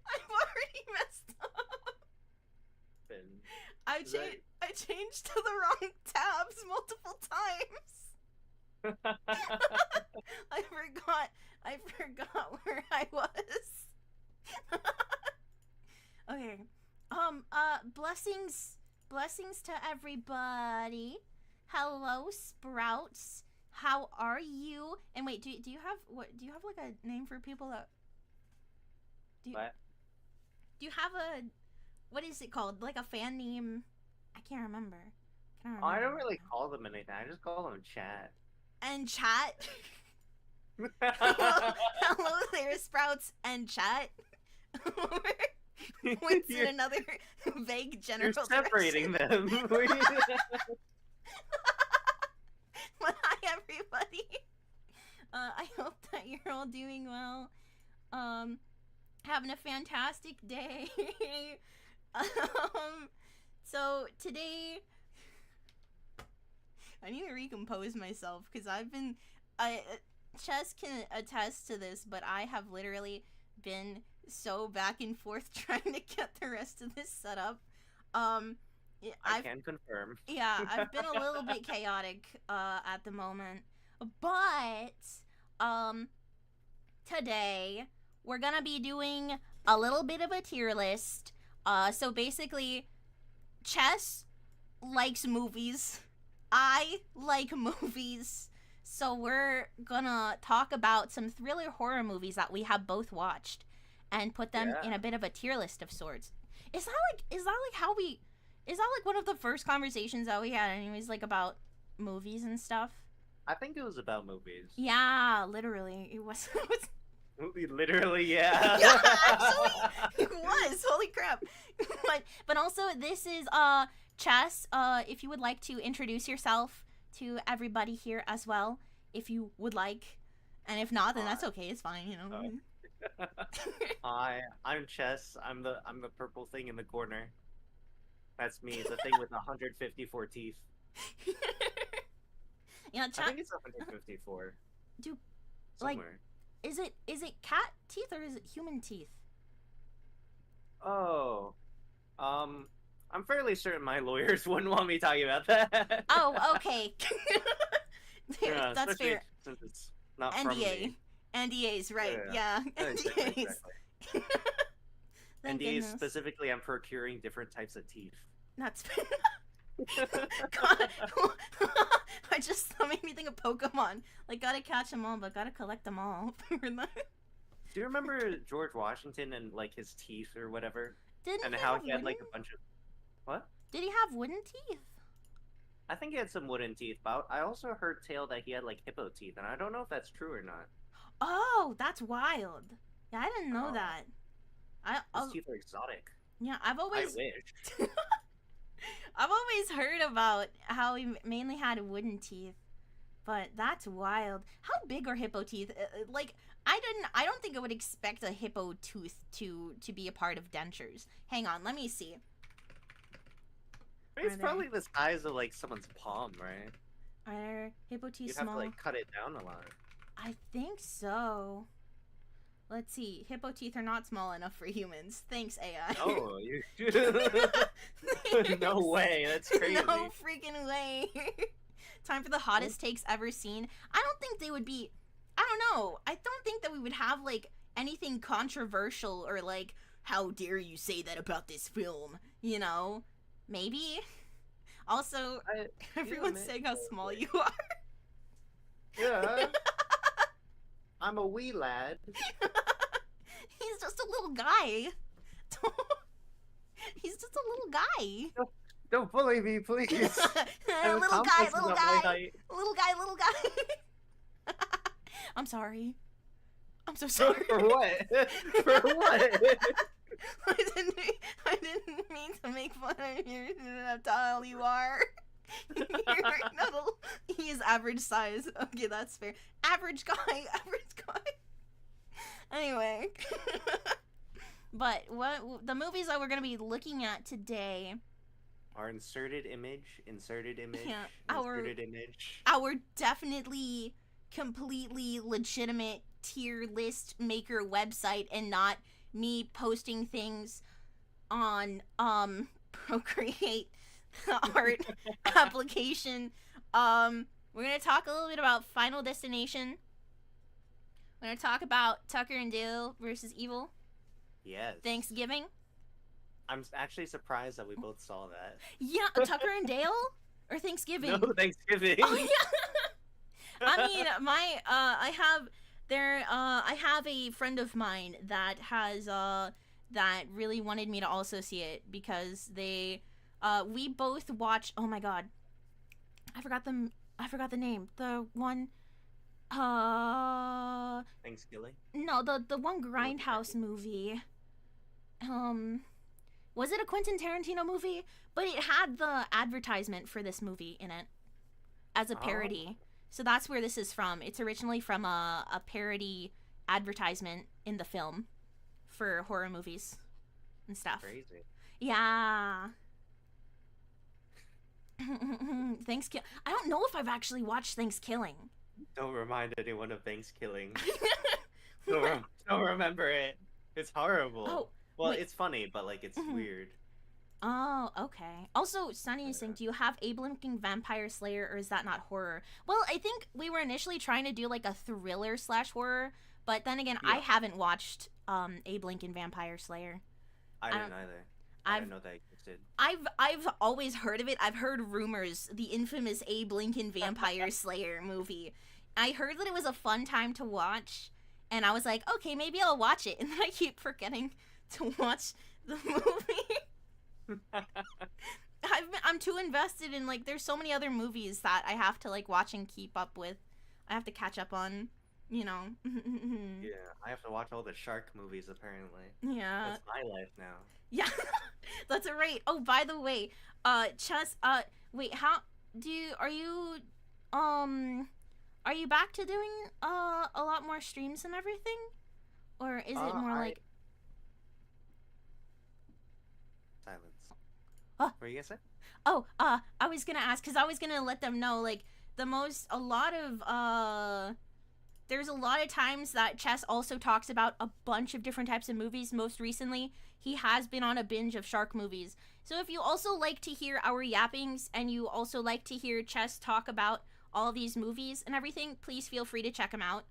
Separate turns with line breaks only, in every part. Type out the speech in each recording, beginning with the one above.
I've already messed up. I changed to the wrong tabs multiple times. I forgot where I was. Okay. Blessings to everybody. Hello, Sprouts. How are you? And wait, do you have like a name for people that
What?
Do you have a, what is it called? Like a fan name? I can't remember.
I don't really call them anything. I just call them chat.
And chat? Hello there, Sprouts and chat. What's in another vague general
You're separating them.
Well, hi everybody. I hope that you're all doing well. Having a fantastic day. So today, I need to recompose myself because Chess can attest to this, but I have literally been so back and forth trying to get the rest of this set up.
I can confirm.
Yeah, I've been a little bit chaotic at the moment, but today we're gonna be doing a little bit of a tier list. So basically, Chess likes movies. I like movies. So we're gonna talk about some thriller horror movies that we have both watched and put them in a bit of a tier list of sorts. Is that like one of the first conversations that we had anyways, like about movies and stuff?
I think it was about movies.
Yeah, literally. It was
Literally, yeah.
Yeah, actually, it was. Holy crap. But also, this is Chess. If you would like to introduce yourself to everybody here as well, if you would like, and if not, then that's okay. It's fine, you know.
Hi, I'm Chess. I'm the purple thing in the corner. That's me. The thing with 154 teeth.
Yeah,
I think it's 154.
Do
somewhere.
Like, is it cat teeth or is it human teeth?
Oh, I'm fairly certain my lawyers wouldn't want me talking about that.
Oh, okay.
Yeah,
that's fair.
Since it's not
NDA.
from me.
NDAs, right? Yeah.
Exactly. NDAs
goodness.
specifically, I'm procuring different types of teeth.
That's fair. God, that made me think of Pokemon. Like, gotta catch them all, but gotta collect them all.
Do you remember George Washington and like his teeth or whatever?
Didn't he
how
have
he had
wooden?
like a bunch of what?
Did he have wooden teeth?
I think he had some wooden teeth, but I also heard tale that he had like hippo teeth, and I don't know if that's true or not.
Oh, that's wild. Yeah, I didn't know that.
His teeth are exotic.
Yeah,
I wish.
I've always heard about how he mainly had wooden teeth, but that's wild. How big are hippo teeth? Like, I don't think I would expect a hippo tooth to be a part of dentures. Hang on, let me see.
It's probably the size of like someone's palm, right?
Are hippo teeth
You'd
small?
have to like cut it down a lot.
I think so. Let's see. Hippo teeth are not small enough for humans. Thanks, AI.
Oh, you... No way. That's crazy.
No freaking way. Time for the hottest takes ever seen. I don't think they would be... I don't know. I don't think that we would have, like, anything controversial or, like, how dare you say that about this film? You know? Maybe? Also, everyone's saying how small you are.
Yeah. I'm a wee lad.
He's just a little guy. He's just a little guy.
Don't bully me, please.
Little guy. I'm sorry. I'm so sorry.
For what? For what?
I didn't mean to make fun of you. How tall you are. He is average size. Okay, that's fair. Average guy. Anyway. But the movies that we're going to be looking at today
are inserted image.
Yeah,
image.
Our definitely completely legitimate tier list maker website and not me posting things on Procreate art application. We're gonna talk a little bit about Final Destination. We're gonna talk about Tucker and Dale versus Evil.
Yes.
Thanksgiving.
I'm actually surprised that we both saw that.
Yeah, Tucker and Dale or Thanksgiving.
No, Thanksgiving.
Oh yeah. I mean, I have a friend of mine that has that really wanted me to also see it because we both watched. Oh my god, I forgot the name. The one.
Thanksgiving.
No, the one Grindhouse movie. Was it a Quentin Tarantino movie? But it had the advertisement for this movie in it as a parody. So that's where this is from. It's originally from a parody advertisement in the film for horror movies and stuff.
Crazy.
Yeah. Thanksgiving. I don't know if I've actually watched Thanksgiving.
Don't remind anyone of Thanksgiving. don't remember it. It's horrible.
Oh,
well,
wait.
it's funny, but like it's weird.
Oh, okay. Also, Sunny is saying, do you have Abe Lincoln Vampire Slayer, or is that not horror? Well, I think we were initially trying to do like a thriller / horror, but then again, I haven't watched Abe Lincoln Vampire Slayer.
I didn't either. I didn't know that existed.
I've always heard of it. I've heard rumors, the infamous Abe Lincoln Vampire Slayer movie. I heard that it was a fun time to watch, and I was like, okay, maybe I'll watch it. And then I keep forgetting to watch the movie. I'm too invested in, like, there's so many other movies that I have to, like, watch and keep up with. I have to catch up on, you know.
Yeah, I have to watch all the shark movies, apparently.
Yeah.
That's my life now.
Yeah, that's right. Oh, by the way, Chess, wait, are you back to doing, a lot more streams and everything? Or is it more like...
Silence. What were you gonna say?
Oh, I was gonna ask, because I was gonna let them know, like, there's a lot of times that Chess also talks about a bunch of different types of movies. Most recently, he has been on a binge of shark movies. So if you also like to hear our yappings, and you also like to hear Chess talk about all these movies and everything, please feel free to check him out.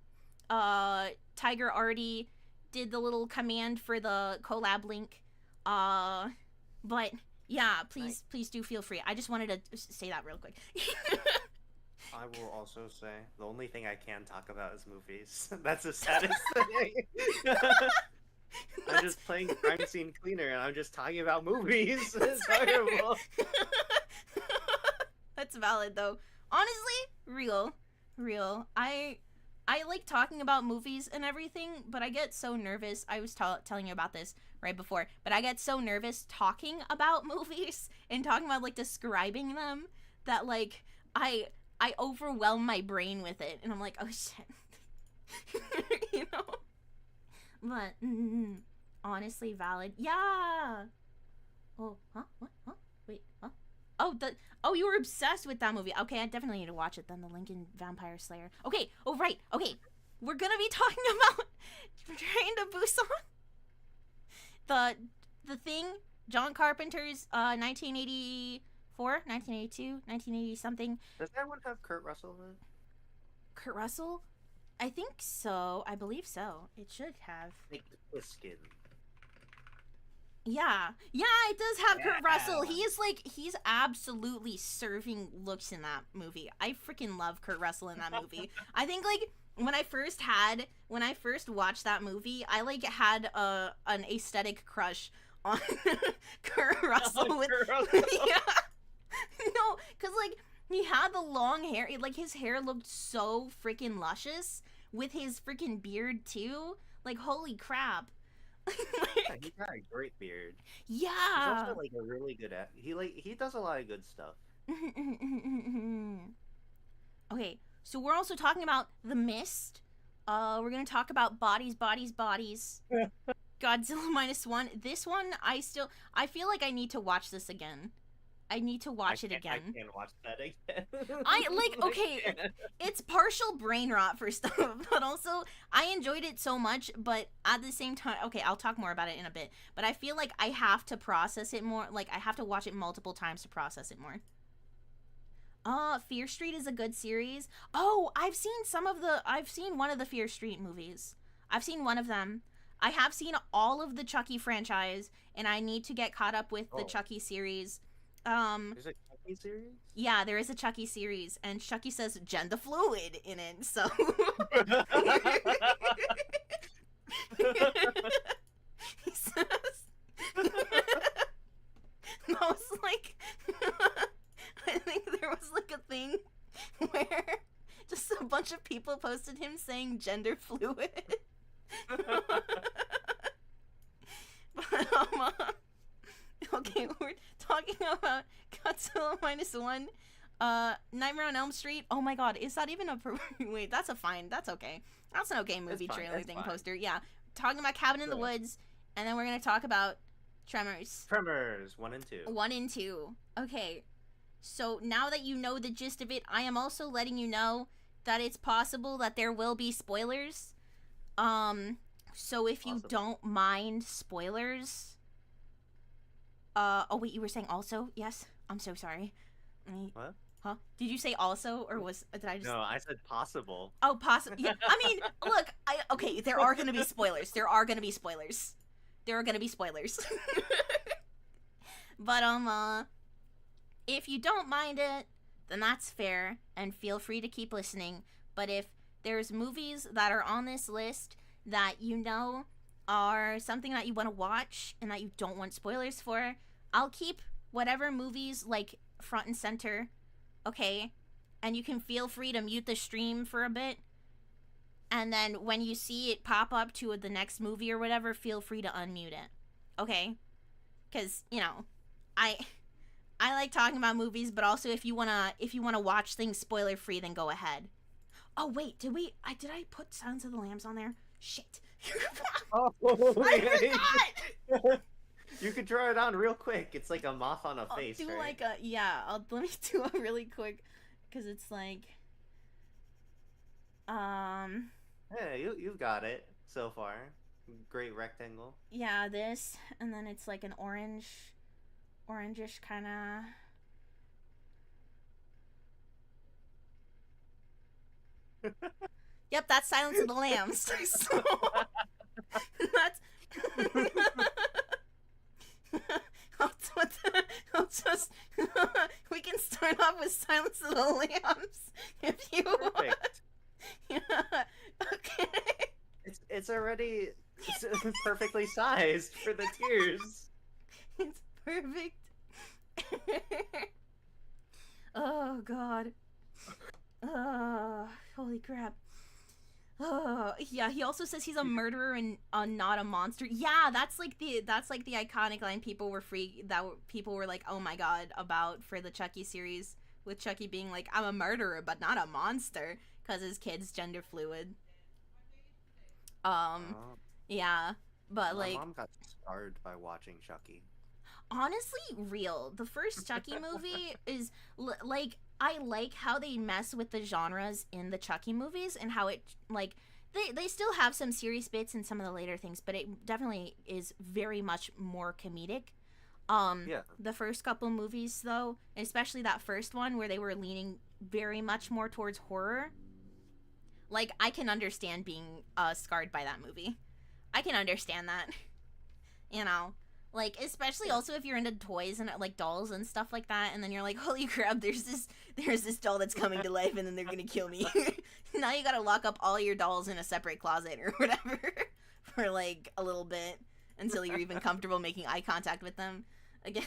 Tiger already did the little command for the collab link. But yeah, please do feel free. I just wanted to say that real quick.
I will also say the only thing I can talk about is movies. That's the saddest thing. I'm just playing Crime Scene Cleaner, and I'm just talking about movies. It's horrible.
That's valid, though. Honestly, real. I like talking about movies and everything, but I get so nervous. I was telling you about this right before, but I get so nervous talking about movies and talking about, like, describing them that, like, I overwhelm my brain with it, and I'm like, oh shit. You know? But, honestly valid. Yeah! Oh, huh? What? Huh? Wait, huh? Oh, you were obsessed with that movie. Okay, I definitely need to watch it then, the Lincoln Vampire Slayer. Okay, oh right, okay. We're gonna be talking about Train to Busan. The Thing, John Carpenter's 1984, 1982, 1980 something.
Does that one have Kurt Russell in it?
Kurt Russell? I think so. I believe so. It should have.
Like the skin.
Yeah, it does have Kurt Russell. He's absolutely serving looks in that movie. I freaking love Kurt Russell in that movie. I think, like, when I first watched that movie, I, like, had an aesthetic crush on Kurt Russell. Yeah. No, because, like, he had the long hair. Like, his hair looked so freaking luscious with his freaking beard, too. Like, holy crap.
Yeah, he's got a great beard.
Yeah.
He's also, like, a really good he does a lot of good stuff.
Okay, so we're also talking about The Mist. We're gonna talk about Bodies. Godzilla -1. This one, I feel like I need to watch this again. I need to watch it again.
I can't watch that again.
I like
I
okay,
can't.
it's partial brain rot for stuff, but also I enjoyed it so much, but at the same time, okay, I'll talk more about it in a bit, but I feel like I have to process it more, like I have to watch it multiple times to process it more. Fear Street is a good series. Oh, I've seen one of the Fear Street movies. I've seen one of them. I have seen all of the Chucky franchise, and I need to get caught up with the Chucky series.
There's a Chucky series?
Yeah, there is a Chucky series, and Chucky says gender fluid in it, so. He says. That was like. I think there was like a thing where just a bunch of people posted him saying gender fluid. But, okay, we're talking about Godzilla -1, Nightmare on Elm Street. Oh my god, is that even a wait? That's okay. That's an okay movie trailer thing poster. Yeah, talking about Cabin in the Woods, and then we're gonna talk about Tremors.
Tremors 1 and 2.
1 and 2. Okay, so now that you know the gist of it, I am also letting you know that it's possible that there will be spoilers. So if you don't mind spoilers. Oh wait, you were saying also? Yes? I'm so sorry.
What?
Huh? Did you say also, or did I just...
No, I said possible.
Oh, possible. Yeah, I mean, look, okay, there are gonna be spoilers. There are gonna be spoilers. But, if you don't mind it, then that's fair, and feel free to keep listening. But if there's movies that are on this list that you know are something that you want to watch and that you don't want spoilers for, I'll keep whatever movies, like, front and center, okay? And you can feel free to mute the stream for a bit. And then when you see it pop up to the next movie or whatever, feel free to unmute it, okay? Because, you know, I like talking about movies, but also if you wanna watch things spoiler free, then go ahead. Oh wait, did I put Silence of the Lambs on there? Shit.
Oh,
I forgot.
You could draw it on real quick. It's like a moth on a face.
Do
right?
let me do a really quick, because it's like,
Yeah, you've got it so far. Great rectangle.
Yeah, this, and then it's like an orangish kind of. Yep, that's Silence of the Lambs. So that's. We can start off with Silence of the Lambs if you want. Yeah. Okay.
It's already perfectly sized for the tears.
It's perfect. Oh god. Holy crap. Oh yeah, he also says he's a murderer and not a monster. Yeah, that's like the iconic line people were like, oh my god, about for the Chucky series, with Chucky being like, I'm a murderer but not a monster, because his kid's gender fluid. Yeah, but
My
like,
mom got scarred by watching Chucky.
honestly, real. The first Chucky movie is like, I like how they mess with the genres in the Chucky movies, and how it, like, they still have some serious bits in some of the later things, but it definitely is very much more comedic.
Yeah.
The first couple movies, though, especially that first one where they were leaning very much more towards horror, like, I can understand being scarred by that movie. I can understand that. You know? Like, especially also if you're into toys and, like, dolls and stuff like that, and then you're like, holy crap, there's this doll that's coming to life, and then they're gonna kill me. Now you gotta lock up all your dolls in a separate closet or whatever for, like, a little bit until you're even comfortable making eye contact with them again.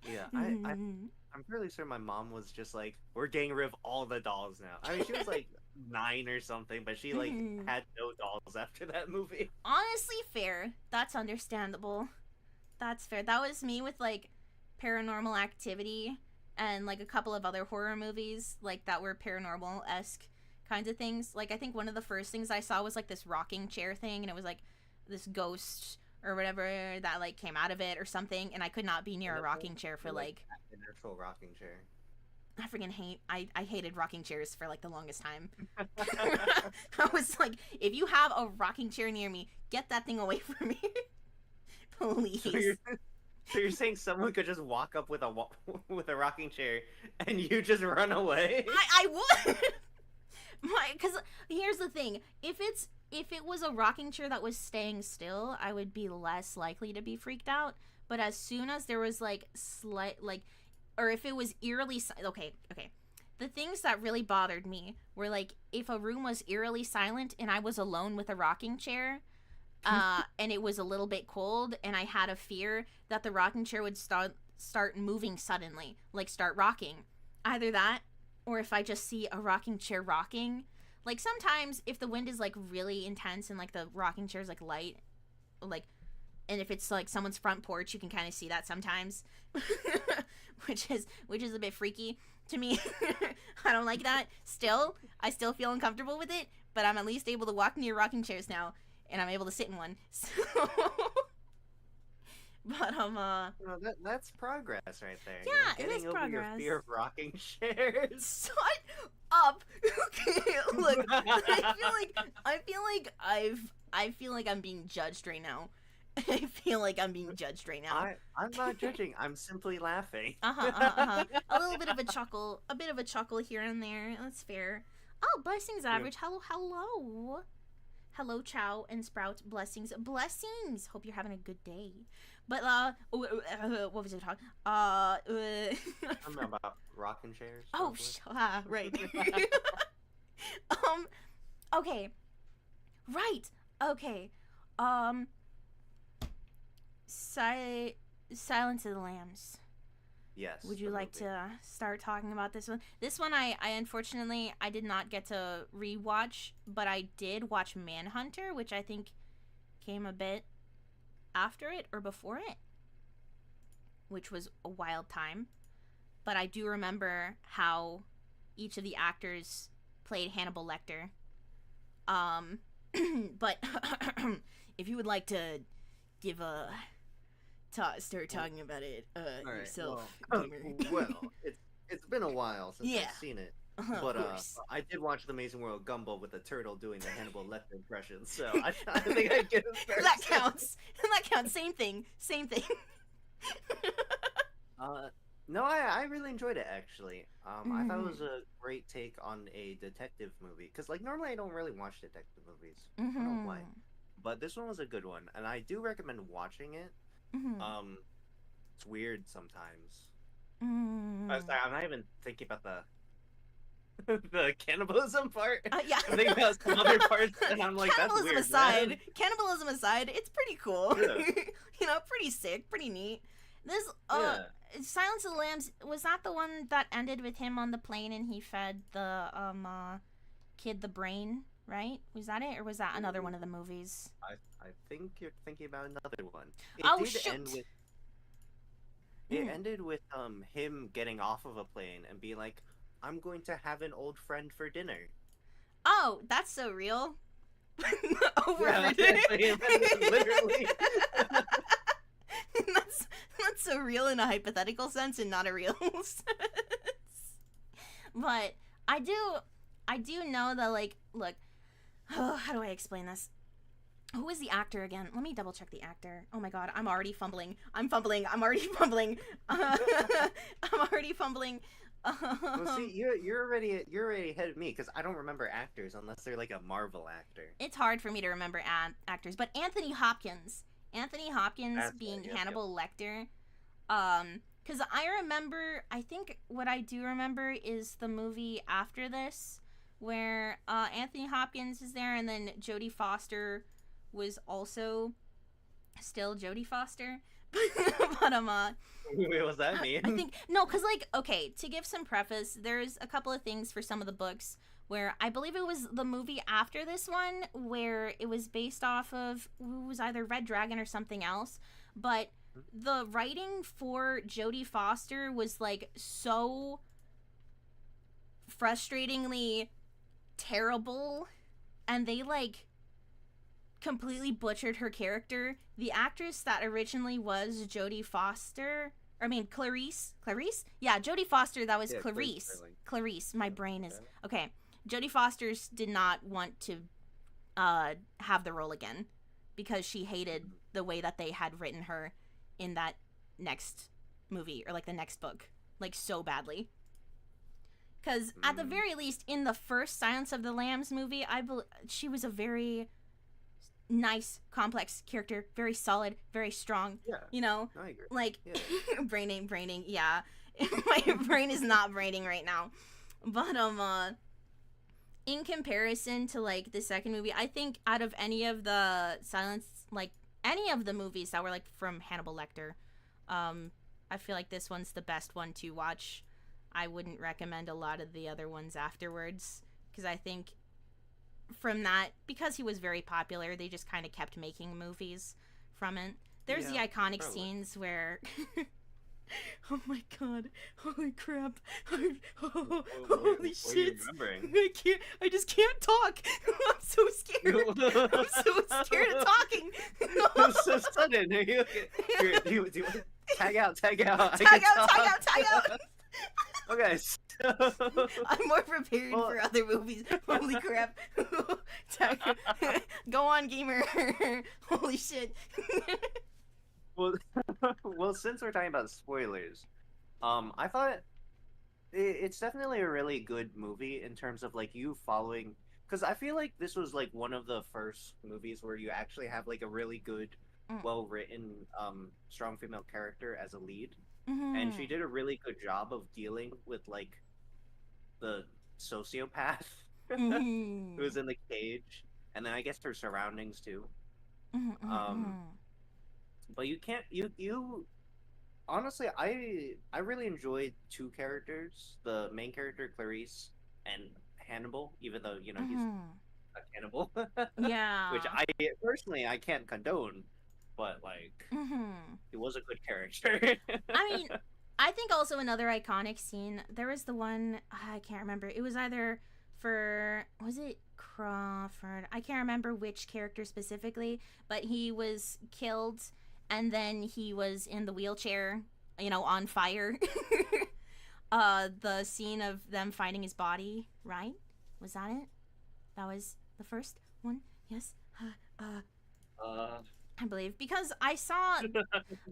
Yeah, I'm fairly sure my mom was just like, we're getting rid of all the dolls now. I mean, she was like 9 or something, but she like had no dolls after that movie.
Honestly, fair. That's understandable. That's fair. That was me with like Paranormal Activity and like a couple of other horror movies like that were paranormal-esque kinds of things. Like, I think one of the first things I saw was like this rocking chair thing, and it was like this ghost or whatever that like came out of it or something, and I could not be near a rocking chair for like
an actual rocking chair.
I freaking hate I hated rocking chairs for like the longest time. I was like, if you have a rocking chair near me, get that thing away from me. Please.
So you're saying someone could just walk up with a rocking chair and you just run away?
I would. Because here's the thing, if it was a rocking chair that was staying still, I would be less likely to be freaked out. But as soon as there was like slight like, or if it was eerily okay, the things that really bothered me were like if a room was eerily silent and I was alone with a rocking chair, and it was a little bit cold, and I had a fear that the rocking chair would start moving suddenly, like start rocking. Either that, or if I just see a rocking chair rocking. Like sometimes if the wind is like really intense and like the rocking chair is like light, like, and if it's like someone's front porch, you can kind of see that sometimes, which is a bit freaky to me. I don't like that. I still feel uncomfortable with it, but I'm at least able to walk near rocking chairs now, and I'm able to sit in one. So, but
well, that's progress right there.
Yeah, it is
over
progress.
Your fear of rocking chairs.
Shut up. Okay, look, I feel like I'm being judged right now. I feel like I'm being judged right now.
I'm not judging. I'm simply laughing.
A little bit of a chuckle here and there. That's fair. Oh, blessings, average.
Yeah.
Hello, Chow and Sprout. Blessings. Hope you're having a good day. But what was it talking?
I'm about rocking chairs.
Oh, right. Okay. Right. Okay. Silence of the Lambs.
Yes.
Would you like to start talking about this one? This one I unfortunately I did not get to rewatch, but I did watch Manhunter, which I think came a bit after it or before it, which was a wild time. But I do remember how each of the actors played Hannibal Lecter. But if you would like to give a start talking about it yourself, gamer.
Well, it's been a while since I've seen it. But I did watch The Amazing World Gumball with a turtle doing the Hannibal Lecter impression, so I think I get it first.
That counts. Same thing.
No, I really enjoyed it, actually. I thought it was a great take on a detective movie, because like normally I don't really watch detective movies. I don't know why, but this one was a good one, and I do recommend watching it. It's weird sometimes. I'm not even thinking about the cannibalism part.
Yeah.
I'm thinking about some other parts, and I'm like, that's weird.
Cannibalism aside, it's pretty cool.
Yeah.
Pretty sick, pretty neat. This
Yeah.
Silence of the Lambs, was that the one that ended with him on the plane and he fed the kid the brain, right? Was that it, or was that another one of the movies?
I think you're thinking about another one.
Shoot!
It ended with him getting off of a plane and be like, I'm going to have an old friend for dinner.
Oh, that's so real.
Yeah, literally.
That's so real in a hypothetical sense and not a real sense. But I do know that, like, look, how do I explain this? Who is the actor again? Let me double check the actor. Oh my god, I'm already fumbling. I'm already fumbling.
Well, see, you're already ahead of me, because I don't remember actors unless they're like a Marvel actor.
It's hard for me to remember actors, but Anthony Hopkins being Hannibal Lecter. Because I remember, I think what I do remember is the movie after this, where Anthony Hopkins is there, and then Jodie Foster was also still Jodie Foster. But
Wait, what's that mean?
I think no, because like, okay, to give some preface, there's a couple of things for some of the books where I believe it was the movie after this one where it was based off of, it was either Red Dragon or something else, but the writing for Jodie Foster was like so frustratingly terrible, and they like completely butchered her character. The actress that originally was Jodie Foster, Clarice? Yeah, Jodie Foster, that was Clarice. Clarice, my brain is... Okay, Jodie Foster did not want to have the role again because she hated the way that they had written her in that next movie, or like the next book, like so badly. Because at the very least, in the first Silence of the Lambs movie, she was a very nice, complex character, very solid, very strong.
Yeah,
you know,
I agree.
Like braining. Yeah, my brain is not braining right now. But in comparison to like the second movie, I think out of any of the any of the movies that were like from Hannibal Lecter, I feel like this one's the best one to watch. I wouldn't recommend a lot of the other ones afterwards, because I think from that, because he was very popular, they just kind of kept making movies from it. There's the iconic scenes where... Oh my god. Holy crap. Holy shit. I just can't talk. I'm so scared. I'm so scared of talking.
I'm so sudden. Do you tag out? Tag out.
Tag out.
Okay.
I'm more prepared for other movies. Holy crap. Go on, gamer. Holy shit.
Well, since we're talking about spoilers, I thought it's definitely a really good movie in terms of like you following, because I feel like this was like one of the first movies where you actually have like a really good, well-written, strong female character as a lead, and she did a really good job of dealing with like the sociopath who was in the cage, and then I guess her surroundings too. But you can't you honestly, I really enjoyed two characters, the main character Clarice and Hannibal, even though he's a cannibal.
Yeah.
Which I can't condone, but like he was a good character.
I mean, I think also another iconic scene, there was the one, I can't remember, it was either was it Crawford? I can't remember which character specifically, but he was killed and then he was in the wheelchair, on fire. The scene of them finding his body, right? Was that it? That was the first one? Yes? I believe. Because I saw...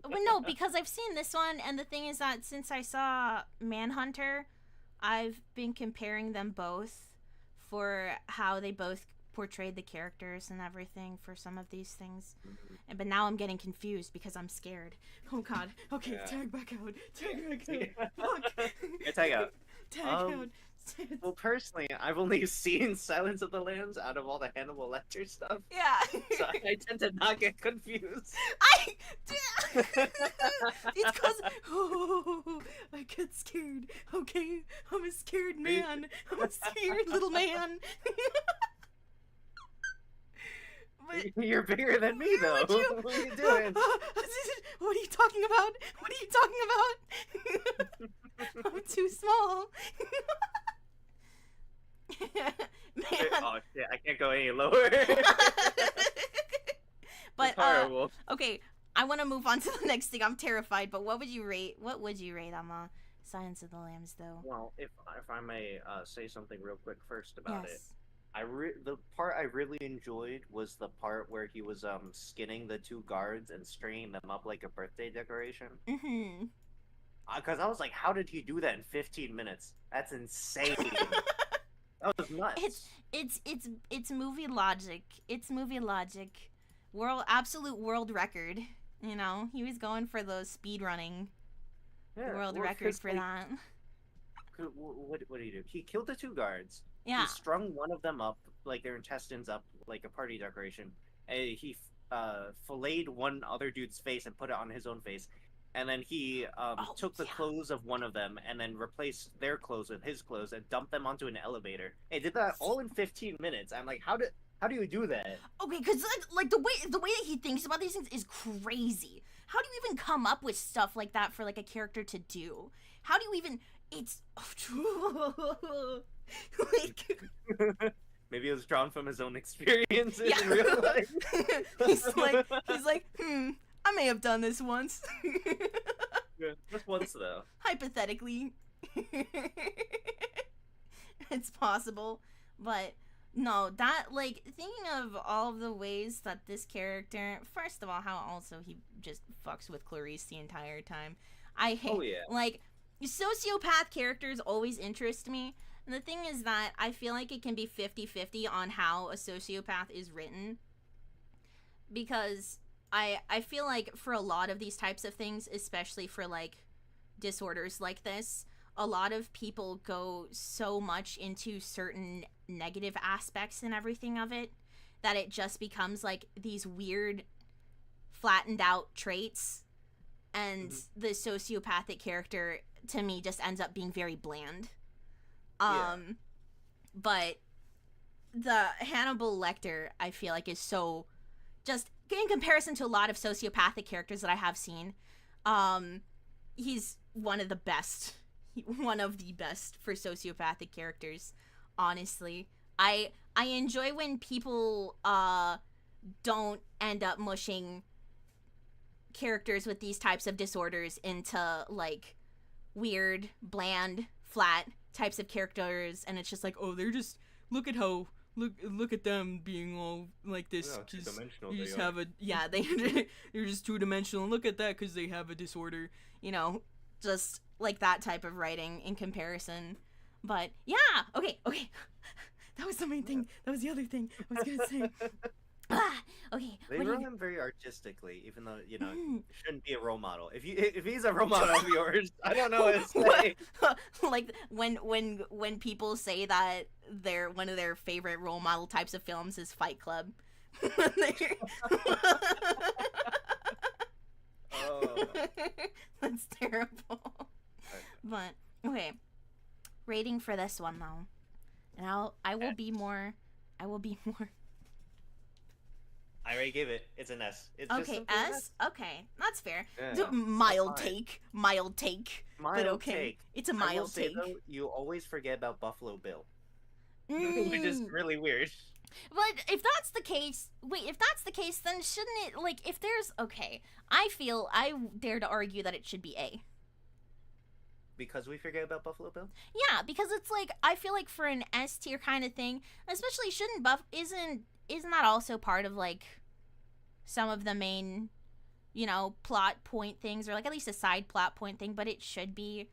no, because I've seen this one, and the thing is that since I saw Manhunter, I've been comparing them both for how they both portrayed the characters and everything for some of these things. But now I'm getting confused because I'm scared. Oh god. Okay, yeah. Tag back out. Fuck.
Yeah, tag out.
Tag out.
Well, personally, I've only seen Silence of the Lambs out of all the Hannibal Lecter stuff.
Yeah.
So I tend to not get confused.
It's because I get scared. Okay, I'm a scared man. I'm a scared little man.
But you're bigger than me, though. What are you doing?
What are you talking about? What are you talking about? I'm too small. Man.
Oh shit! I can't go any lower.
But okay, I want to move on to the next thing. I'm terrified. But what would you rate? What would you rate on Silence of the Lambs, though?
Well, if I may say something real quick first about it. The part I really enjoyed was the part where he was skinning the two guards and stringing them up like a birthday decoration. Because I was like, how did he do that in 15 minutes? That's insane. That was nuts.
It's movie logic. It's movie logic. Absolute world record. He was going for those speed running world record for that.
What did he do? He killed the two guards.
Yeah.
He strung one of them up, like their intestines up, like a party decoration. And he filleted one other dude's face and put it on his own face. And then he took the clothes of one of them and then replaced their clothes with his clothes and dumped them onto an elevator. He did that all in 15 minutes. I'm like, how do you do that? Okay,
because like the way that he thinks about these things is crazy. How do you even come up with stuff like that for like a character to do? How do you even? It's like
Maybe it was drawn from his own experiences
Yeah.
in real life.
he's like, I may have done this once.
Yeah, just once though.
Hypothetically. It's possible, but no, that, like, thinking of all of the ways that this character, first of all, how also he just fucks with Clarice the entire time. I hate,
Oh yeah.
like, sociopath characters always interest me, and the thing is that I feel like it can be 50-50 on how a sociopath is written, because I feel like for a lot of these types of things, especially for, like, disorders like this, a lot of people go so much into certain negative aspects and everything of it that it just becomes like these weird flattened out traits, and the sociopathic character to me just ends up being very bland. But the Hannibal Lecter, I feel like, is so, just in comparison to a lot of sociopathic characters that I have seen, he's one of the best for sociopathic characters, honestly. I enjoy when people don't end up mushing characters with these types of disorders into, like, weird, bland, flat types of characters, and it's just like, oh, they're just, look at them being all like this.
Yeah, two-dimensional
You just
they are.
have a, yeah, they're just two-dimensional. Look at that because they have a disorder, you know, just like that type of writing in comparison. But yeah, okay. That was the main thing. That was the other thing I was gonna say. Okay.
They
what do
wrote
you-
him very artistically, even though, you know, shouldn't be a role model. If he's a role model of yours, I don't know what to say.
Like when people say that one of their favorite role model types of films is Fight Club.
Oh.
That's terrible. But okay, rating for this one though, and I will be more.
I already gave it. It's an S. It's just
Okay,
simply an
S. Okay, that's fair.
Yeah,
Mild
that's fine.
take.
Mild
But okay,
take.
it's a
I will
mild
say,
take.
though, you always forget about Buffalo Bill, which is
Mm.
really weird.
But if that's the case, then shouldn't it, like, if there's, okay, I dare to argue that it should be A.
Because we forget about Buffalo Bill?
Yeah, because it's like, I feel like for an S tier kind of thing, especially isn't that also part of, like, some of the main, you know, plot point things, or like at least a side plot point thing, but it should be,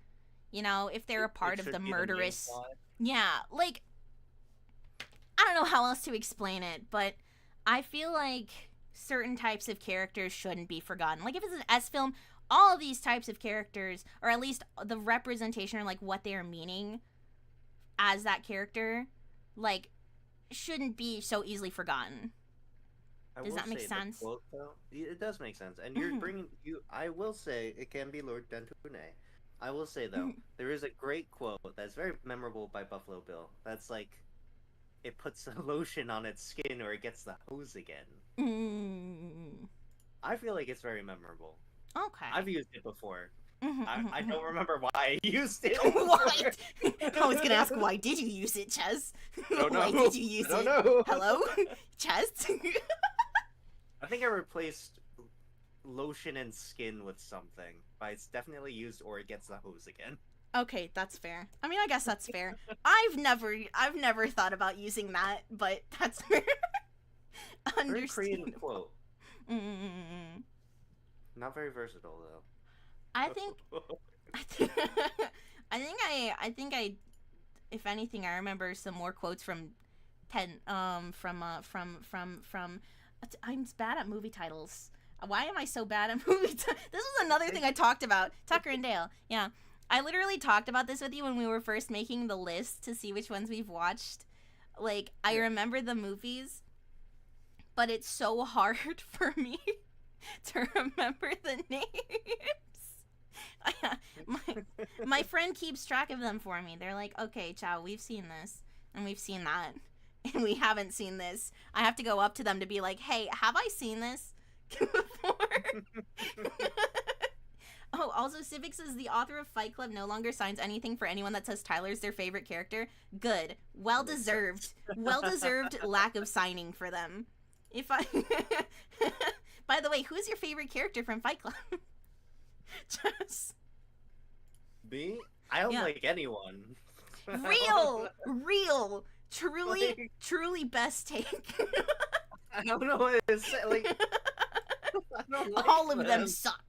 you know, if they're a part of
should
the
be the main
murderous.
plot.
Yeah, like, I don't know how else to explain it, but I feel like certain types of characters shouldn't be forgotten. Like, if it's an S film, all of these types of characters, or at least the representation, or like what they are meaning as that character, like, shouldn't be so easily forgotten. Does
will
that make
say the
sense?
quote, though, it does make sense, and you're
Mhm.
bringing you. I will say it can be Lord Dentune. I will say though,
Mhm.
there is a great quote that's very memorable by Buffalo Bill. That's like, it puts the lotion on its skin or it gets the hose again. I feel like it's very memorable.
Okay.
I've used it before.
Mhm,
I
mhm,
don't
mhm.
remember why I used it.
What? I was gonna ask, why did you use it, Ches?
Don't know.
Why did you use
I
it?
don't know.
Hello, Ches?
I think I replaced lotion and skin with something, but it's definitely used or it gets the hose again.
Okay, that's fair. I mean, I guess that's fair. I've never thought about using that, but that's fair.
Very creative
Understandable.
quote.
Mm.
Not very versatile though.
I think if anything, I remember some more quotes from I'm bad at movie titles. Why am I so bad at movie titles? This was another thing I talked about. Tucker and Dale. Yeah. I literally talked about this with you when we were first making the list to see which ones we've watched. Like, I remember the movies, but it's so hard for me to remember the names. My friend keeps track of them for me. They're like, okay, Chow, we've seen this, and we've seen that, and we haven't seen this. I have to go up to them to be like, hey, have I seen this before? Oh, also Civic says the author of Fight Club no longer signs anything for anyone that says Tyler's their favorite character. Good. Well deserved. Well deserved lack of signing for them. If I By the way, who's your favorite character from Fight Club? Just
Me? I don't like anyone.
real, truly, truly best take.
I don't know what to say. Like, I don't like
all of them suck.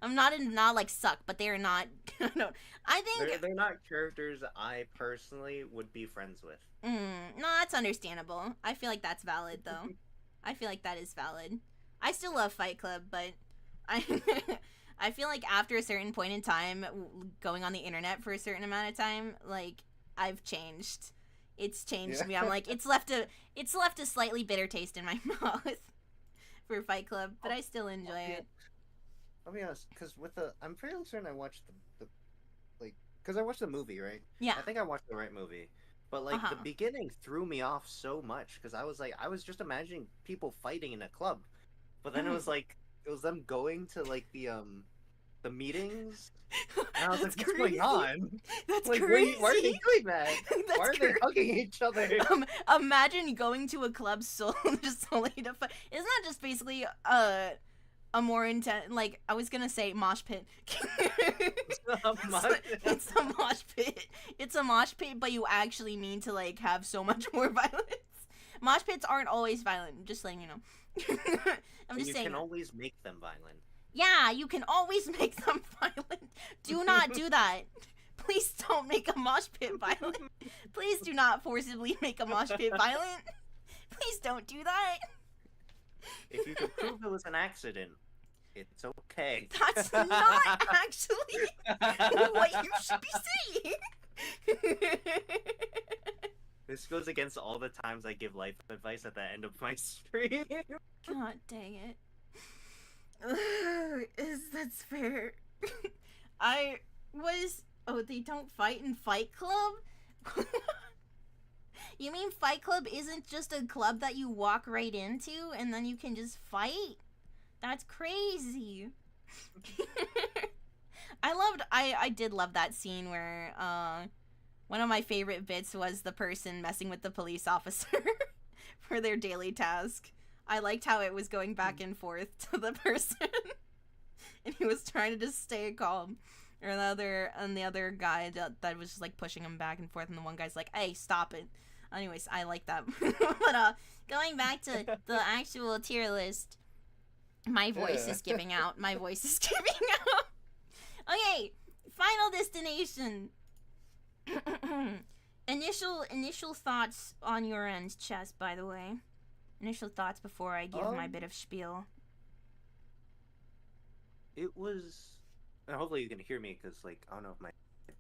I'm not like suck, but they're not. I think
they're not characters I personally would be friends with.
No, that's understandable. I feel like that's valid, though. I feel like that is valid. I still love Fight Club, but I feel like after a certain point in time, going on the internet for a certain amount of time, like I've changed. It's changed me. I'm like, it's left a slightly bitter taste in my mouth for Fight Club, but I still enjoy it.
I'll be honest, because I'm fairly certain I watched because I watched the movie, right?
Yeah.
I think I watched the right movie. But, like, the beginning threw me off so much, because I was just imagining people fighting in a club. But then it was, like, it was them going to, like, the meetings, and I was like, what's going on?
That's
like,
crazy.
Why are they doing that? Why are they hugging each other?
Imagine going to a club just solely to fight. Isn't that just basically, a more intense, like, I was gonna say mosh pit. It's a mosh pit. It's a mosh pit, but you actually mean to, like, have so much more violence. Mosh pits aren't always violent, just letting you know. I'm just saying.
You can always make them violent.
Yeah, you can always make them violent. Do not do that. Please don't make a mosh pit violent. Please do not forcibly make a mosh pit violent. Please don't do that.
If you can prove it was an accident, it's okay.
That's not actually what you should be saying.
This goes against all the times I give life advice at the end of my stream.
God dang it. That's fair. They don't fight in Fight Club? You mean Fight Club isn't just a club that you walk right into and then you can just fight? That's crazy. I did love that scene where one of my favorite bits was the person messing with the police officer for their daily task. I liked how it was going back and forth to the person and he was trying to just stay calm. Or the other guy that was just like pushing him back and forth, and the one guy's like, hey, stop it. Anyways, I like that. But going back to the actual tier list, my voice is giving out. My voice is giving out. Okay, final destination. Initial thoughts on your end, Chess, by the way. Initial thoughts before I give my bit of spiel.
It was... And hopefully you can hear me, because, like, I don't know if my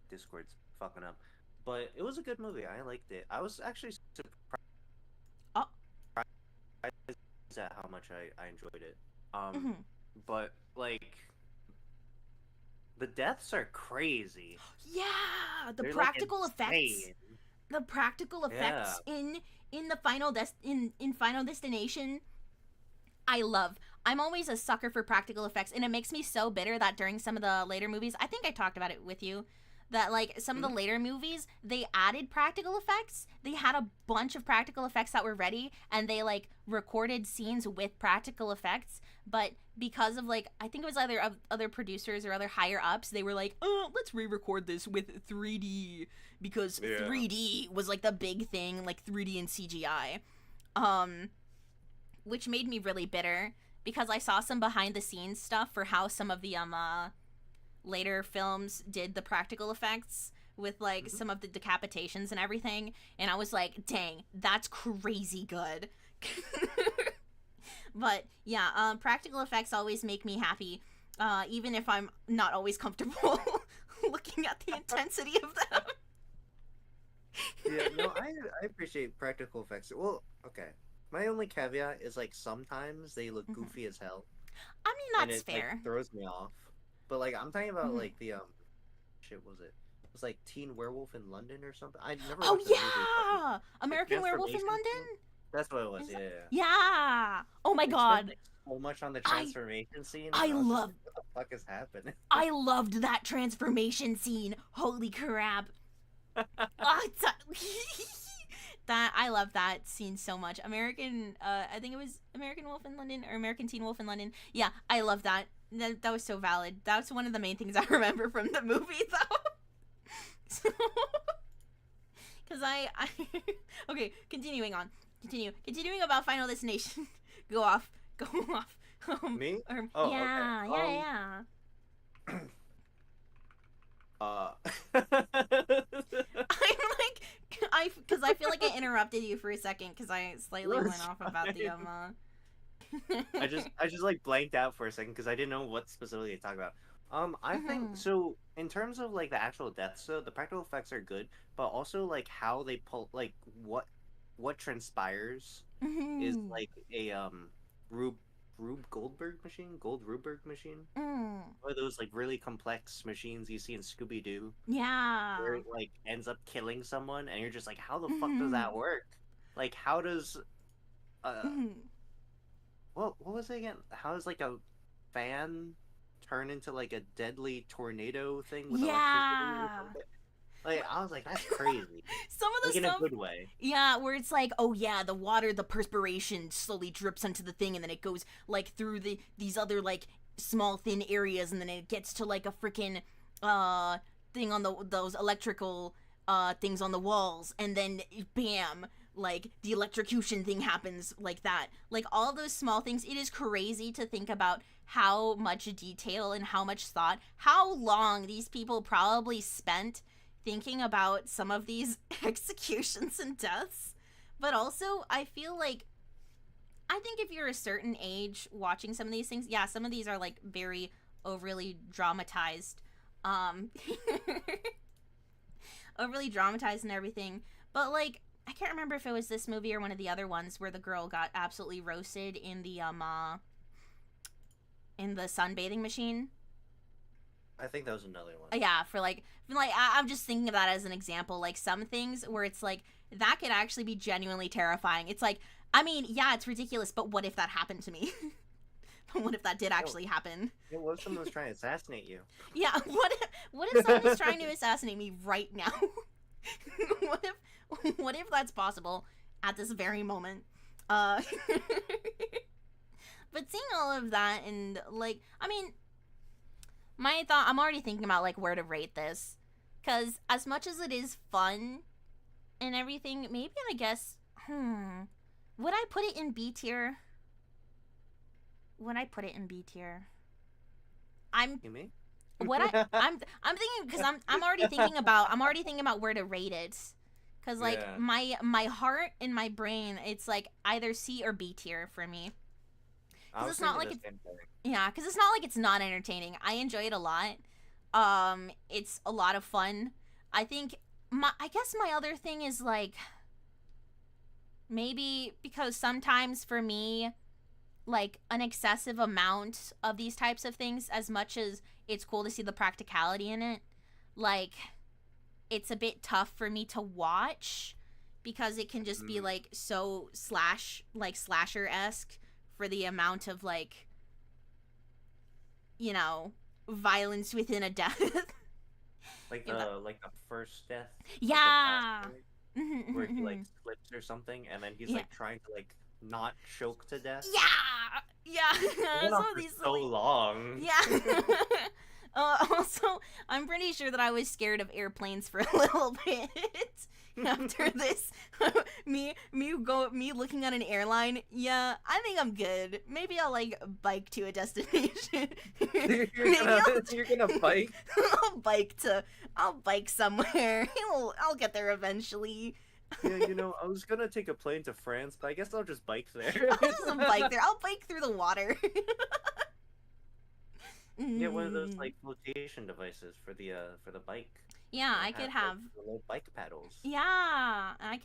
Discord's fucking up. But it was a good movie. I liked it. I was actually surprised at how much I enjoyed it. But, like, the deaths are crazy.
Yeah! The
They're,
practical
like,
effects. The practical effects in the Final Destination, I love. I'm always a sucker for practical effects, and it makes me so bitter that during some of the later movies, I think I talked about it with you, that, like, some of the later movies, they added practical effects. They had a bunch of practical effects that were ready, and they, like, recorded scenes with practical effects, but because of, like, I think it was either of other producers or other higher-ups, they were like, oh, let's re-record this with 3D, because 3D was, like, the big thing, like, 3D and CGI, which made me really bitter, because I saw some behind-the-scenes stuff for how some of the, later films did the practical effects with, like, some of the decapitations and everything, and I was like, dang, that's crazy good. But, yeah, practical effects always make me happy, even if I'm not always comfortable looking at the intensity of them.
Yeah, no, I appreciate practical effects. Well, okay. My only caveat is, like, sometimes they look goofy as hell.
I mean, that's
and it,
fair.
Like, throws me off. But, like, I'm talking about, like, the, shit was it? It was, like, Teen Werewolf in London or something? I never watched the movie.
American Werewolf in London?
That's what it was, yeah.
Yeah! Oh my god!
so much on the
I-
transformation scene.
I
and was just
love-
like, what the fuck is happening?
I loved that transformation scene. Holy crap. That I love that scene so much. I think it was American Wolf in London or American Teen Wolf in London. Yeah, I love that. That was so valid. That's one of the main things I remember from the movie, though. So, because okay, continuing about Final Destination. Go off.
Me? Oh,
yeah,
okay.
yeah. Because I feel like I interrupted you for a second because I slightly went off about the
I just like blanked out for a second because I didn't know what specifically to talk about. I think so. In terms of like the actual deaths, though, the practical effects are good, but also like how they pull, like what transpires is like a Rube Goldberg machine, Gold Ruberg machine. One of those like really complex machines you see in Scooby Doo.
Yeah.
Where it like ends up killing someone, and you're just like, how the fuck does that work? Like, how does what was it again? How does like a fan turn into like a deadly tornado thing with electricity or something? Like, I was like, that's crazy.
Some of the
like,
stuff
in a good way.
Yeah, where it's like, oh yeah, the water, the perspiration slowly drips onto the thing, and then it goes like through these other like small thin areas, and then it gets to like a freaking thing on those electrical things on the walls, and then bam, like the electrocution thing happens like that. Like all those small things, it is crazy to think about how much detail and how much thought, how long these people probably spent thinking about some of these executions and deaths. But also, I feel like, I think if you're a certain age watching some of these things, yeah, some of these are like very overly dramatized. Overly dramatized and everything. But like, I can't remember if it was this movie or one of the other ones where the girl got absolutely roasted in the sunbathing machine.
I think that was another one.
Yeah, I'm just thinking of that as an example. Like some things where it's like that could actually be genuinely terrifying. It's like, I mean, yeah, it's ridiculous, but what if that happened to me? What if that did actually happen?
Yeah, what if someone was trying to assassinate you?
Yeah, what if someone was trying to assassinate me right now? What if that's possible at this very moment? But seeing all of that and like, I mean, I'm already thinking about like where to rate this, because as much as it is fun and everything, maybe I guess would I put it in B tier? I'm
You mean?
I'm thinking, because I'm already thinking about where to rate it, because like my heart and my brain, it's like either C or B tier for me. Because it's not like it's not entertaining. I enjoy it a lot. It's a lot of fun. I think I guess my other thing is like, maybe because sometimes for me, like an excessive amount of these types of things, as much as it's cool to see the practicality in it, like it's a bit tough for me to watch because it can just be like so slasher-esque for the amount of like, you know, violence within a death.
Like the first death.
Yeah.
Where he like slips or something, and then he's like trying to like not choke to death.
Yeah.
Some of these so long.
Yeah. Also, I'm pretty sure that I was scared of airplanes for a little bit after this. me looking at an airline. Yeah, I think I'm good. Maybe I'll like bike to a destination.
You're gonna bike?
I'll bike somewhere. I'll get there eventually.
Yeah, you know, I was gonna take a plane to France, but I guess I'll just bike there.
I'll bike through the water.
Get one of those like flotation devices for the bike.
Yeah, I could have
like, little bike paddles.
Yeah, I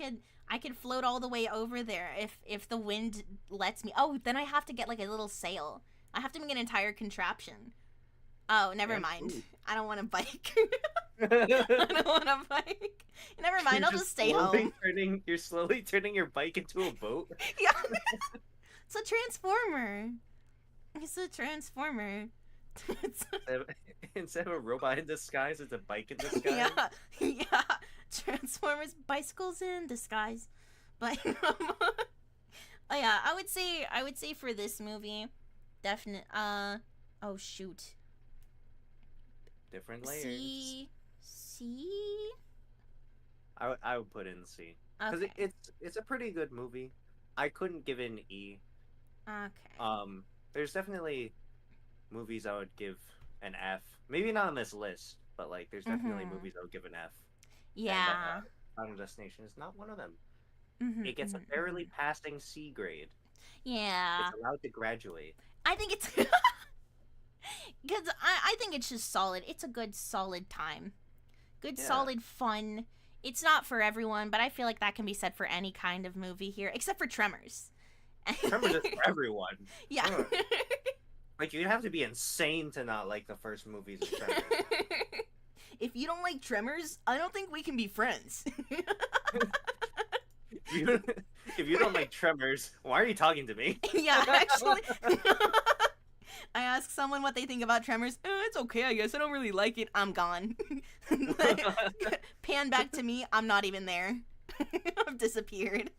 could float all the way over there if the wind lets me. Oh, then I have to get like a little sail. I have to make an entire contraption. Oh, never mind. Food. I don't want to bike. I don't want to bike. Never mind. I'll just stay home.
You're slowly turning your bike into a boat.
Yeah. It's a transformer. It's a transformer. It's
Instead of a robot in disguise, it's a bike in disguise.
yeah, yeah. Transformers bicycles in disguise. But oh yeah, I would say for this movie, definite. Oh shoot.
Different layers.
C.
I would put in C because
Okay.
it's a pretty good movie. I couldn't give it an E.
Okay.
There's definitely movies I would give an F. Maybe not on this list, but like there's definitely
Mhm.
movies I would give an F. And
Yeah.
Final Destination is not one of them.
Mhm.
It gets a
Mhm.
barely
Mhm.
passing C grade. It's
Yeah.
allowed to graduate.
I think it's because I think it's just solid. It's a good solid time. Good
Yeah,
solid fun. It's not for everyone, but I feel like that can be said for any kind of movie here, except for Tremors.
Tremors is for everyone.
Yeah.
Ugh. Like you'd have to be insane to not like the first movies of Tremors.
If you don't like Tremors, I don't think we can be friends.
If you don't like Tremors, why are you talking to me?
Yeah, actually. I ask someone what they think about Tremors. It's okay, I guess. I don't really like it. I'm gone. Pan back to me. I'm not even there. I've disappeared.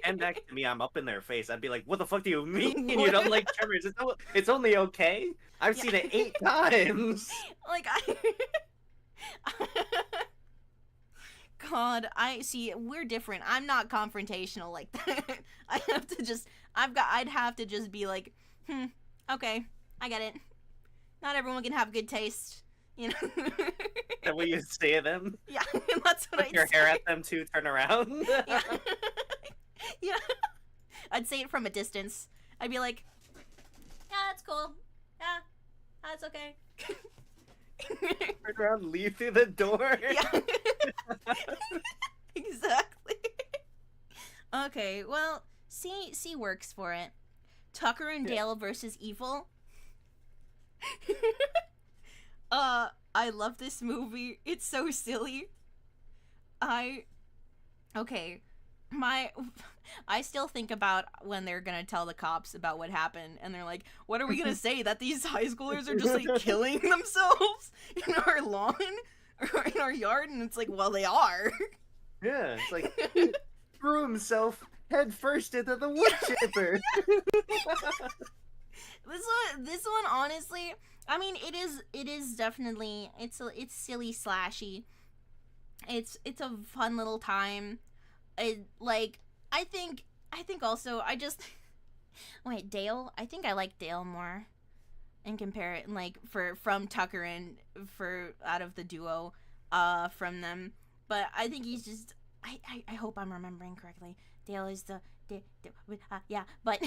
And back to me, I'm up in their face. I'd be like, "What the fuck do you mean you don't like Tremors? It's only okay. I've
Yeah.
seen it 8 times."
Like God, I see. We're different. I'm not confrontational like that. I have to just. I'd have to just be like, okay, I get it. Not everyone can have good taste, you know.
That way you say to them,
Yeah, that's what
put
I'd
your hair
say.
at them too, turn around.
Yeah, yeah. I'd say it from a distance. I'd be like, yeah, that's cool. Yeah, that's okay.
Turn around, leave through the door.
Yeah. Exactly. Okay, well, C works for it. Tucker and Dale versus Evil. I love this movie. It's so silly. I okay. My I still think about when they're gonna tell the cops about what happened, and they're like, "What are we gonna say? That these high schoolers are just like killing themselves in our lawn or in our yard?" And it's like, "Well, they are."
Yeah, it's like he threw himself head first into the wood chipper.
This one, honestly, I mean, it is definitely it's silly slashy. It's a fun little time. Like I think also I just wait Dale. I think I like Dale more and compare it like for from Tucker and for out of the duo, from them. But I think he's just I hope I'm remembering correctly. Dale is yeah, but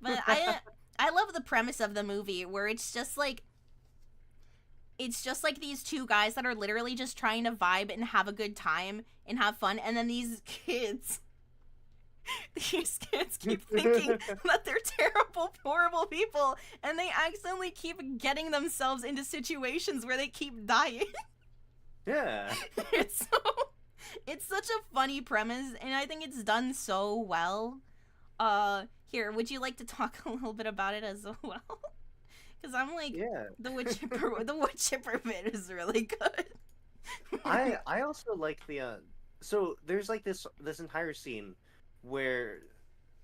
but I love the premise of the movie where it's just like these two guys that are literally just trying to vibe and have a good time and have fun, and then these kids keep thinking that they're terrible, horrible people, and they accidentally keep getting themselves into situations where they keep dying.
Yeah.
It's it's such a funny premise, and I think it's done so well. Here, would you like to talk a little bit about it as well? Because I'm like,
Yeah.
the wood chipper bit is really good.
I also like the so there's like this entire scene where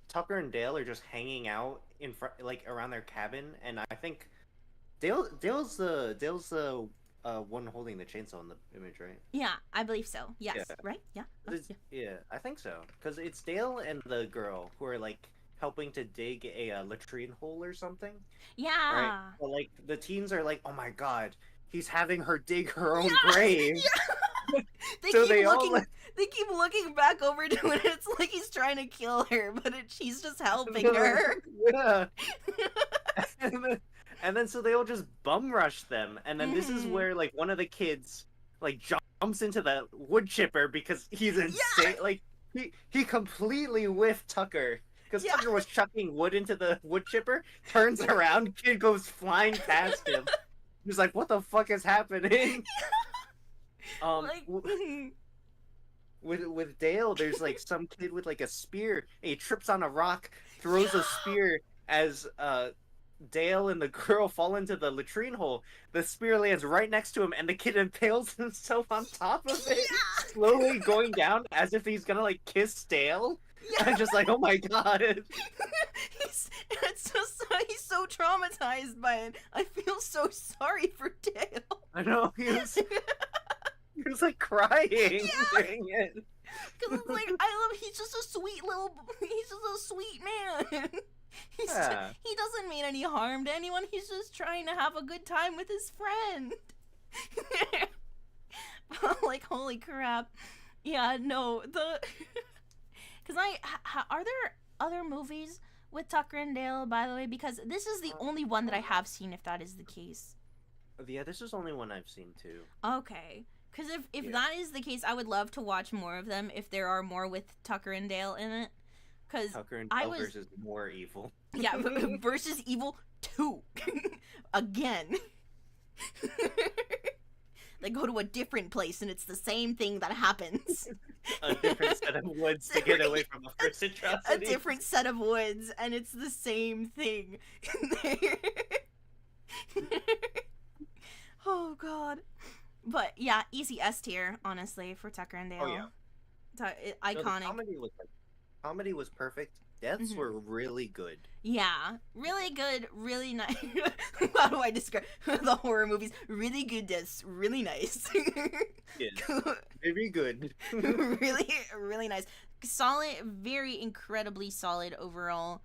Tucker and Dale are just hanging out in front, like around their cabin, and I think Dale's the one holding the chainsaw in the image, right?
Yeah, I believe so. Yes,
Yeah.
right? Yeah. Oh, yeah.
Yeah, I think so. Because it's Dale and the girl who are like helping to dig a latrine hole or something, right?
Yeah.
But like the teens are like, "Oh my god, he's having her dig her own
Yeah.
grave."
Yeah. They
So
keep
they all
looking.
like,
They keep looking back over to it. It's like he's trying to kill her, but she's just helping her.
yeah. And then, so they all just bum rush them, and then this is
Mhm.
where like one of the kids like jumps into the wood chipper because he's insane.
Yeah.
Like he completely whiffed Tucker because
Yeah.
Tucker was chucking wood into the wood chipper. Turns around, kid goes flying past him. He's like, "What the fuck is happening?"
Like.
With Dale, there's like some kid with like a spear, and he trips on a rock, throws a spear, as Dale and the girl fall into the latrine hole, the spear lands right next to him, and the kid impales himself on top of it,
Yeah.
slowly going down as if he's gonna like kiss Dale.
Yeah.
I'm just like, oh my god.
He's so traumatized by it. I feel so sorry for Dale.
I know he was like crying during it.
Because it's like, he's just a sweet man.
Yeah.
He doesn't mean any harm to anyone. He's just trying to have a good time with his friend. Like, holy crap. Yeah, no, because are there other movies with Tucker and Dale, by the way? Because this is the only one that I have seen, if that is the case.
Yeah, this is only one I've seen too.
Okay. Because if that is the case, I would love to watch more of them if there are more with Tucker and Dale in it. Because
Tucker and Dale versus more evil.
Yeah, versus Evil 2. Again. They go to a different place and it's the same thing that happens.
A different set of woods to get away from the first atrocity.
A different set of woods, and it's the same thing. Oh god. But yeah, easy S tier, honestly, for Tucker and Dale.
Oh yeah.
Iconic.
No, comedy was perfect. Deaths were really good.
Yeah, really good, really nice. How do I describe the horror movies? Really good deaths, really nice.
Yes, very good.
Really, really nice. Solid, very incredibly solid overall.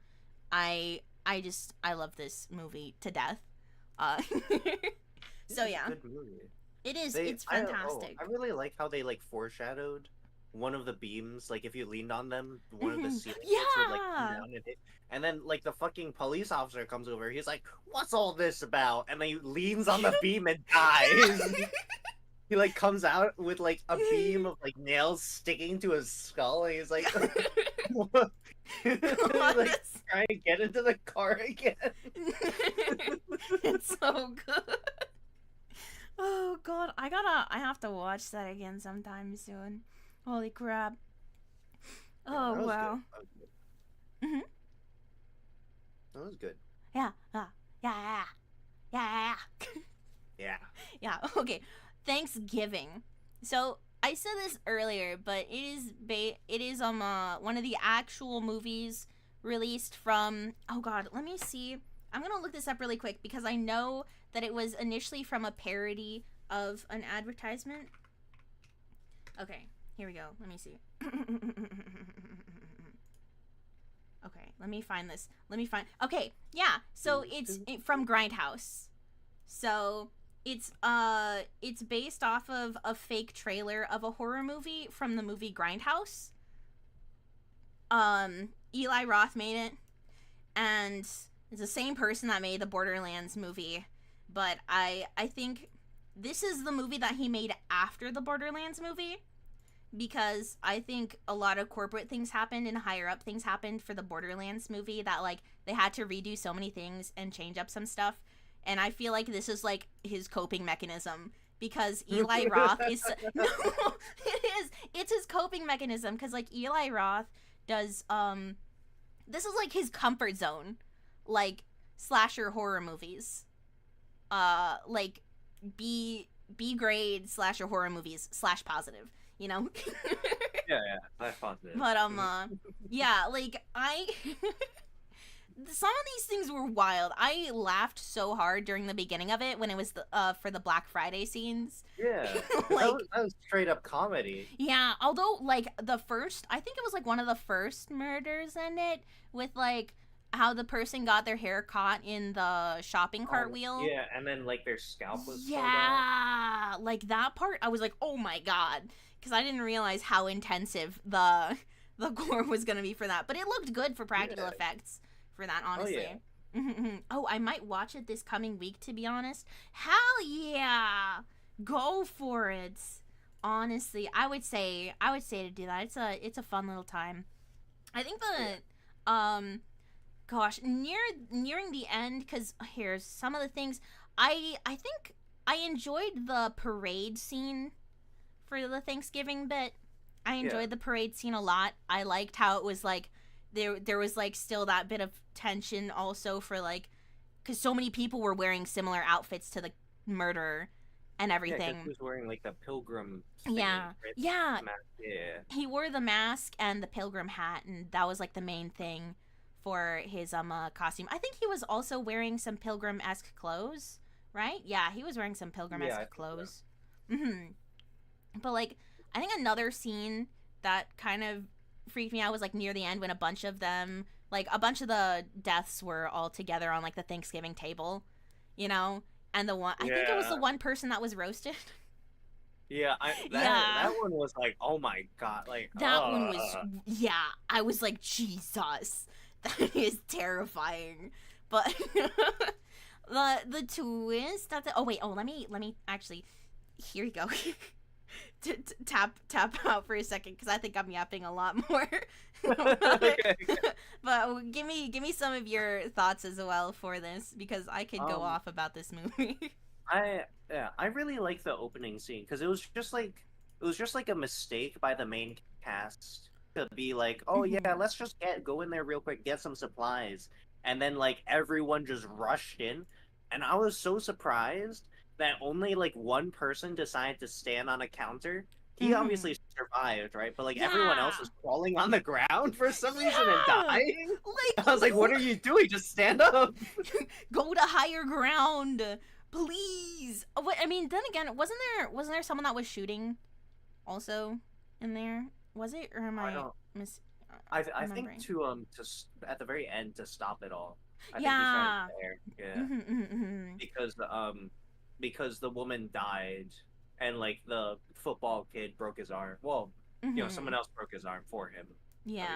I love this movie to death. So yeah,
Good movie.
it is. It's fantastic.
I really like how they like foreshadowed one of the beams, like if you leaned on them, one of the ceiling would like come down and hit. And then like the fucking police officer comes over, he's like, "What's all this about?" And then he leans on the beam and dies. He like comes out with like a beam of like nails sticking to his skull, and he's like, what? Like trying to get into the car again.
It's so good. Oh god, I have to watch that again sometime soon. Holy crap. Oh,
Yeah,
wow.
Mm-hmm. That was good.
Yeah. Yeah.
Yeah.
Yeah, okay. Thanksgiving. So, I said this earlier, but it is one of the actual movies released from, oh god, let me see. I'm gonna look this up really quick because I know that it was initially from a parody of an advertisement. Okay. Here we go. Let me see. Okay, let me find this. Okay, yeah. So it's from Grindhouse. So it's based off of a fake trailer of a horror movie from the movie Grindhouse. Eli Roth made it, and it's the same person that made the Borderlands movie, but I think this is the movie that he made after the Borderlands movie. Because I think a lot of corporate things happened and higher up things happened for the Borderlands movie that, like, they had to redo so many things and change up some stuff. And I feel like this is, like, his coping mechanism. Because Eli Roth is... No, it is. It's his coping mechanism. Because, like, Eli Roth does, this is, like, his comfort zone. Like, slasher horror movies. Like, B grade slasher horror movies / positive. You know?
Yeah, that's positive.
But, yeah, like, some of these things were wild. I laughed so hard during the beginning of it when it was for the Black Friday scenes.
Yeah,
like,
that was straight up comedy.
Yeah, although, like, I think it was, like, one of the first murders in it with, like, how the person got their hair caught in the shopping cart wheel.
Yeah, and then, like, their scalp was
yeah, like, that part, I was like, oh my god. Because I didn't realize how intensive the gore was going to be for that. But it looked good for practical effects for that, honestly. Oh, yeah. Oh, I might watch it this coming week, to be honest. Hell yeah! Go for it. Honestly, I would say to do that. It's a fun little time. I think gosh, nearing the end, because here's some of the things. I think I enjoyed the parade scene for the Thanksgiving bit. I enjoyed the parade scene a lot. I liked how it was like there was like still that bit of tension also for like, because so many people were wearing similar outfits to the murderer and
Yeah,
everything.
because he was wearing like the pilgrim thingy,
Yeah,
right?
yeah.
Mask. Yeah.
He wore the mask and the pilgrim hat, and that was like the main thing for his costume. I think he was also wearing some pilgrim-esque clothes, right? Yeah, he was wearing some
Yeah, I
pilgrim-esque
think so.
clothes. But like, I think another scene that kind of freaked me out was like near the end when a bunch of them, like a bunch of the deaths were all together on like the Thanksgiving table, you know? And the one, I think it was the
Yeah.
one person that was roasted.
Yeah,
Yeah.
that one was like, oh my god, like,
That one was, yeah, I was like, Jesus, that is terrifying. But the twist that oh wait, let me actually, here you go. Tap out for a second because I think I'm yapping a lot more.
okay.
But give me some of your thoughts as well for this, because I could go off about this movie.
I really like the opening scene because it was just like a mistake by the main cast to be like, oh yeah, let's just go in there real quick, get some supplies, and then like everyone just rushed in, and I was so surprised that only like one person decided to stand on a counter. He obviously survived, right? But like everyone else
Yeah.
was crawling on the ground for some reason and
Yeah.
dying.
Like,
I was like, what are you doing? Just stand up.
go to higher ground, please. What, I mean, then again, wasn't there someone that was shooting also in there? Was it, or am
I
I
don't.
mis
I
remembering?
think at the very end to stop it all. I think he's trying to
Yeah.
there, yeah, because the woman died and like the football kid broke his arm. Well, you know, someone else broke his arm for him.
Yeah.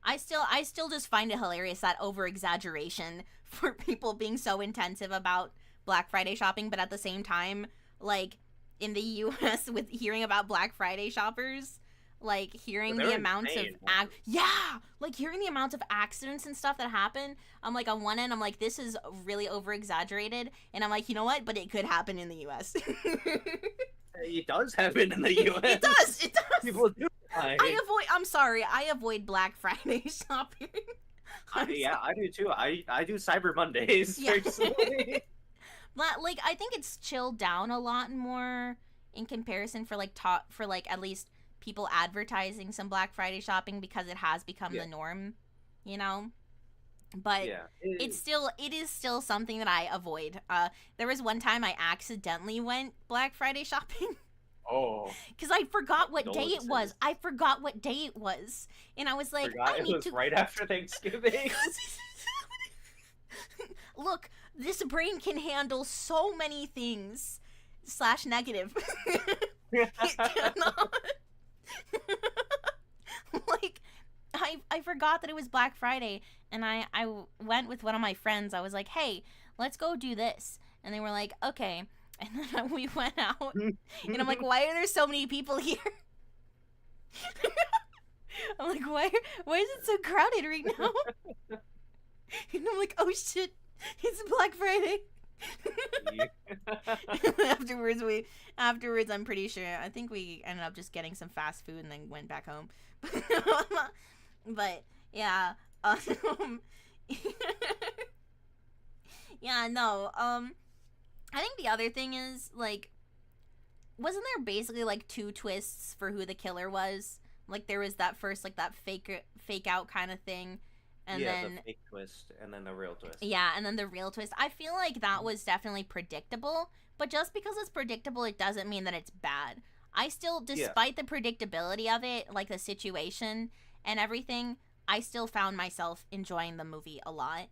Obviously.
I still just find it hilarious, that over exaggeration for people being so intensive about Black Friday shopping, but at the same time, like in the US with hearing about Black Friday shoppers, like hearing
They're
the amount of
insane.
yeah, like hearing the amount of accidents and stuff that happen, I'm like, on one end I'm like, this is really over exaggerated, and I'm like, you know what, but it could happen in the US.
It does happen in the U.S.
It does.
People do die.
I'm sorry, I avoid Black Friday shopping.
Yeah, I do too. I do Cyber Mondays
Yeah.
personally.
Like, I think it's chilled down a lot more in comparison for like for like at least people advertising some Black Friday shopping, because it has become the norm, you know. But
Yeah,
it is still something that I avoid. There was one time I accidentally went Black Friday shopping.
Oh,
because I forgot what day it was.
condolences.
I forgot what day it was, and I was like,
Forgot
I
it
need
was
to.
right after Thanksgiving.
Look, this brain can handle so many things. Slash negative. It cannot. Like, I forgot that it was Black Friday, and I went with one of my friends. I was like, hey, let's go do this, and they were like, okay. And then we went out, and I'm like, why are there so many people here? I'm like, why is it so crowded right now? And I'm like, oh shit, it's Black Friday. Afterwards, I'm pretty sure, I think we ended up just getting some fast food and then went back home. But yeah, yeah, no, I think the other thing is, like, wasn't there basically like two twists for who the killer was? Like, there was that first, like, that fake out kind of thing, and then
the fake twist and then the real twist.
yeah, and then the real twist. I feel like that was definitely predictable, but just because it's predictable, it doesn't mean that it's bad. I still, despite the predictability of it, like the situation and everything, I still found myself enjoying the movie a lot.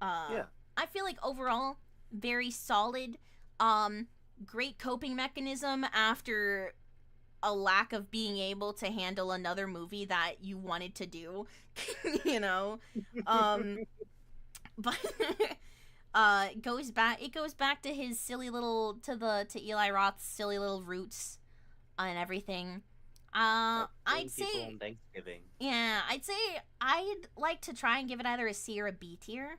I feel like overall, very solid. Great coping mechanism after a lack of being able to handle another movie that you wanted to do. You know? But it goes back to his silly little, to Eli Roth's silly little roots and everything. I'd say,
Thanksgiving.
yeah, I'd say I'd like to try and give it either a C or a B tier.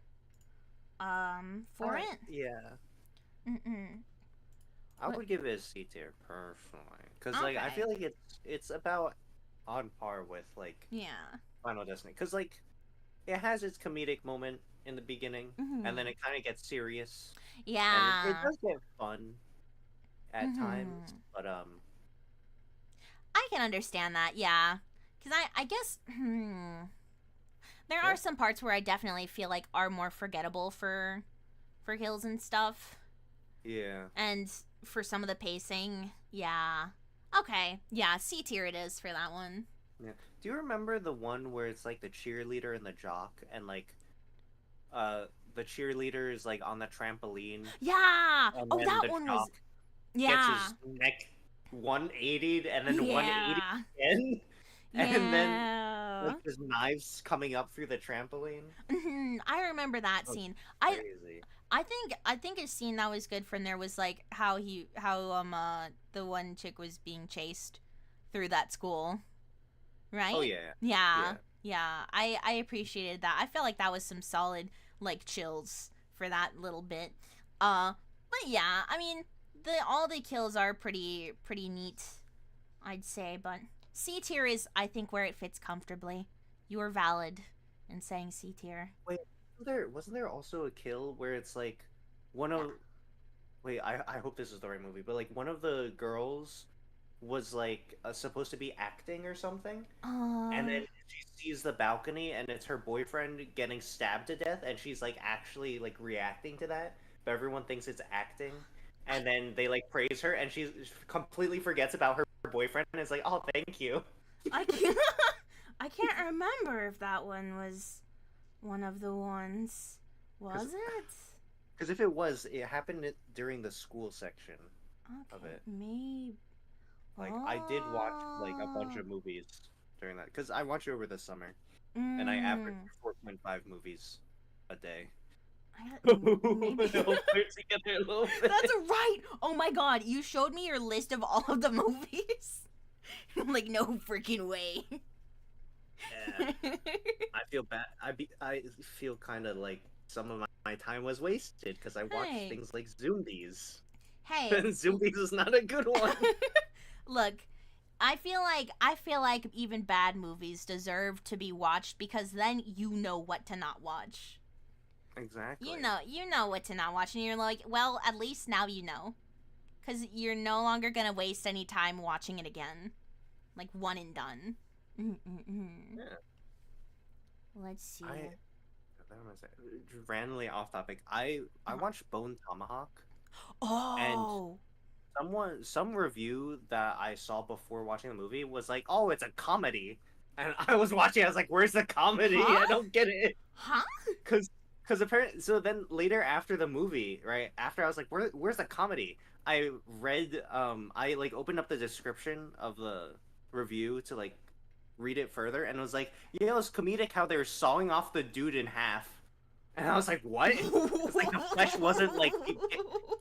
For it.
Yeah. I would give it a C tier personally, because like I feel like it's about on par with like
Yeah.
Final Destiny, because like it has its comedic moment in the beginning, and then
Mhm.
it kind of gets serious, and it
Yeah.
does get fun at times,
Mhm.
but
I can understand that. Yeah. Cuz I guess there are
yeah,
some parts where I definitely feel like are more forgettable for kills and stuff.
yeah.
And for some of the pacing, yeah. Okay. Yeah, C tier it is for that one.
Yeah. Do you remember the one where it's like the cheerleader and the jock, and like the cheerleader is like on the trampoline,
Yeah.
and
Oh,
then
that
the
one was
jock gets
yeah.
his neck 180'd and then 180
Yeah.
again, and then like
Yeah.
there's knives coming up through the trampoline.
I remember that
That was
scene. I
crazy.
I think a scene that was good from there was like how the one chick was being chased through that school,
Oh
right?
yeah,
Yeah.
yeah.
Yeah. I appreciated that. I felt like that was some solid like chills for that little bit. But yeah, I mean, the all the kills are pretty neat, I'd say, but C tier is I think where it fits comfortably. You are valid in saying C tier.
Wait, wasn't there also a kill where it's like one
Yeah.
of wait, I hope this is the right movie, but like one of the girls was like supposed to be acting or something, and
Uh
then she sees the balcony and it's her boyfriend getting stabbed to death, and she's like actually like reacting to that, but everyone thinks it's acting,
I
and then they like praise her, and she completely forgets about her boyfriend and is like, "Oh, thank you."
I can't I can't remember if that one was one of the ones.
Because
Was it?
if it was, it happened during the school section of
Okay,
it.
maybe.
Like I did watch like a bunch
Oh.
of movies during that because I watched it over the summer, and I averaged
Mm.
4.5 movies a day.
Maybe.
It'll fit together a little
That's
bit.
right. Oh my god, you showed me your list of all of the movies. I'm like, no freaking way.
Yeah, I feel bad. I feel kind of like some of my time was wasted because I watched
Hey,
things like Zombies,
hey.
and Zombies is not a good one.
Look, I feel like even bad movies deserve to be watched because then you know what to not watch.
Exactly.
You know what to not watch, and you're like, well, at least now you know, because you're no longer gonna waste any time watching it again, like one and done. Mm-mm-mm.
Yeah.
Let's see.
What am I saying? Randomly off topic. I
Uh,
watched Bone Tomahawk, and
oh,
some review that I saw before watching the movie was like, "Oh, it's a comedy," and I was watching. I was like, "Where's the comedy?
huh?
I don't get it."
Huh?
Because apparently, so then later after the movie, right after I was like, where's the comedy? I read I like opened up the description of the review to like read it further, and it was like, yeah, it was comedic how they were sawing off the dude in half, and I was like, what? Because like the flesh wasn't like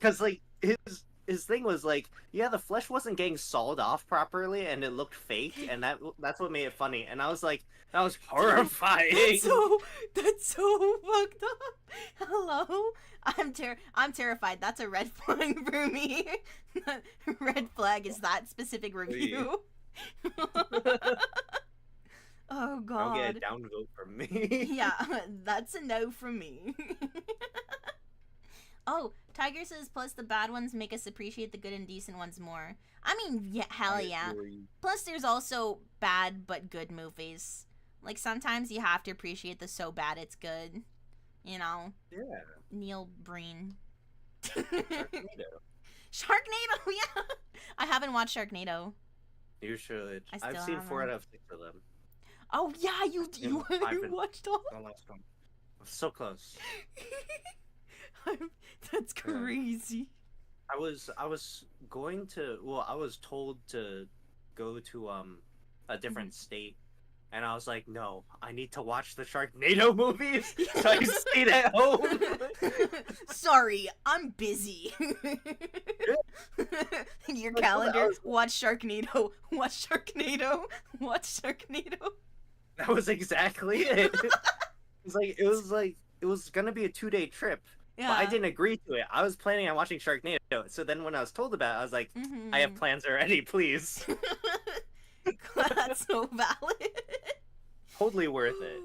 because like his thing was like, yeah, the flesh wasn't getting sawed off properly and it looked fake, and that's what made it funny, and I was like, that was horrifying.
That's so fucked up. Hello, I'm terrified. That's a red flag for me. Red flag is that specific review. Oh
Don't get a
god.
down vote from me.
Yeah, that's a no from me. Oh, Tiger says, plus the bad ones make us appreciate the good and decent ones more. I mean, yeah, hell
I
yeah.
agree.
Plus, there's also bad but good movies. Like, sometimes you have to appreciate the so bad it's good. You know?
Yeah,
Neil Breen.
Sharknado.
Sharknado, yeah! I haven't watched Sharknado.
You should.
I still
I've seen 4 out
haven't.
of 6 of them.
Oh, yeah, you
And I've been
watched all?
the last one. So close.
That's
Yeah.
crazy.
I was going to, well, I was told to go to a different state, and I was like, no, I need to watch the Sharknado movies, so I stayed at home.
Sorry, I'm busy. In your calendar, watch Sharknado, watch Sharknado, watch Sharknado.
That was exactly it. It was gonna be a 2-day trip, but I
Yeah.
didn't agree to it. I was planning on watching Sharknado, so then when I was told about it, I was like, I have plans already, please.
That's so valid.
Totally worth it.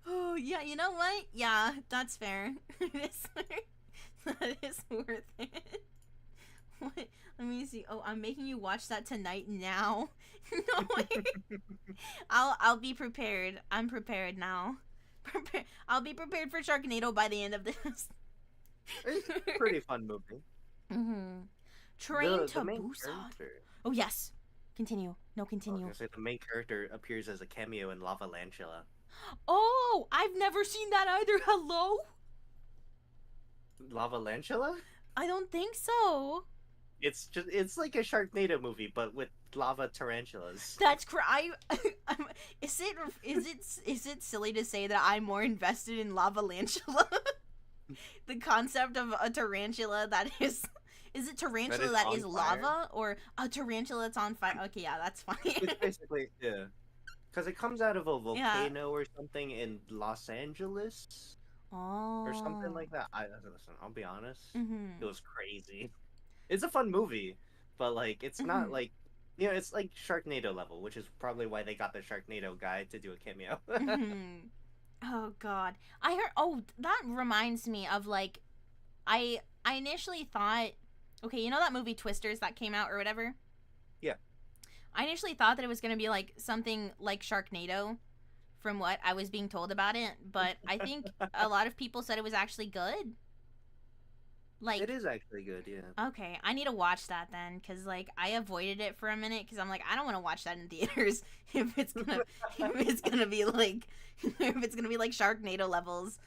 Oh, yeah, you know what? Yeah, that's fair. That is worth it. What? Let me see. Oh, I'm making you watch that tonight now. No way. I'll be prepared. I'm prepared now. I'll be prepared for Sharknado by the end of this.
It's a pretty fun movie.
Mm-hmm. Train to
The main
Busan.
character.
Oh, yes. Continue. No,
I was
continue.
gonna say the main character appears as a cameo in Lava Lantula.
Oh, I've never seen that either. Hello?
Lava Lantula?
I don't think so.
It's like a Sharknado movie, but with lava tarantulas.
That's is it silly to say that I'm more invested in Lava Lantula? The concept of a tarantula that is it tarantula that is lava or a tarantula that's on fire? Okay, yeah, that's funny.
It's basically, yeah. Because it comes out of a volcano or something in Los Angeles.
Oh.
Or something like that. Listen, I'll be honest.
Mm-hmm.
It was crazy. It's a fun movie, but like it's not like, you know, it's like Sharknado level, which is probably why they got the Sharknado guy to do a cameo.
Mm-hmm. Oh God, I heard. Oh, that reminds me of like, I initially thought, okay, you know that movie Twisters that came out or whatever.
Yeah.
I initially thought that it was gonna be like something like Sharknado, from what I was being told about it, but I think a lot of people said it was actually good. Like,
it is actually good, yeah.
Okay, I need to watch that then, because like I avoided it for a minute because I'm like, I don't want to watch that in theaters if it's gonna be like Sharknado levels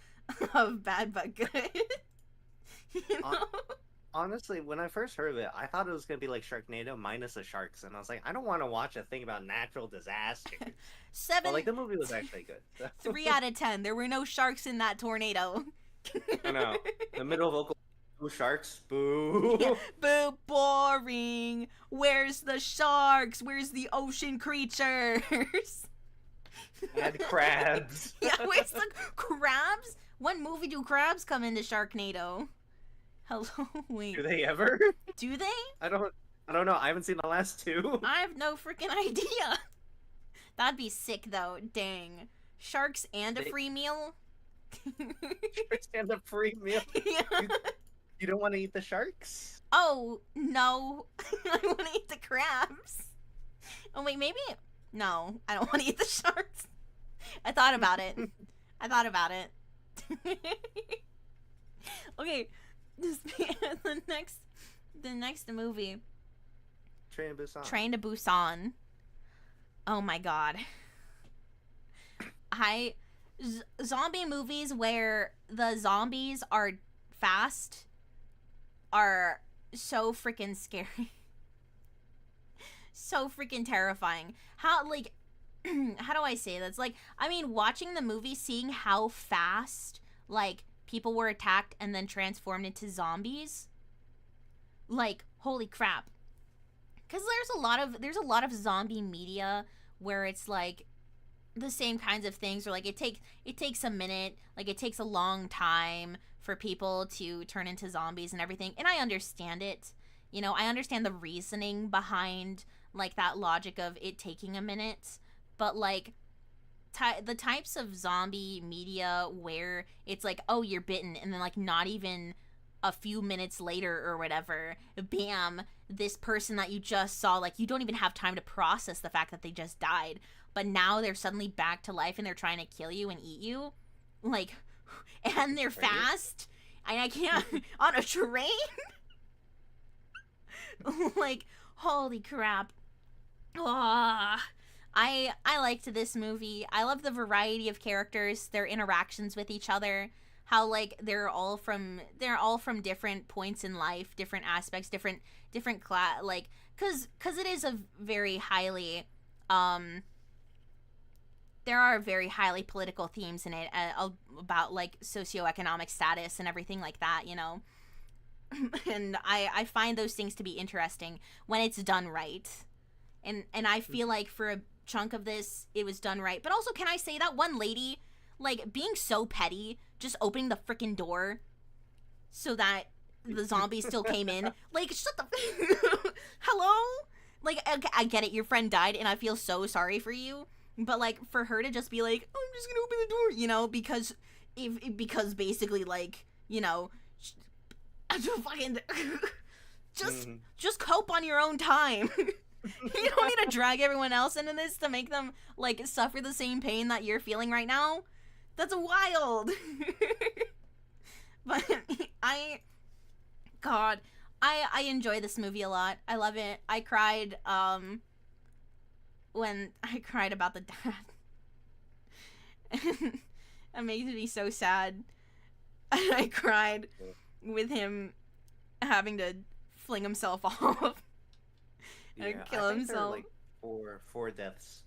of bad but good. You know?
Honestly, when I first heard of it, I thought it was gonna be like Sharknado minus the sharks, and I was like, I don't want to watch a thing about natural disasters.
7.
But like the movie was actually good.
3 out of 10. There were no sharks in that tornado.
I know. The middle vocal. Boo sharks, boo.
Yeah. Boo, boring. Where's the sharks? Where's the ocean creatures?
And crabs.
Yeah, where's the crabs? What movie do crabs come into Sharknado? Hello, wait.
Do they ever?
Do they?
I don't know. I haven't seen the last 2.
I have no freaking idea. That'd be sick though. Dang. Sharks and a free meal?
Sharks and a free meal.
Yeah.
You don't want to eat the sharks?
Oh, no. I want to eat the crabs. Oh, wait, maybe... No, I don't want to eat the sharks. I thought about it. Okay, the next movie. Train to Busan. Oh my god. Zombie movies where the zombies are fast are so freaking scary. So freaking terrifying. How, like, how do I say this? Like, I mean, watching the movie, seeing how fast, like, people were attacked and then transformed into zombies. Like, holy crap. Because there's a lot of zombie media where it's, like, the same kinds of things, or, like, it takes a minute, like, it takes a long time for people to turn into zombies and everything, and I understand it. You know, I understand the reasoning behind, like, that logic of it taking a minute, but, like, the types of zombie media where it's like, oh, you're bitten, and then, like, not even a few minutes later or whatever, bam, this person that you just saw, like, you don't even have time to process the fact that they just died, but now they're suddenly back to life and they're trying to kill you and eat you, like, and they're fast, and I can't, on a train? Like, holy crap. Oh, I liked this movie. I love the variety of characters, their interactions with each other, how, like, they're all from different points in life, different aspects, different class, like, cause it is a very highly, there are very highly political themes in it, about, like, socioeconomic status and everything like that, you know? And I find those things to be interesting when it's done right. And I feel like for a chunk of this, it was done right. But also, can I say that one lady, like, being so petty, just opening the freaking door so that the zombies still came in? Like, shut the... Hello? like, okay, I get it, your friend died, and I feel so sorry for you, but, like, for her to just be like, I'm just gonna open the door, you know, because basically, like, you know, fucking, just cope on your own time. You don't need to drag everyone else into this to make them, like, suffer the same pain that you're feeling right now. That's wild. But God, I enjoy this movie a lot. I love it. I cried, when I cried about the dad. It makes me so sad. I cried with him having to fling himself off and kill himself.
There were, like, four deaths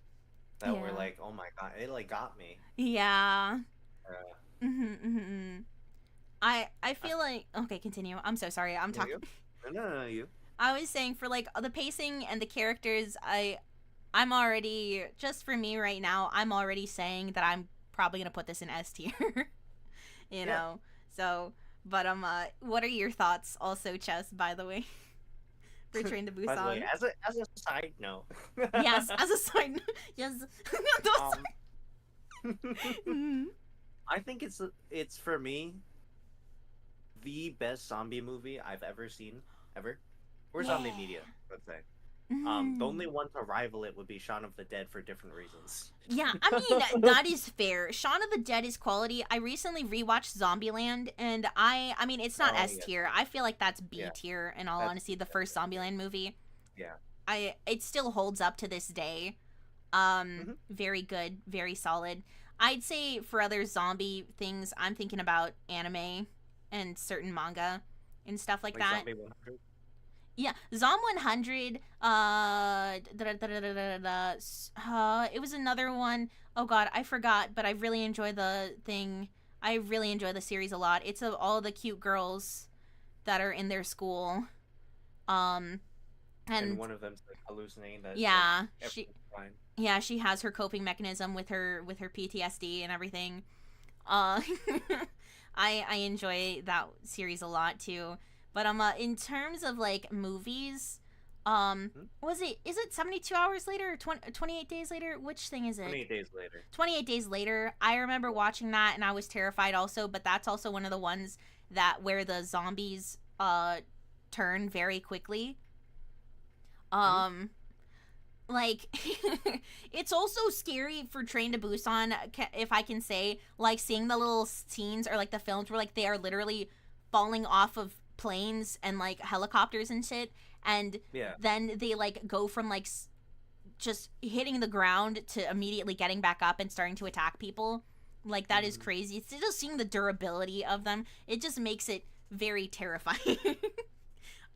that were like, oh my god, it like got me.
Yeah. I feel like, okay, continue. I'm so sorry. I'm talking.
No, you.
I was saying, for like the pacing and the characters, I'm already, just for me right now, I'm already saying that I'm probably gonna put this in S tier. You know. So, but what are your thoughts also, Chess, by the way? For Train to Busan.
By the way, as a side note.
Yes, as a side note. Yes.
I think it's for me the best zombie movie I've ever seen, ever. Or zombie media, let's say. The only one to rival it would be Shaun of the Dead for different reasons.
Yeah, I mean, that is fair. Shaun of the Dead is quality. I recently rewatched Zombieland, and I mean, it's not S tier. I feel like that's B tier, in all honesty, the first Zombieland movie.
Yeah.
It still holds up to this day. Very good, very solid. I'd say for other zombie things, I'm thinking about anime and certain manga and stuff like that.
Zombie 100?
Yeah, Zom 100, it was another one. Oh god, I forgot, but I really enjoy the thing. I really enjoy the series a lot. It's of all the cute girls that are in their school. And
one of them's like hallucinating that fine.
Yeah, she has her coping mechanism with her PTSD and everything. I enjoy that series a lot too. But in terms of like movies, is it 72 hours later or 28 days later? Which thing is it?
28 days later.
28 days later. I remember watching that and I was terrified also, but that's also one of the ones where the zombies turn very quickly. Like, it's also scary for Train to Busan, if I can say, like, seeing the little scenes or like the films where like they are literally falling off of planes and like helicopters and shit, and then they like go from like just hitting the ground to immediately getting back up and starting to attack people. Like, that is crazy. It's just seeing the durability of them, it just makes it very terrifying.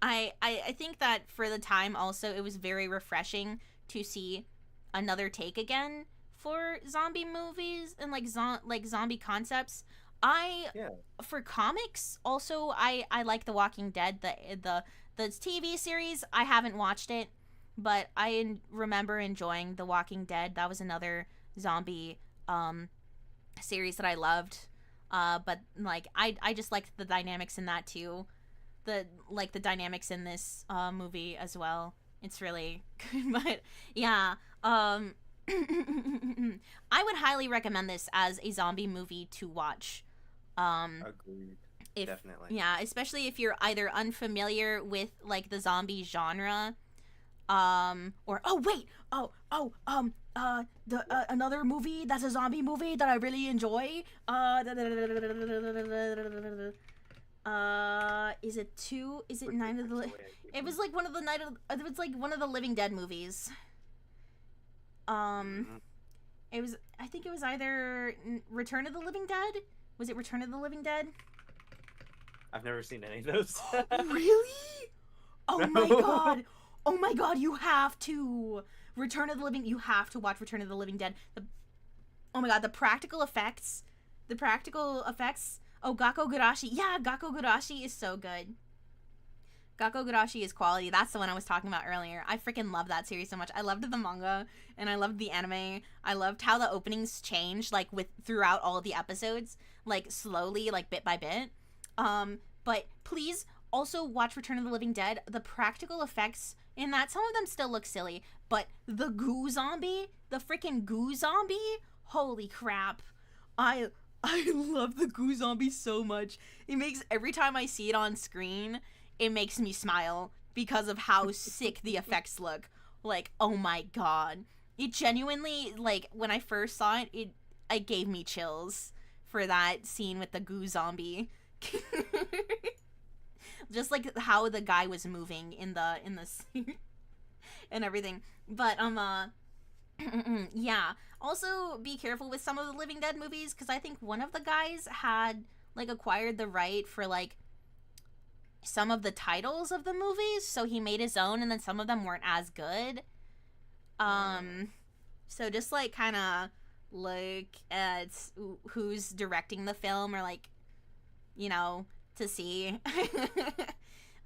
I think that for the time also, it was very refreshing to see another take again for zombie movies and like zombie concepts. For comics also, I like The Walking Dead, the TV series. I haven't watched it, but I remember enjoying The Walking Dead. That was another zombie series that I loved. But like I just liked the dynamics in that too. The dynamics in this movie as well. It's really good. But yeah, I would highly recommend this as a zombie movie to watch.
Agreed. Definitely.
Yeah, especially if you're either unfamiliar with like the zombie genre, or another movie that's a zombie movie that I really enjoy. Is it Night of the? It was like one of the It was like one of the Living Dead movies. It was. I think it was either Return of the Living Dead. Was it Return of the Living Dead?
I've never seen any of those.
Really? Oh my god! Oh my god! You have to Return of the Living. You have to watch Return of the Living Dead. Oh my god! The practical effects. Oh, Gakko Gurashi. Yeah, Gakko Gurashi is so good. Gakko Gurashi is quality. That's the one I was talking about earlier. I freaking love that series so much. I loved the manga, and I loved the anime. I loved how the openings changed, like, throughout all of the episodes, like, slowly, like, bit by bit. But please also watch Return of the Living Dead. The practical effects in that. Some of them still look silly, but the goo zombie, the freaking goo zombie, holy crap. I love the goo zombie so much. It makes, every time I see it on screen, it makes me smile because of how sick the effects look. Like, oh my god. It genuinely, like, when I first saw it, it gave me chills for that scene with the goo zombie. Just like how the guy was moving in the scene and everything. But yeah. Also, be careful with some of the Living Dead movies, because I think one of the guys had, like, acquired the right for, like, some of the titles of the movies, so he made his own, and then some of them weren't as good. So just, like, kind of look at who's directing the film, or, like, you know, to see.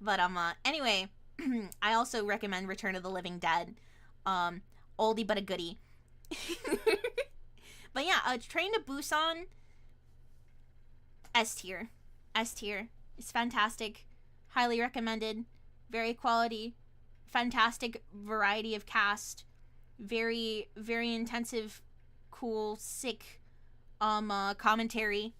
But, anyway, I also recommend Return of the Living Dead. Oldie but a goodie. But yeah, Train to Busan, S tier. S tier. It's fantastic. Highly recommended. Very quality. Fantastic variety of cast. Very, very intensive, cool, sick commentary.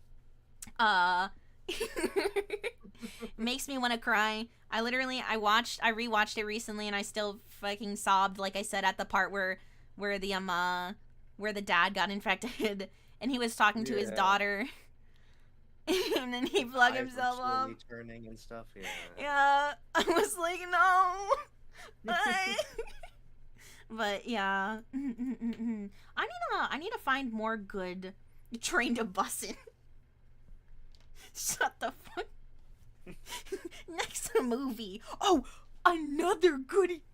Makes me want to cry. I rewatched it recently, and I still fucking sobbed, like I said, at the part where the dad got infected and he was talking to his daughter. And then he plugged himself up.
Turning and stuff.
Yeah, I was like, no. But yeah, I need to find more good Train to Busan. Shut the fuck. Next movie. Oh, another goodie.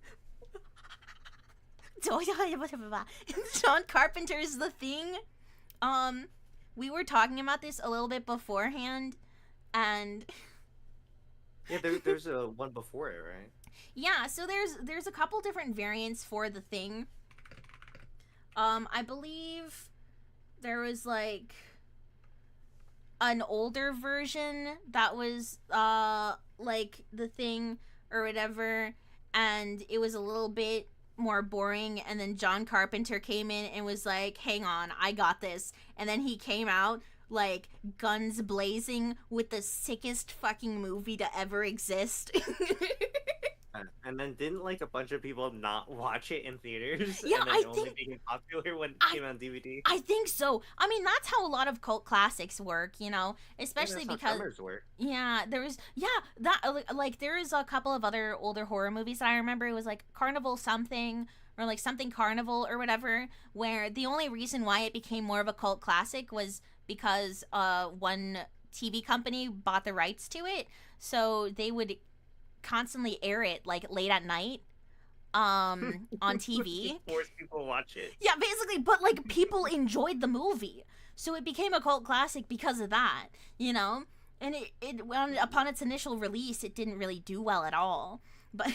John Carpenter's The Thing. We were talking about this a little bit beforehand, and
yeah, there's a one before it, right?
Yeah, so there's a couple different variants for The Thing. I believe there was, like, an older version that was like The Thing or whatever, and it was a little bit more boring, and then John Carpenter came in and was like, hang on, I got this. And then he came out, like, guns blazing with the sickest fucking movie to ever exist.
And then didn't, like, a bunch of people not watch it in theaters?
Yeah,
and then
I
only
think
became popular when it came on DVD?
I think so. I mean, that's how a lot of cult classics work, you know, especially
that's
because
how Tremors work.
yeah, there was that like there is a couple of other older horror movies that I remember. It was like Carnival something, or like something Carnival or whatever, where the only reason why it became more of a cult classic was because one TV company bought the rights to it, so they would constantly air it, like, late at night on TV.
Force people to watch it.
Yeah, basically, but, like, people enjoyed the movie, so it became a cult classic because of that, you know? And it when, upon its initial release, it didn't really do well at all, but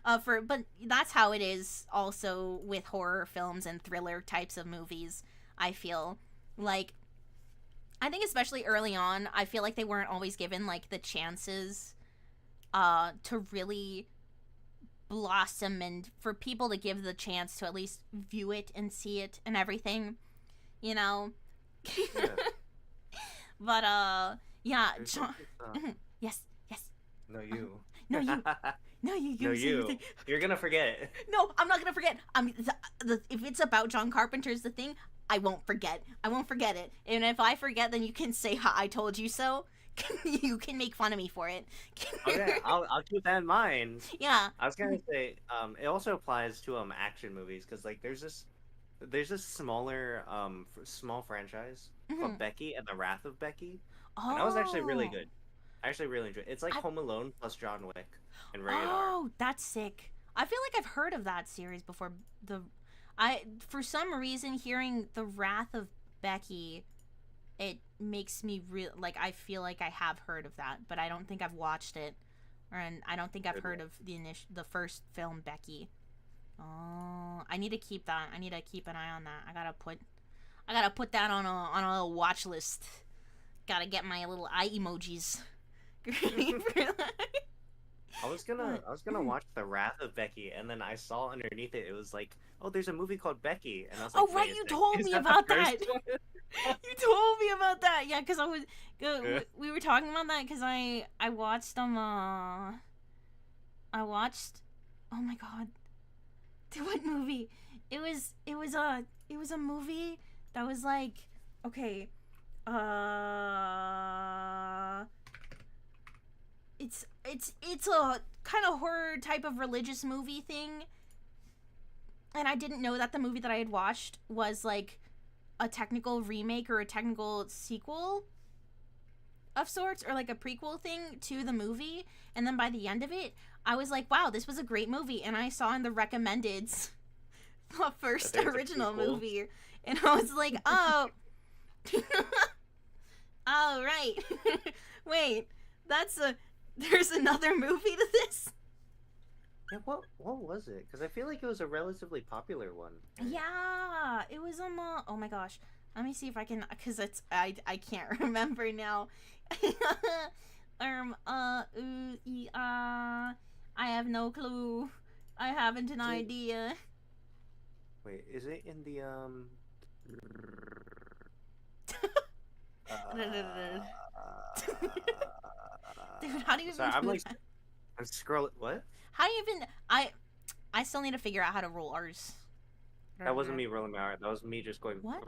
but that's how it is also with horror films and thriller types of movies. I feel like, I think especially early on, I feel like they weren't always given, like, the chances to really blossom, and for people to give the chance to at least view it and see it and everything, you know?
Yeah.
But, yeah,
There's
John...
this,
yes.
No, you.
No, you. No, you.
No, you. You're gonna forget.
No, I'm not gonna forget. I mean, if it's about John Carpenter's The Thing, I won't forget. I won't forget it. And if I forget, then you can say, ha, I told you so. You can make fun of me for it.
Okay, I'll keep that in mind.
Yeah.
I was gonna say, it also applies to action movies, because, like, there's this smaller small franchise called Becky and the Wrath of Becky.
Oh.
And that was actually really good. I actually really enjoyed it. It's like Home Alone plus John Wick and rated R.
Oh, that's sick. I feel like I've heard of that series before. For some reason, hearing the Wrath of Becky, it makes me like, I feel like I have heard of that, but I don't think I've watched it, and I don't think I've heard of the first film, Becky. Oh, I need to keep that. I need to keep an eye on that. I gotta put that on a little watch list. Gotta get my little eye emojis. What?
I was gonna watch The Wrath of Becky, and then I saw underneath it, it was like, oh, there's a movie called Becky, and I was like,
Oh right,
wait a
you
second,
told
is
me
that the
about
first
that.
one?
You told me about that. Yeah, because we were talking about that because I watched I watched, oh my god, what movie? It was a movie that was like, okay, uh it's a kind of horror type of religious movie thing, and I didn't know that the movie that I had watched was like a technical remake or a technical sequel of sorts, or like a prequel thing to the movie. And then by the end of it, I was like, wow, this was a great movie. And I saw in the recommendeds the first
There's a
original
prequel.
movie, and I was like, oh. Oh right. Wait, there's another movie to this.
Yeah, what was it? Because I feel like it was a relatively popular one.
Yeah, it was oh my gosh. Let me see if I can, cause I can't remember now. I have no clue. I haven't an idea.
Wait, is it in the
Dude, how do you
sorry,
even do that?
I'm scrolling. What?
How do you even I still need to figure out how to roll R's.
That wasn't me rolling my R. That was me just going.
What?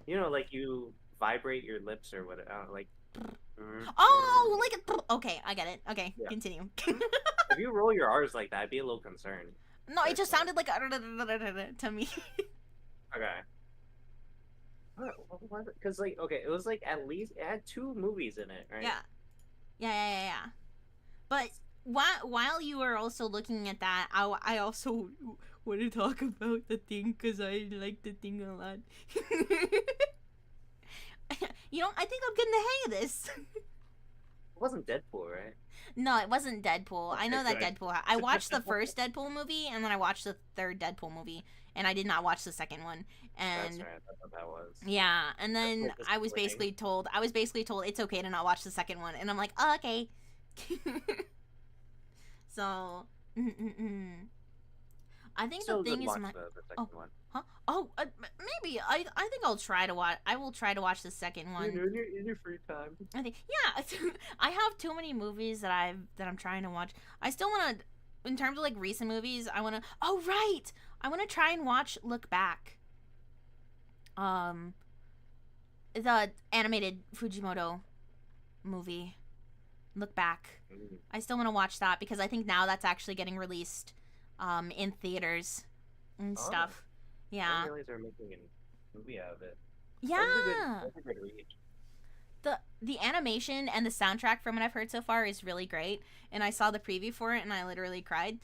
You know, like you vibrate your lips or what? Like.
Oh, like okay, I get it. Okay,
Yeah.
continue.
If you roll your R's like that, I'd be a little concerned.
No, it just sounded like to me.
Okay. Because like okay, it was like at least it had 2 movies in it, right?
Yeah. But while you were also looking at that, I also want to talk about the thing because I like the thing a lot. You know, I think I'm getting the hang of this.
It wasn't Deadpool, right?
No, it wasn't Deadpool. I know that
Okay.
Deadpool. I watched the first Deadpool movie, and then I watched the third Deadpool movie, and I did not watch the second one. And
That's right. That's what that was.
yeah, and then
That's
I was basically told it's okay to not watch the second one, and I'm like, oh, okay. So, I think
Still
the thing is
watch
my
the second one.
huh? Oh, maybe I think I'll try to watch. I will try to watch the second one.
In your free time.
I think yeah. I have too many movies that I'm trying to watch. I still want to, in terms of like recent movies, I want to. Oh right, I want to try and watch Look Back. The animated Fujimoto movie, Look Back. I still want to watch that because I think now that's actually getting released, in theaters and stuff.
I
Yeah.
didn't realize they were making a movie out of it.
Yeah.
That's a good read.
The animation and the soundtrack from what I've heard so far is really great, and I saw the preview for it and I literally cried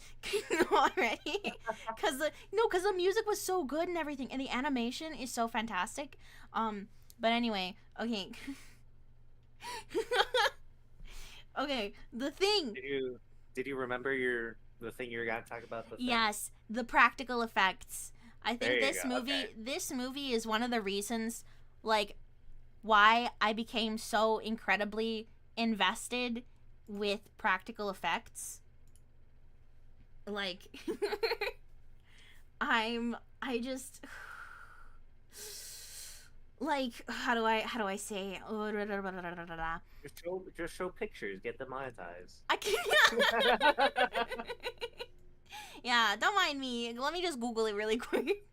already because the music was so good and everything, and the animation is so fantastic. But anyway, okay. Okay, the thing.
Did you remember the thing you were gonna talk about?
Yes, the practical effects. I think
Okay.
this movie is one of the reasons, like, why I became so incredibly invested with practical effects. Like, I just like how do I say
Just show pictures, get demonetized.
I can't. Yeah, don't mind me. Let me just Google it really quick.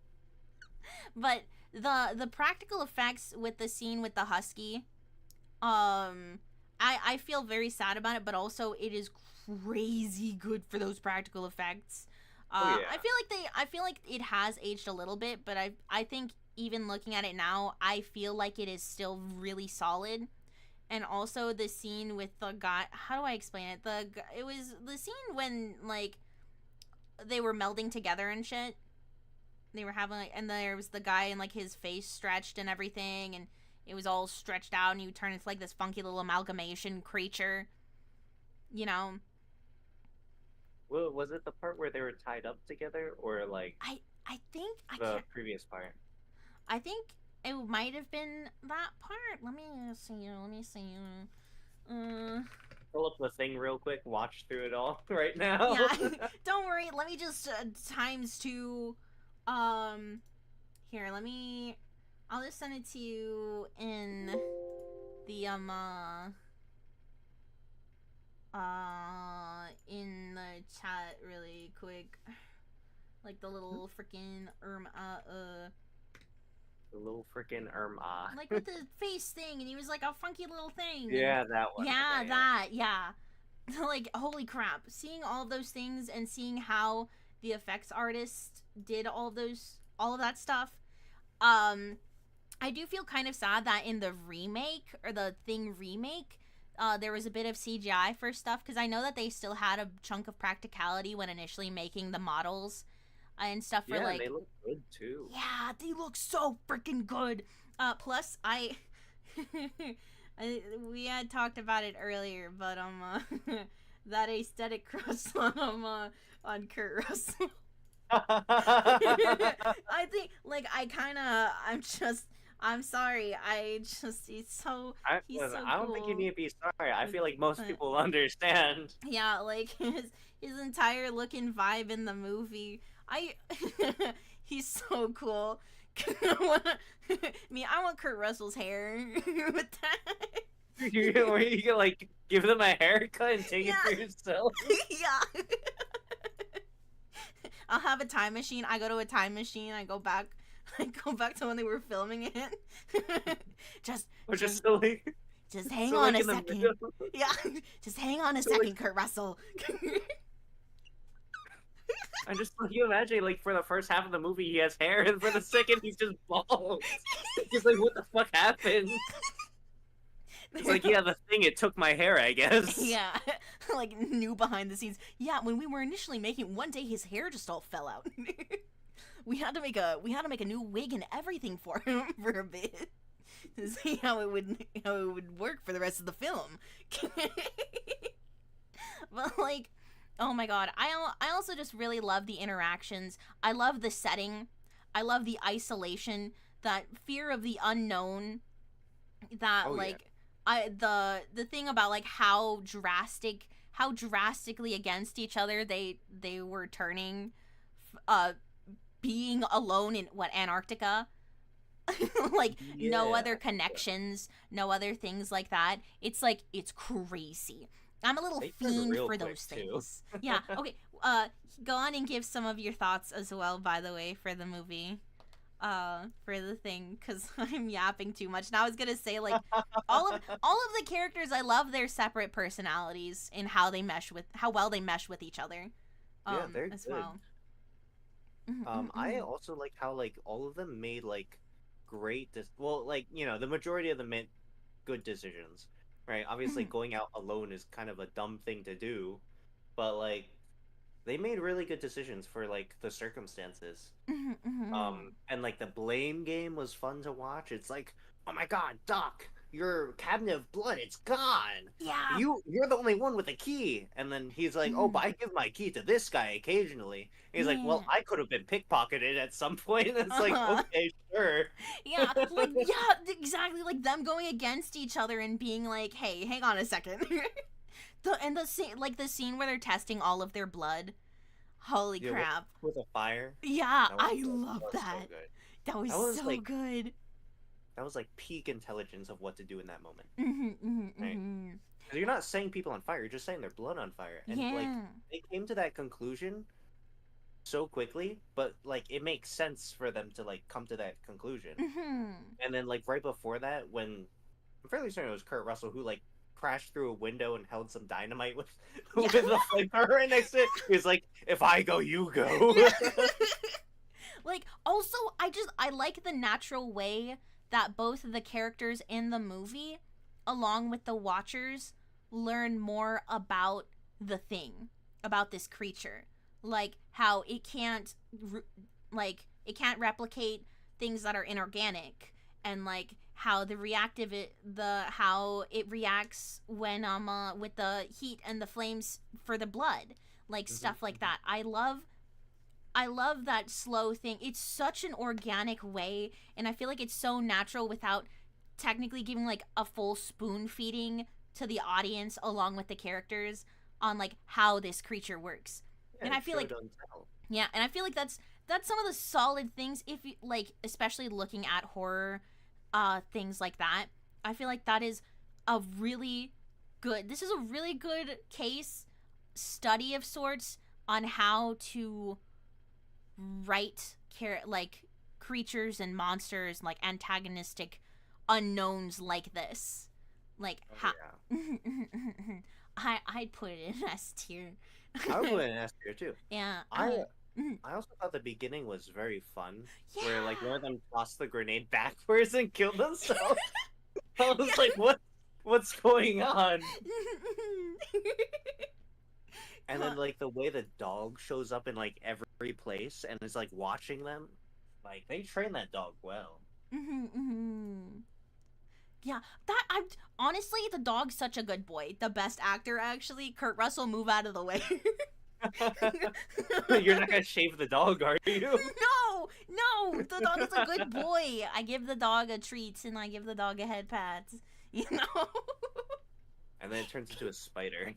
But the practical effects with the scene with the husky, I feel very sad about it, but also it is crazy good for those practical effects.
Oh, yeah.
I feel like it has aged a little bit, but I think even looking at it now, I feel like it is still really solid. And also the scene with the guy, how do I explain it? It was the scene when like they were melding together and shit. They were having like, and there was the guy and like his face stretched and everything, and it was all stretched out, and he would turn into like this funky little amalgamation creature. You know.
Well, was it the part where they were tied up together, or like
I think
the previous part?
I think it might have been that part. Let me see.
pull up the thing real quick, watch through it all right now.
Yeah, don't worry. Let me just times two. Here, I'll just send it to you in the in the chat really quick, like the little freaking
The little freaking
like with the face thing, and he was like a funky little thing.
Yeah, that one.
Yeah,
okay,
that. Yeah. Like, holy crap! Seeing all of those things and seeing how the effects artist did all of that stuff. I do feel kind of sad that in the remake or the Thing remake, there was a bit of CGI for stuff, because I know that they still had a chunk of practicality when initially making the models and stuff for like.
They look good too.
Yeah, they look so freaking good. Plus we had talked about it earlier, but that aesthetic crush on Kurt Russell. I think like I'm sorry. He's so
I
cool.
don't think you need to be sorry. I feel like most people understand.
Yeah, like his entire look and vibe in the movie. He's so cool. I want Kurt Russell's hair with that.
Where you can like give them a haircut and take it for yourself.
Yeah. I'll have a time machine. I go to a time machine. I go back to when they were filming it. just hang on a second. Yeah, just hang on a second, Kurt Russell.
I just you imagine like for the first half of the movie he has hair, and for the second he's just bald. He's like, what the fuck happened? It's like, yeah, the thing, it took my hair, I guess.
Yeah, like new behind the scenes. Yeah, when we were initially making, one day his hair just all fell out. we had to make a new wig and everything for him for a bit to see how it would work for the rest of the film. But like, oh my god, I also just really love the interactions. I love the setting. I love the isolation, that fear of the unknown. That the thing about like how drastically against each other they were turning, being alone in Antarctica. Like no other connections, no other things like that. It's like, it's crazy. I'm a little fiend for those things. Yeah. Okay. Go on and give some of your thoughts as well, by the way, for the movie. For the Thing, because I'm yapping too much. And I was gonna say, like, all of the characters, I love their separate personalities and how well they mesh with each other.
Yeah, they're
as
good.
well.
I also like how like all of them made like the majority of them made good decisions, right? Obviously, going out alone is kind of a dumb thing to do, but like they made really good decisions for like the circumstances. And like the blame game was fun to watch. It's like, oh my god, Doc, your cabinet of blood, it's gone.
Yeah.
You're the only one with a key. And then he's like, oh, but I give my key to this guy occasionally. And he's like, well, I could have been pickpocketed at some point. And it's like, okay, sure.
Yeah, like, yeah, exactly. Like them going against each other and being like, hey, hang on a second. the scene where they're testing all of their blood. Holy crap.
With a fire.
Yeah, I love that. That was so
like,
good.
That was like peak intelligence of what to do in that moment.
Right?
Because you're not setting people on fire, you're just setting their blood on fire. And like they came to that conclusion so quickly, but like it makes sense for them to like come to that conclusion. And then like right before that, when I'm fairly certain it was Kurt Russell who like crashed through a window and held some dynamite with the flamethrower right next to it. He's like, if I go, you go.
Like, also, I like the natural way that both of the characters in the movie, along with the watchers, learn more about the Thing, about this creature. Like, how it can't replicate things that are inorganic, and like how how it reacts when with the heat and the flames for the blood, like stuff like that. I love that slow thing. It's such an organic way, and I feel like it's so natural without technically giving like a full spoon feeding to the audience along with the characters on like how this creature works.
Yeah,
And I feel
show
like
don't tell.
yeah, and I feel like that's some of the solid things if you like, especially looking at horror things like that. I feel like that is a really good, this is a really good case study of sorts on how to write like creatures and monsters, like antagonistic unknowns like this. Like how
Yeah.
I'd put it in S tier.
I would put it in S tier too.
Yeah.
I also thought the beginning was very fun,
Yeah.
where like one of them tossed the grenade backwards and killed themselves. I was like, what's going on? And then like the way the dog shows up in like every place and is like watching them, like they train that dog well.
Yeah, that I honestly, the dog's such a good boy. The best actor, actually. Kurt Russell, move out of the way.
You're not gonna shave the dog, are you?
No, the dog is a good boy. I give the dog a treat and I give the dog a head pat. You know.
And then it turns into a spider.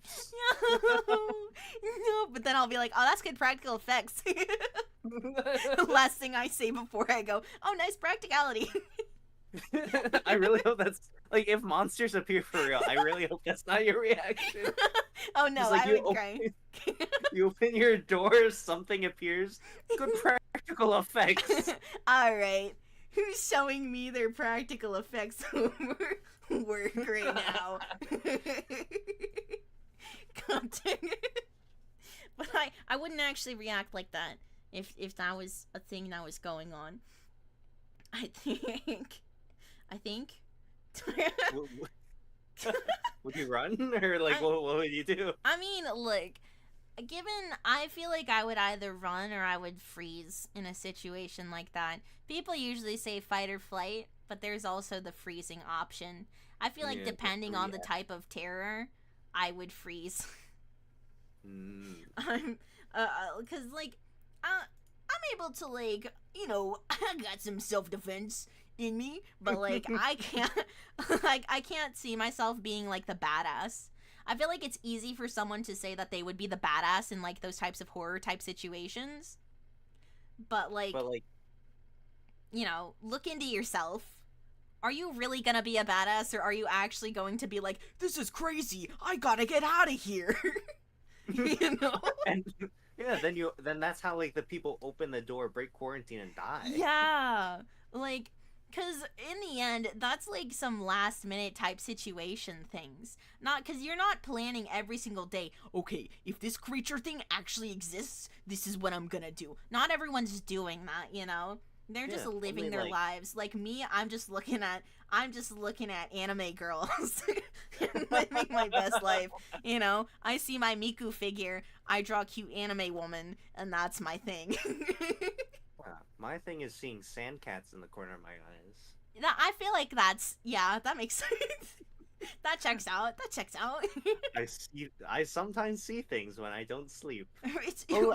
No, but then I'll be like, oh, that's good practical effects. Last thing I say before I go, oh, nice practicality.
I really hope that's like if monsters appear for real. I really hope that's not your reaction.
Oh no,
like,
I would cry.
You open your door, something appears. Good practical effects.
All right, who's showing me their practical effects work right now? God dang it. But I wouldn't actually react like that if that was a thing that was going on. I think.
Would you run or like what would you do?
I mean, look, I feel like I would either run or I would freeze in a situation like that. People usually say fight or flight, but there's also the freezing option. I feel like depending on the type of terror, I would freeze. I'm like I'm able to like, you know, I got some self-defense in me, but like I can't see myself being like the badass. I feel like it's easy for someone to say that they would be the badass in like those types of horror type situations. But like you know, look into yourself. Are you really gonna be a badass, or are you actually going to be like, this is crazy, I gotta get out of here? You know?
And yeah, then that's how like the people open the door, break quarantine, and die.
Yeah, like, cause in the end, that's like some last minute type situation things. Not cause you're not planning every single day. Okay, if this creature thing actually exists, this is what I'm gonna do. Not everyone's doing that, you know. They're just living their lives. Like me, I'm just looking at anime girls and living my best life. You know, I see my Miku figure, I draw a cute anime woman, and that's my thing.
My thing is seeing sand cats in the corner of my eyes.
I feel like that makes sense. That checks out.
I sometimes see things when I don't sleep.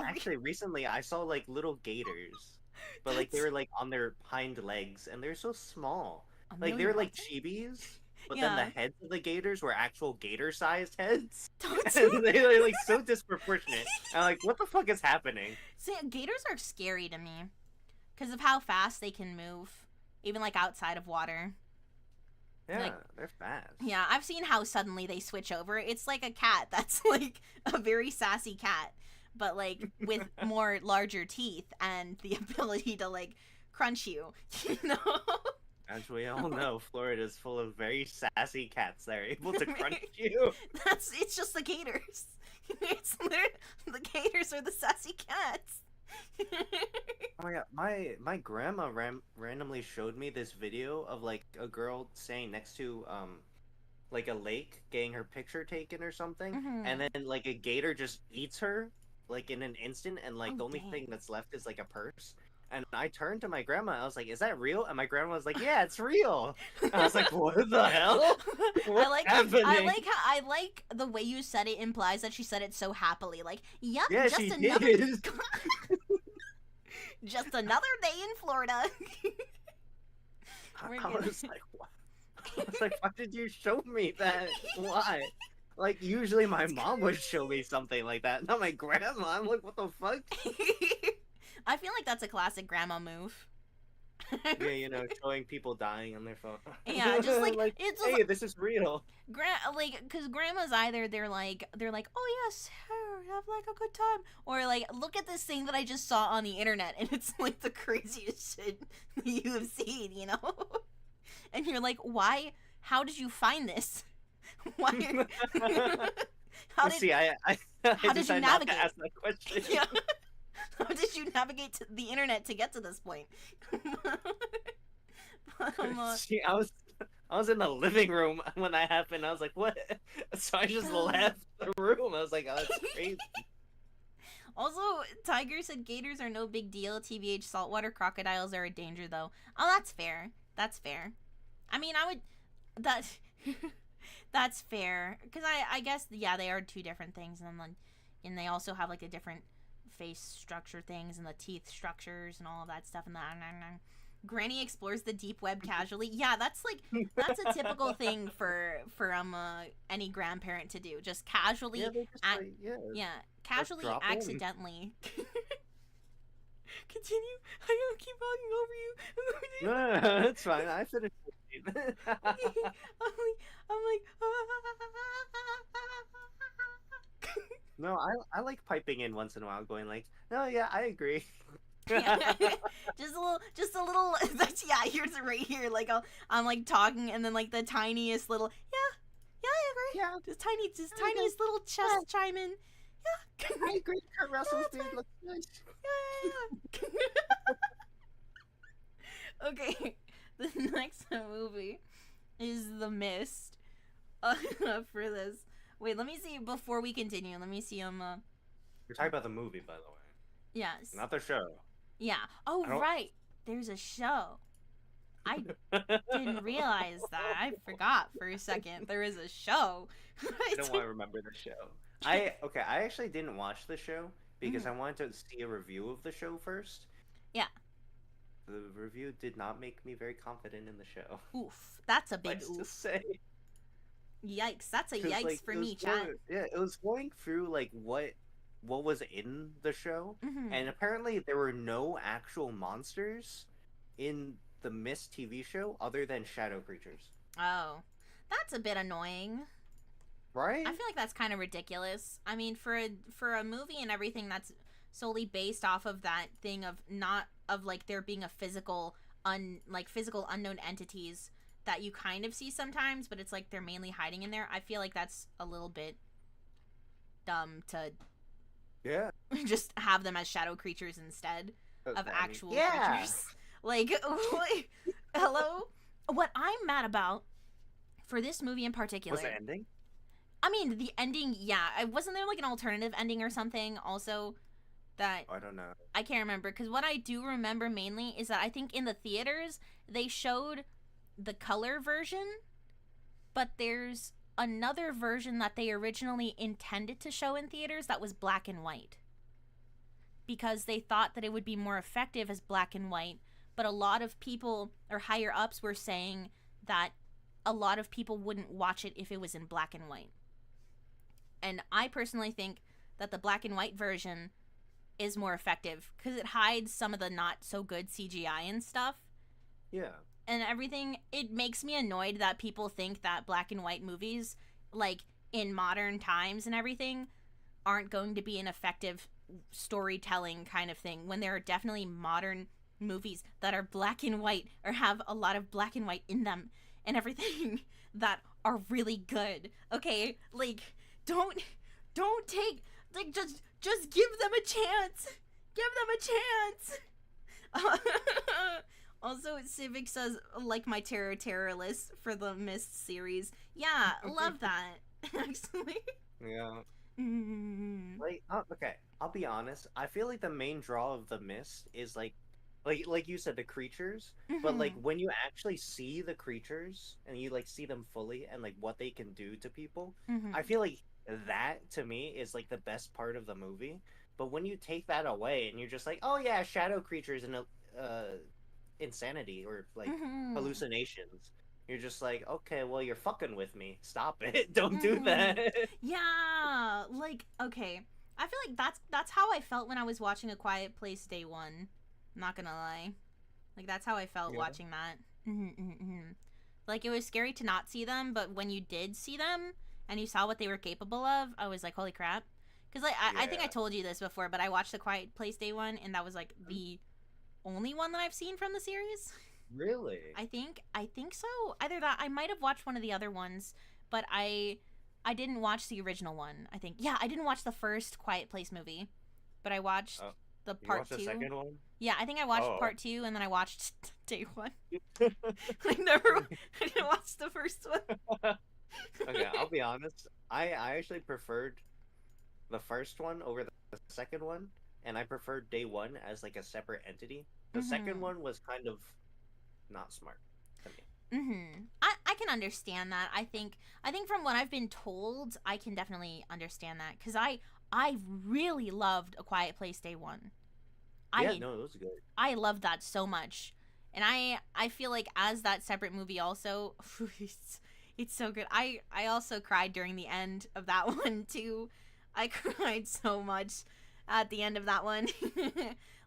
Actually, recently I saw like little gators. But like they were like on their hind legs and they're so small. Like they were like chibis, but then the heads of the gators were actual gator-sized heads. And they're like so disproportionate. I'm like, what the fuck is happening?
See, gators are scary to me because of how fast they can move, even like outside of water.
Yeah,
like,
they're fast.
Yeah, I've seen how suddenly they switch over. It's like a cat that's like a very sassy cat, but like with more larger teeth and the ability to like crunch you, you know?
As we all know, Florida's full of very sassy cats that are able to crunch you.
It's just the gators. It's the gators are the sassy cats.
Oh my god, my grandma randomly showed me this video of like a girl staying next to like a lake getting her picture taken or something, and then like a gator just eats her like in an instant, and like the only thing that's left is like a purse. And I turned to my grandma, I was like, is that real? And my grandma was like, yeah, it's real. And I was like, what the hell? What's happening?
I like the way you said it implies that she said it so happily. Like, yep,
yeah,
just
she
another
did.
just another day in Florida.
I was like, wow. I was like, why did you show me that? Why? Like, usually my mom would show me something like that, not my grandma. I'm like, what the fuck?
I feel like that's a classic grandma move.
Yeah, you know, showing people dying on their phone.
Yeah, just like
Like,
it's
hey, this is real.
like because grandmas either they're like oh yes sure, have like a good time, or like look at this thing that I just saw on the internet and it's like the craziest shit you have seen, you know. And you're like, why, how did you find this? Why how did
See, I
how did you
decided not to
navigate?
ask that question.
Yeah. How did you navigate to the internet to get to this point?
See, I was in the living room when that happened. I was like, what? So I just left the room. I was like, oh, that's crazy.
Also, Tiger said gators are no big deal. TBH, saltwater crocodiles are a danger, though. Oh, that's fair. That's fair. I mean, I would. That. That's fair. Because I guess, yeah, they are two different things. And they also have, like, a different face structure things and the teeth structures and all of that stuff. And Granny explores the deep web casually. Yeah, that's a typical thing for any grandparent to do. Just casually,
Yeah, they just
casually,
drop in.
accidentally. Continue. I don't keep talking over you.
No, it's fine. I finished.
I'm like.
No, I like piping in once in a while, going like, no, yeah, I agree.
Yeah. just a little. That's Here's it right here. Like I'm like talking, and then like the tiniest little. Yeah, I agree.
Yeah,
Just tiniest little chest chime in. Yeah,
I agree. Kurt Russell's
that's
dude looks nice.
Yeah. Okay, the next movie is The Mist. For this, wait, let me see before we continue. Let me see
You're talking about the movie, by the way.
Yes.
Not the show.
Yeah. Oh right, there's a show. I didn't realize that. I forgot for a second. There is a show.
I don't want to remember the show. I actually didn't watch the show because I wanted to see a review of the show first.
Yeah.
The review did not make me very confident in the show.
Oof. That's a big
Nice
oof.
to say.
Yikes. That's a yikes
Like,
for me, chat.
Yeah, it was going through like what was in the show, and apparently there were no actual monsters in the Mist TV show other than shadow creatures.
Oh. That's a bit annoying.
Right?
I feel like that's kind of ridiculous. I mean, for a movie and everything that's solely based off of that thing of not of like there being a physical unknown entities that you kind of see sometimes, but it's like they're mainly hiding in there. I feel like that's a little bit dumb to just have them as shadow creatures instead of actual creatures. Like, hello? What I'm mad about for this movie in particular
was the ending?
I mean, the ending, yeah. Wasn't there like an alternative ending or something also that
I don't know.
I can't remember, because what I do remember mainly is that I think in the theaters they showed the color version, but there's another version that they originally intended to show in theaters that was black and white, because they thought that it would be more effective as black and white. But a lot of people or higher ups were saying that a lot of people wouldn't watch it if it was in black and white. And I personally think that the black and white version is more effective because it hides some of the not so good CGI and stuff.
Yeah.
And everything. It makes me annoyed that people think that black and white movies, like in modern times and everything, aren't going to be an effective storytelling kind of thing, when there are definitely modern movies that are black and white or have a lot of black and white in them and everything that are really good. Okay, like don't take, like, just give them a chance. Give them a chance. Also, Civic says, like my terror list for the Mist series. Yeah, love that. Actually.
Yeah. Like, okay, I'll be honest. I feel like the main draw of the Mist is like you said, the creatures. But like when you actually see the creatures and you like see them fully and like what they can do to people, I feel like that to me is like the best part of the movie. But when you take that away and you're just like, oh yeah, shadow creatures and insanity or like hallucinations, you're just like, okay, well, you're fucking with me. Stop it. Don't do
Mhm.
that.
Yeah, like okay. I feel like that's how I felt when I was watching A Quiet Place Day One. I'm not gonna lie, like that's how I felt
Yeah.
watching that. Like it was scary to not see them, but when you did see them and you saw what they were capable of, I was like, holy crap. Because like I think I
Yeah.
told you this before, but I watched The Quiet Place Day One, and that was like the only one that I've seen from the series.
Really?
I think so. Either that I might have watched one of the other ones, but I didn't watch the original one. I think. Yeah, I didn't watch the first Quiet Place movie, but I watched
Oh,
the
you
part
watched the
2.
second one?
Yeah, I think I watched
Oh.
part 2 and then I watched day 1. I never I didn't watch the first one.
Okay, I'll be honest. I actually preferred the first one over the second one, and I preferred day one as like a separate entity. The second
Mhm.
one was kind of not smart to me.
I can understand that. I think from what I've been told, I can definitely understand that cuz I really loved A Quiet Place Day 1.
Yeah,
I
no, it was good.
I loved that so much. And I feel like as that separate movie also it's so good. I also cried during the end of that one too. I cried so much at the end of that one.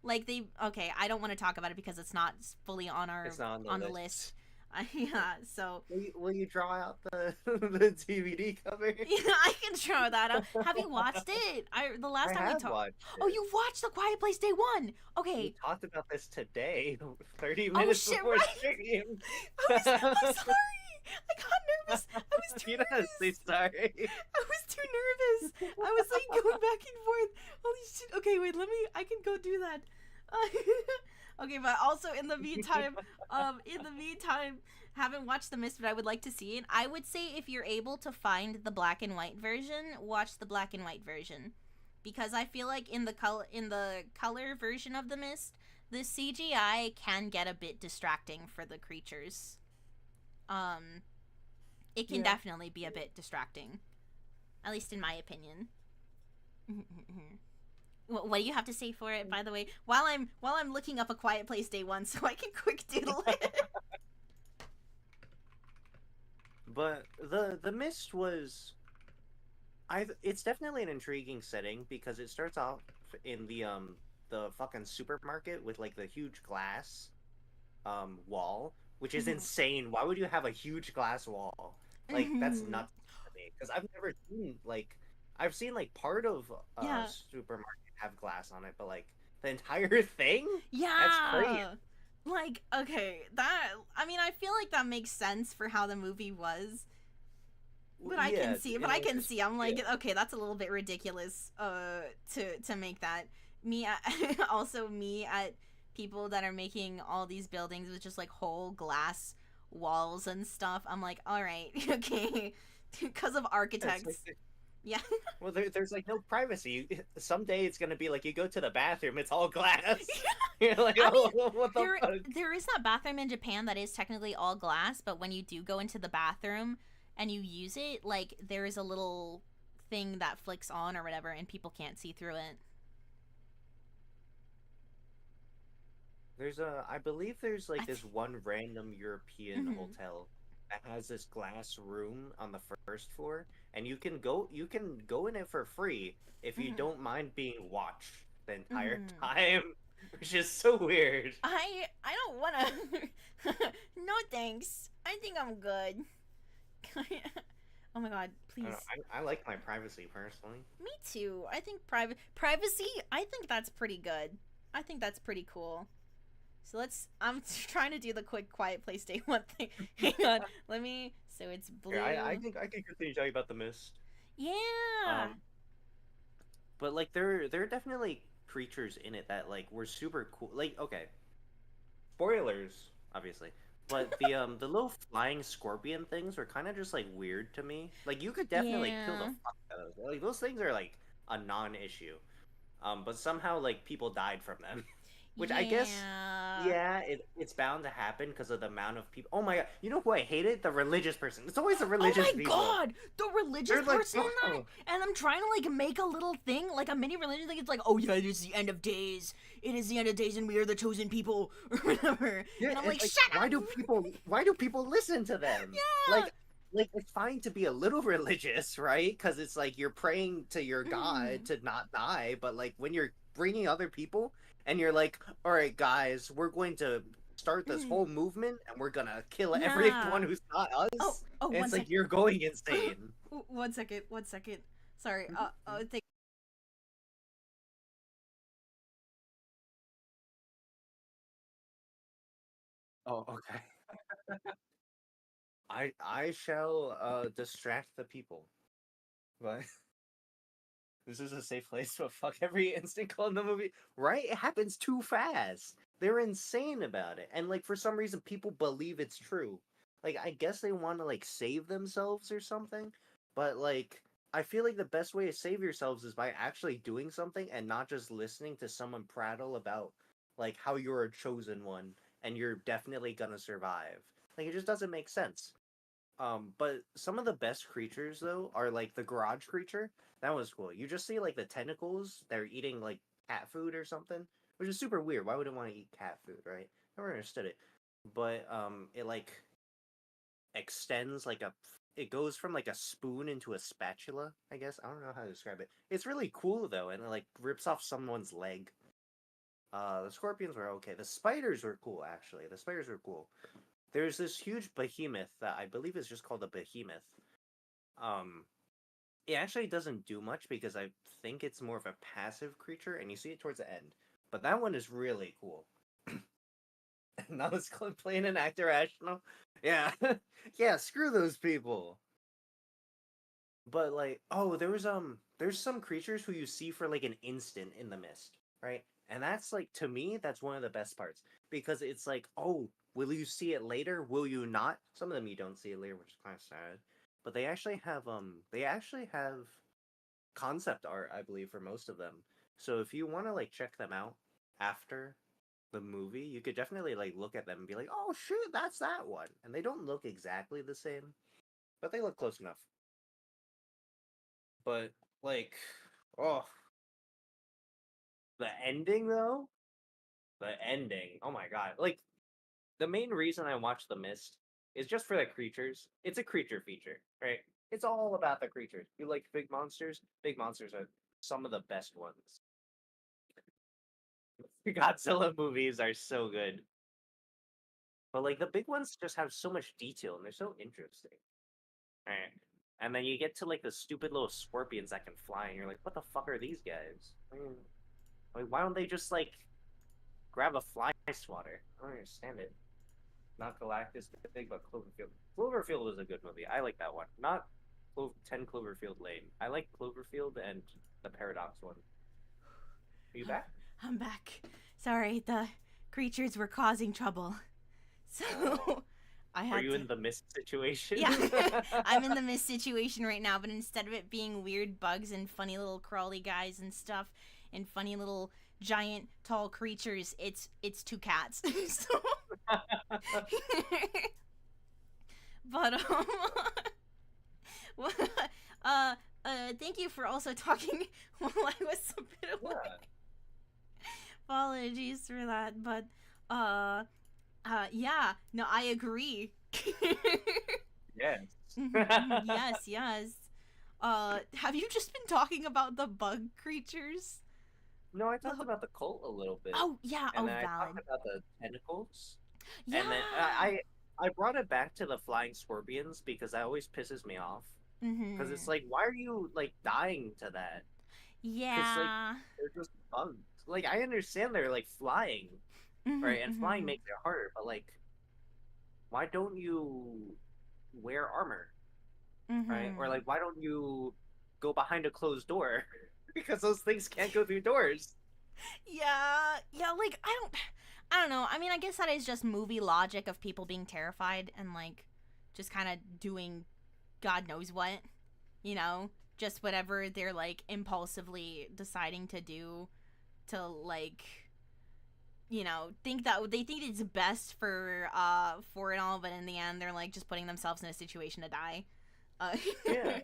Like they okay, I don't want to talk about it because it's not fully on our
It's not on the
on the
list.
list. Yeah, so
Will you draw out the the DVD cover?
yeah, I can show that out. Have you watched it? The last
I
time we
have
talked.
watched
Oh,
it.
you watched The Quiet Place Day 1.
We
Okay.
talked about this today, 30
Oh
minutes
shit,
before
right.
stream.
I'm sorry. I got nervous. I was too
You don't have to say
nervous.
sorry.
I was too nervous. I was like going back and forth. Holy shit. Okay, wait, I can go do that. Okay, but also in the meantime, haven't watched The Mist, but I would like to see it. I would say if you're able to find the black and white version, watch the black and white version. Because I feel like in the color version of The Mist, the CGI can get a bit distracting for the creatures. Um, it can
Yeah.
definitely be a bit distracting, at least in my opinion. What do you have to say for it, by the way? While I'm looking up A Quiet Place Day 1, so I can quick doodle it.
But the mist was it's definitely an intriguing setting because it starts off in the fucking supermarket with like the huge glass wall, which is insane. Why would you have a huge glass wall? Like that's nuts to me because I've never seen like I've seen like part of a
Yeah,
supermarket have glass on it, but like the entire thing? That's crazy.
yeah. Like, okay, that. I mean, I feel like that makes sense for how the movie was, but I can
Yeah,
see. But
and
I
it
can
just
see. I'm
yeah.
like, okay, that's a little bit ridiculous. To make that me also me at people that are making all these buildings with just like whole glass walls and stuff. I'm like, all right, okay, because of
It's like
architects. Yeah.
well, there's like no privacy. Someday it's gonna be like you go to the bathroom, it's all glass. You're like,
I
oh,
mean,
what the
there
fuck?
there is that bathroom in Japan that is technically all glass, but when you do go into the bathroom and you use it, like there is a little thing that flicks on or whatever, and people can't see through it.
I believe there's
I
like this
th-
one random European
mhm.
hotel that has this glass room on the first floor, and you can go in it for free if you
Mhm.
don't mind being watched the entire
Mhm.
time, which is so weird.
I don't want to. No thanks. I think I'm good. Oh my god,
I don't know.
please.
I like my privacy personally.
Me too. I think privacy, I think that's pretty good. I think that's pretty cool. So I'm trying to do the quick quiet place day one thing. Hang on. Let me so it's
Here, I
blue.
think I can continue talking about the mist.
Yeah.
Um, but like there are definitely creatures in it that like were super cool. Like okay, spoilers, obviously. But the little flying scorpion things were kind of just like weird to me. Like you could definitely kill the
Yeah.
fuck out of those. Like those things are like a non-issue. But somehow like people died from them. which I guess,
Yeah.
yeah, it's bound to happen because of the amount of people. Oh my god, you know who I hated? The religious person. It's always the
Oh
religious
my
people.
god! The religious
They're like,
person in that?
oh,
And I'm trying to like make a little thing, like a mini religion thing. It's like, oh yeah, it is the end of days. It is the end of days and we are the chosen people or whatever.
yeah,
And I'm
it's
like,
like,
shut
why
up!
do people listen to them?
Yeah!
Like it's fine to be a little religious, right? Because it's like you're praying to your God
Mm,
to not die, but like when you're bringing other people and you're like, all right, guys, we're going to start this
mm,
whole movement and we're gonna kill everyone
yeah.
who's not
Oh,
us.
oh,
And
one
it's
sec.
like you're going insane.
One second, one second. Sorry.
Mhm.
Thank.
Oh, okay. I shall distract the people. What? This is a safe place, but fuck every instant call in the movie. Right? It happens too fast. They're insane about it. And like for some reason people believe it's true. Like I guess they want to like save themselves or something, but like I feel like the best way to save yourselves is by actually doing something and not just listening to someone prattle about like how you're a chosen one and you're definitely gonna survive. Like it just doesn't make sense. But some of the best creatures though are like the garage creature. That was cool. You just see like the tentacles. They're eating like cat food or something, which is super weird. Why would it want to eat cat food, right? Never understood it. But it like extends like a. It goes from like a spoon into a spatula. I guess I don't know how to describe it. It's really cool though, and it like rips off someone's leg. The scorpions were okay. The spiders were cool actually. The spiders were cool. There's this huge behemoth that I believe is just called a behemoth. Um, it actually doesn't do much because I think it's more of a passive creature, and you see it towards the end. But that one is really cool. And that was playing an actor rational. Yeah, yeah. Screw those people. But like, oh, there's some creatures who you see for like an instant in the mist, right? And that's like to me, that's one of the best parts because it's like, oh, will you see it later? Will you not? Some of them you don't see it later, which is kind of sad. But they actually have concept art, I believe, for most of them. So if you want to like check them out after the movie, you could definitely like look at them and be like, oh shoot, that's that one. And they don't look exactly the same, but they look close enough. But like, oh, the ending though, the ending. Oh my god! Like the main reason I watched The Mist is just for the creatures. It's a creature feature, right? It's all about the creatures. You like big monsters? Big monsters are some of the best ones. The Godzilla movies are so good, but like the big ones just have so much detail and they're so interesting. Right? And then you get to like the stupid little scorpions that can fly, and you're like, what the fuck are these guys? Like, why don't they just like grab a fly swatter? I don't understand it. Not Galactus big, but Cloverfield. Cloverfield was a good movie. I like that one. Not 10 Cloverfield Lane. I like Cloverfield and the Paradox one. Are you back?
I'm back. Sorry, the creatures were causing trouble.
Oh.
So I
Are
had
you
to.
in the mist situation?
Yeah, I'm in the mist situation right now, but instead of it being weird bugs and funny little crawly guys and stuff, and funny little giant tall creatures, it's two cats. So, but well, uh, thank you for also talking while I was a bit away.
Yeah.
Apologies for that, but yeah, no, I agree.
Yes.
Yes, yes. Have you just been talking about the bug creatures?
No, I
The
talked about the cult a little bit,
Oh, yeah,
and
oh,
then I talked
valid.
about the tentacles, and then
Yeah.
I brought it back to the flying scorpions because that always pisses me off. Because it's
Mhm.
like, why are you like dying to that? Because like
Yeah.
they're just bugs. Like I understand they're like flying,
Mhm,
right? And flying
mhm.
makes it harder, but like, why don't you wear armor, right? Or
Mhm.
like, why don't you go behind a closed door? Because those things can't go through doors.
Yeah. Yeah, like I don't know. I mean, I guess that is just movie logic of people being terrified and like just kind of doing god knows what, you know? Just whatever they're like impulsively deciding to do to like you know, think it's best for it all, but in the end they're like just putting themselves in a situation to die. Uh,
Yeah.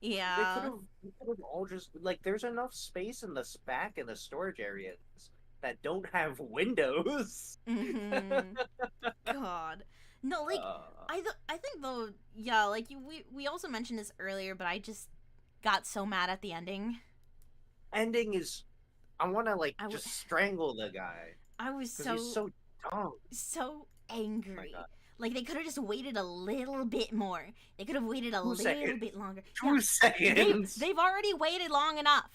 yeah.
They could have all just like there's enough space in the back in the storage areas that don't have windows.
Mm-hmm. God. No, like I think though, yeah, like we also mentioned this earlier, but I just got so mad at the ending.
Ending is I want to like
I w-
just strangle the guy
I was
because he's so dumb.
so
Oh my
angry.
god.
Like they could have just waited a little bit more. They could have waited a
2
little
seconds.
bit longer. Yeah,
2 seconds.
they've already waited long enough.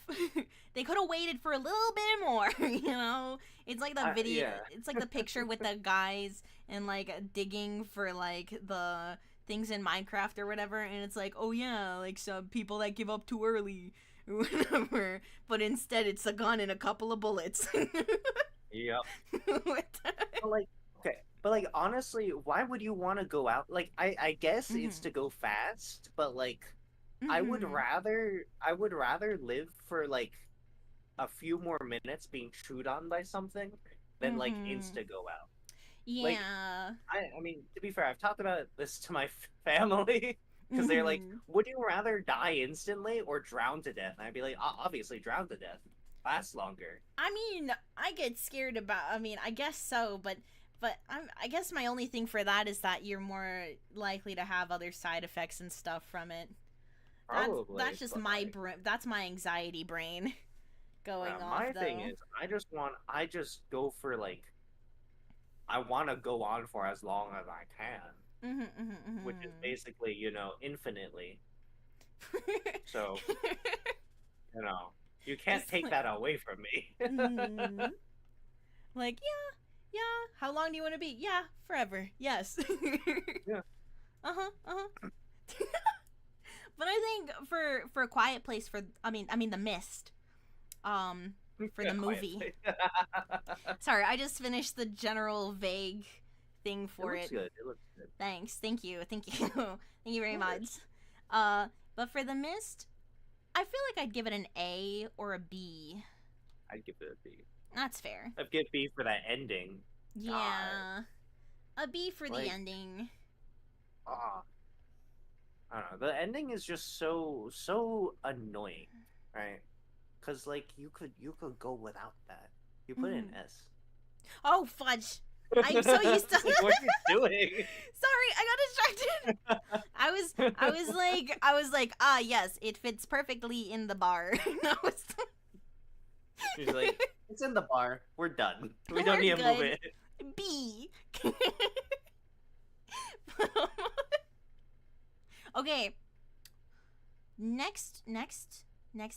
They could have waited for a little bit more. You know, it's like the video.
Yeah.
It's like the picture with the guys and like digging for like the things in Minecraft or whatever, and it's like, oh yeah, like some people that give up too early or whatever, but instead it's a gun and a couple of bullets.
Yep.
What the-
But like, okay, but like honestly, why would you want to go out? Like, I guess it's to go fast, but like, I would
Mhm.
rather live for like a few more minutes being chewed on by something than like
Mhm.
insta go out. Like,
Yeah.
I mean, to be fair, I've talked about this to my family because they're like,
Mhm.
would you rather die instantly or drown to death? And I'd be like, obviously drown to death. Lasts longer.
I mean, I get scared about. I mean, I guess so, but I guess my only thing for that is that you're more likely to have other side effects and stuff from it.
Probably.
That's just
but,
my
like,
brain. That's my anxiety brain going off.
my
Though.
thing is, I just go for like, I want to go on for as long as I can, which is basically, infinitely. So, you can't
Just
take
like-
that away from me.
Mhm. Like, yeah. How long do you want to be? Yeah, forever. Yes.
Yeah.
Uh-huh. But I think for a quiet place I mean the Mist. For the movie. Sorry, I just finished the general vague thing for it.
Good. It looks good.
Thanks. Thank you. Thank you very
Of
much.
course.
But for the Mist, I feel like I'd give it an A or a B.
I'd give it a B.
That's fair.
I'd give B for that ending.
Yeah. A B for
Like-
the ending.
Ah. I don't know. The ending is just so annoying, right? Because like you could go without that. You put in S.
Oh, fudge. I'm so used to
Like, what are you doing?
Sorry, I got distracted. I was like, ah, yes, it fits perfectly in the bar. I was
She's like, it's in the bar. We're done. We
We're
don't need to move
good.
it.
B. Okay. Next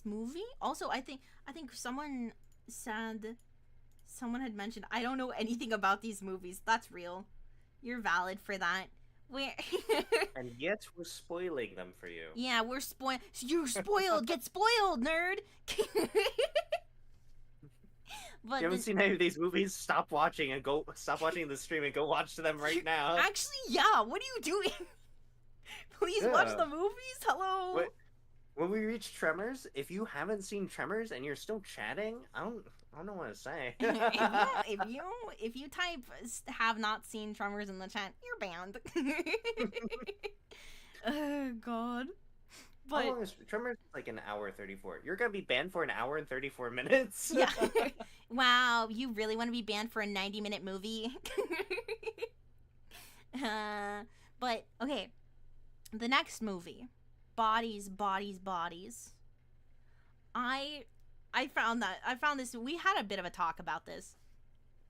movie. Also, I think someone had mentioned I don't know anything about these movies. That's real. You're valid for that. Where
And yet we're spoiling them for you.
Yeah, we're spoiled. You're spoiled. Get spoiled, nerd. But
You haven't seen any of these movies? Stop watching the stream and go watch them right now.
Actually, yeah. What are you doing? Please watch
Yeah.
the movies. Hello.
What? When we reach Tremors, if you haven't seen Tremors and you're still chatting, I don't know what to say.
if you type have not seen Tremors in the chat, you're banned. Oh God.
How
But
long is Tremors? Like an hour 34. You're gonna be banned for an hour and 34 minutes.
yeah. Wow, you really want to be banned for a 90-minute movie? But okay. The next movie, Bodies. I found this. We had a bit of a talk about this.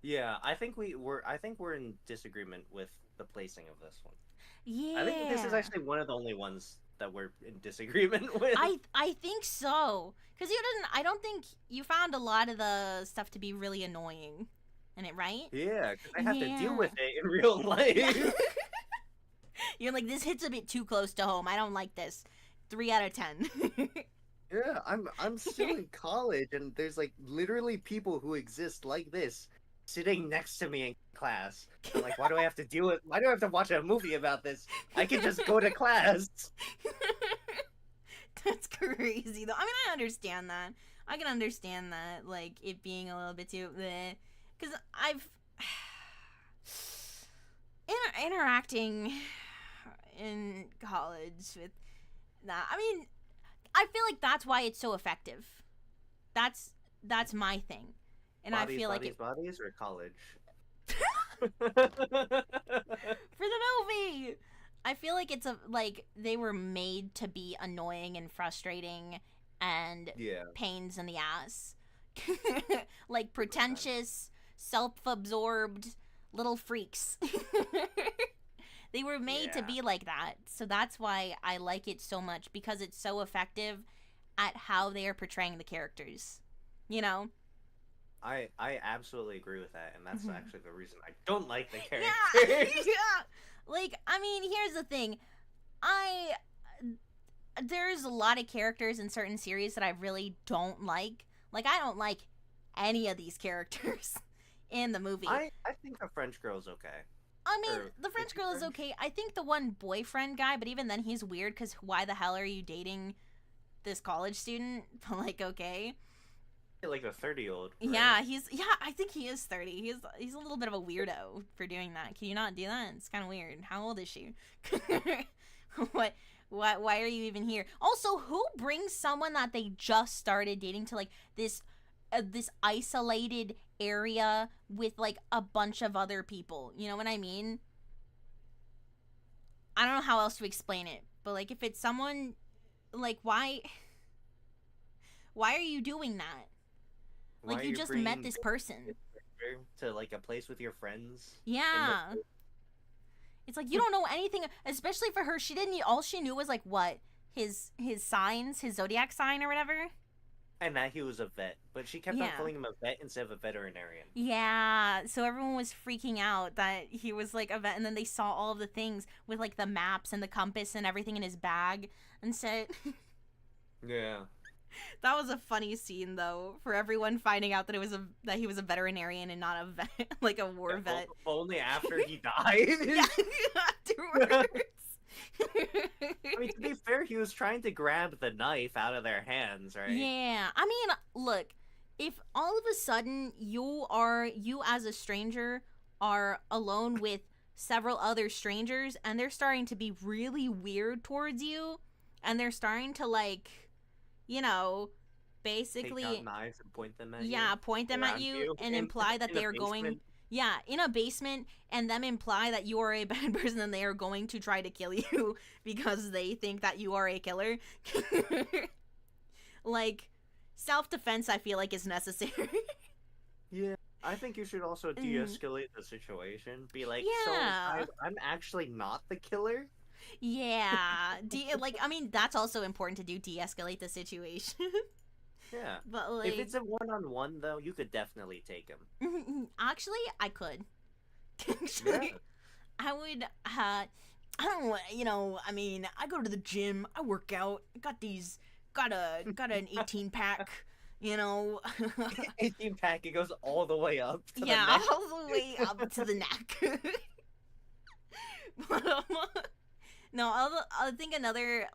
Yeah, I think we're in disagreement with the placing of this one.
Yeah.
I think this is actually one of the only ones that we're in disagreement with.
I think so. Cuz I don't think you found a lot of the stuff to be really annoying in it, right?
Yeah, because I have to
Yeah.
deal with it in real life.
You're like, this hits a bit too close to home. I don't like this. 3 out of 10.
Yeah, I'm still in college, and there's like literally people who exist like this sitting next to me in class. I'm like, why do I have to watch a movie about this? I can just go to class.
That's crazy, though. I mean, I understand that. I can understand that, like, it being a little bit too bleh. because I've interacting in college with that. I mean, I feel like that's why it's so effective. That's my thing, and
Bodies,
I feel
bodies,
like it
bodies, or college?
for the movie. I feel like it's like they were made to be annoying and frustrating and
Yeah.
pains in the ass. Like pretentious, self-absorbed little freaks. They were made to
Yeah.
be like that. So that's why I like it so much, because it's so effective at how they are portraying the characters. You know?
I absolutely agree with that, and that's
Mhm.
actually the reason I don't like the
Yeah.
characters.
Yeah. Like, I mean, here's the thing. I there's a lot of characters in certain series that I really don't like. Like, I don't like any of these characters in the movie.
I think a French girl's okay.
I mean,
Or
the
is
French
he
girl is
French?
okay. I think the one boyfriend guy, but even then he's weird, because why the hell are you dating this college student? But, like, okay.
Like a 30-year-old. Right?
Yeah, I think he is 30. He's a little bit of a weirdo for doing that. Can you not do that? It's kind of weird. How old is she? what why are you even here? Also, who brings someone that they just started dating to like this isolated area with like a bunch of other people? You know what I mean? I don't know how else to explain it, but like if it's someone like why are you doing that?
Why
Like
are
you
you
just met
bringing
this
this
person.
character to like a place with your friends?
Yeah. It's like you don't know anything, especially for her. She didn't. All she knew was like what his signs, his zodiac sign or whatever.
And that he was a vet, but she kept on
Yeah.
calling him a vet instead of a veterinarian.
Yeah. So everyone was freaking out that he was like a vet, and then they saw all of the things with like the maps and the compass and everything in his bag, and said
Yeah.
that was a funny scene though for everyone finding out that that he was a veterinarian and not a vet, like a war vet.
Only after he died.
Yeah. Afterwards.
I mean, to be fair, he was trying to grab the knife out of their hands, right?
Yeah. I mean, look, if all of a sudden you as a stranger are alone with several other strangers and they're starting to be really weird towards you and they're starting to like, you know, basically
Take out knives and point them at you.
yeah, point them at
around
you and
in-
imply that
in a
they are going
basement.
yeah, in a basement, and them imply that you are a bad person and they are going to try to kill you because they think that you are a killer. Like, self-defense I feel like is necessary.
Yeah, I think you should also de-escalate the situation. Be like,
Yeah.
so I'm actually not the killer.
Yeah. Like, I mean, that's also important to do, de-escalate the situation.
Yeah.
But, like...
If it's a one-on-one, though, you could definitely take him.
Actually, I could. Actually,
Yeah.
I would, I don't, you know, I mean, I go to the gym, I work out, got an 18-pack, you know.
18-pack, it goes all the way up to
Yeah,
the neck.
all the way up to the neck. But, no, I think another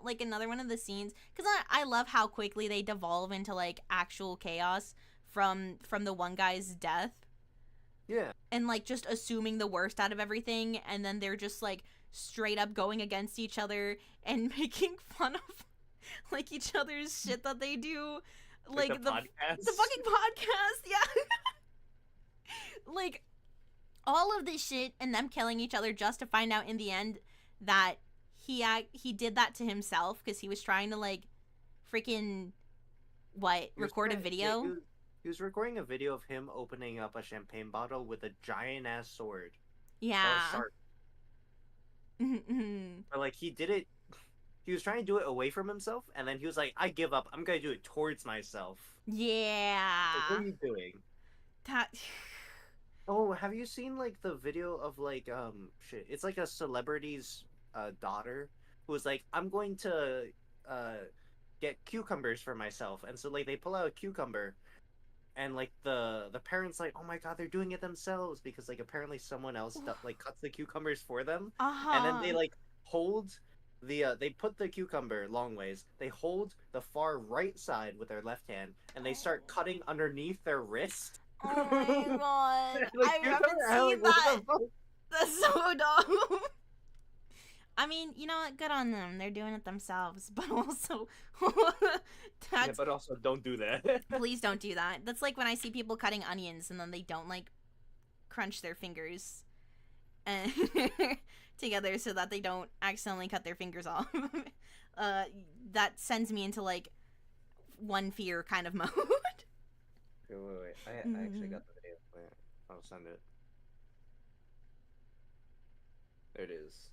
one of the scenes, because I love how quickly they devolve into, like, actual chaos from the one guy's death.
Yeah.
And, like, just assuming the worst out of everything, and then they're just, like, straight up going against each other and making fun of, like, each other's shit that they do. Like,
the podcast.
The fucking podcast, yeah. Like, all of this shit and them killing each other just to find out in the end that he did that to himself because he was trying to, like, freaking, record a video?
He was recording a video of him opening up a champagne bottle with a giant-ass sword.
Yeah.
Sharp. But, like, he did it... He was trying to do it away from himself, and then he was like, I give up. I'm gonna do it towards myself.
Yeah.
Like, what are you doing?
That...
Oh, have you seen, like, the video of, like, shit. It's, like, a celebrity's, daughter who was like, I'm going to, get cucumbers for myself. And so, like, they pull out a cucumber, and, like, the parents, like, oh my god, they're doing it themselves, because, like, apparently someone else, like, cuts the cucumbers for them.
Uh-huh.
And then they, like, hold they put the cucumber long ways, they hold the far right side with their left hand, and they start cutting underneath their wrist.
Oh my god.
Like,
I
you're
haven't
coming out,
seen
like,
that.
what the fuck?
That's so dumb. I mean, you know what? Good on them. They're doing it themselves. But also,
Yeah,
that's.
but also don't do that.
Please don't do that. That's like when I see people cutting onions and then they don't, like, crunch their fingers and together so that they don't accidentally cut their fingers off. That sends me into, like, one fear kind of mode.
Wait. I actually got the video. Wait, I'll send it. There it is.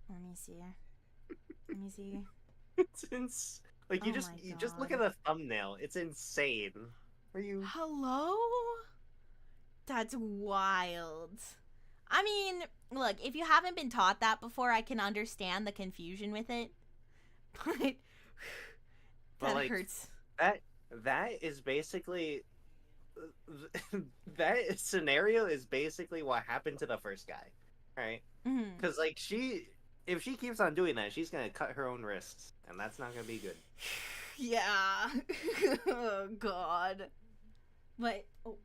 Let me see. Let me see.
It's like you
Oh
just
my
just look at
God.
the thumbnail. It's insane. Are you?
Hello? That's wild. I mean, look, if you haven't been taught that before, I can understand the confusion with it. But that
like,
hurts.
That is basically that scenario is basically what happened to the first guy, right?
Mhm.
Because like if she keeps on doing that, she's gonna cut her own wrists, and that's not gonna be good.
Yeah. Oh god. But oh,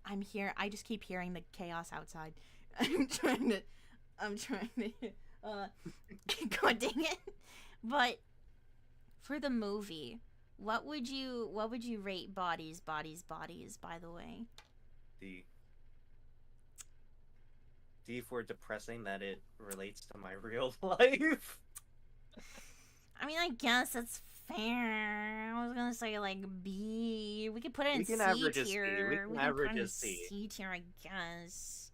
I'm here. I just keep hearing the chaos outside. I'm trying to God dang it. But for the movie, what would you rate bodies, by the way?
D for depressing that it relates to my real life.
I mean, I guess that's fair. I was gonna say like B. We could put it in
We can
C
average a C.
tier.
We can
put it
average
in
a C.
C tier, I guess.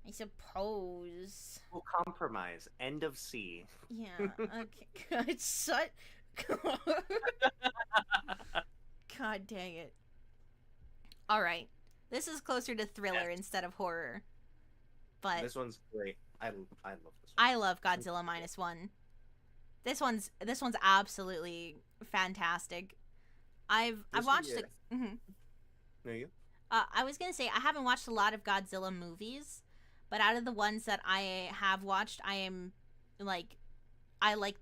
I suppose.
We'll compromise. End of C.
Yeah. Okay. God, shut. God dang it. All right. This is closer to thriller instead of horror. But
This one's great. I love this one.
I love Godzilla -1. This one's absolutely fantastic. I've watched it.
No, you?
I was gonna say I haven't watched a lot of Godzilla movies, but out of the ones that I have watched, I like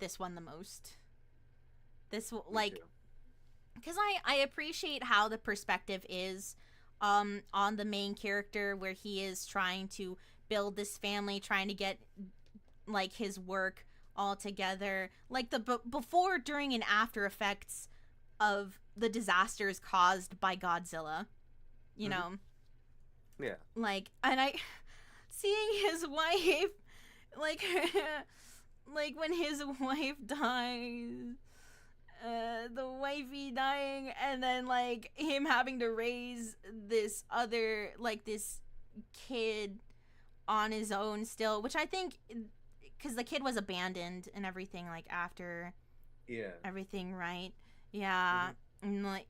this one the most. This like because I appreciate how the perspective is on the main character, where he is trying to build this family, trying to get like his work all together, like the before, during, and after effects of the disasters caused by Godzilla, you know.
Yeah.
Like, and I seeing his wife, like like when his wife dies, the wifey dying, and then like him having to raise this other, like, this kid on his own still, which I think because the kid was abandoned and everything, like, after everything, right? Yeah. And like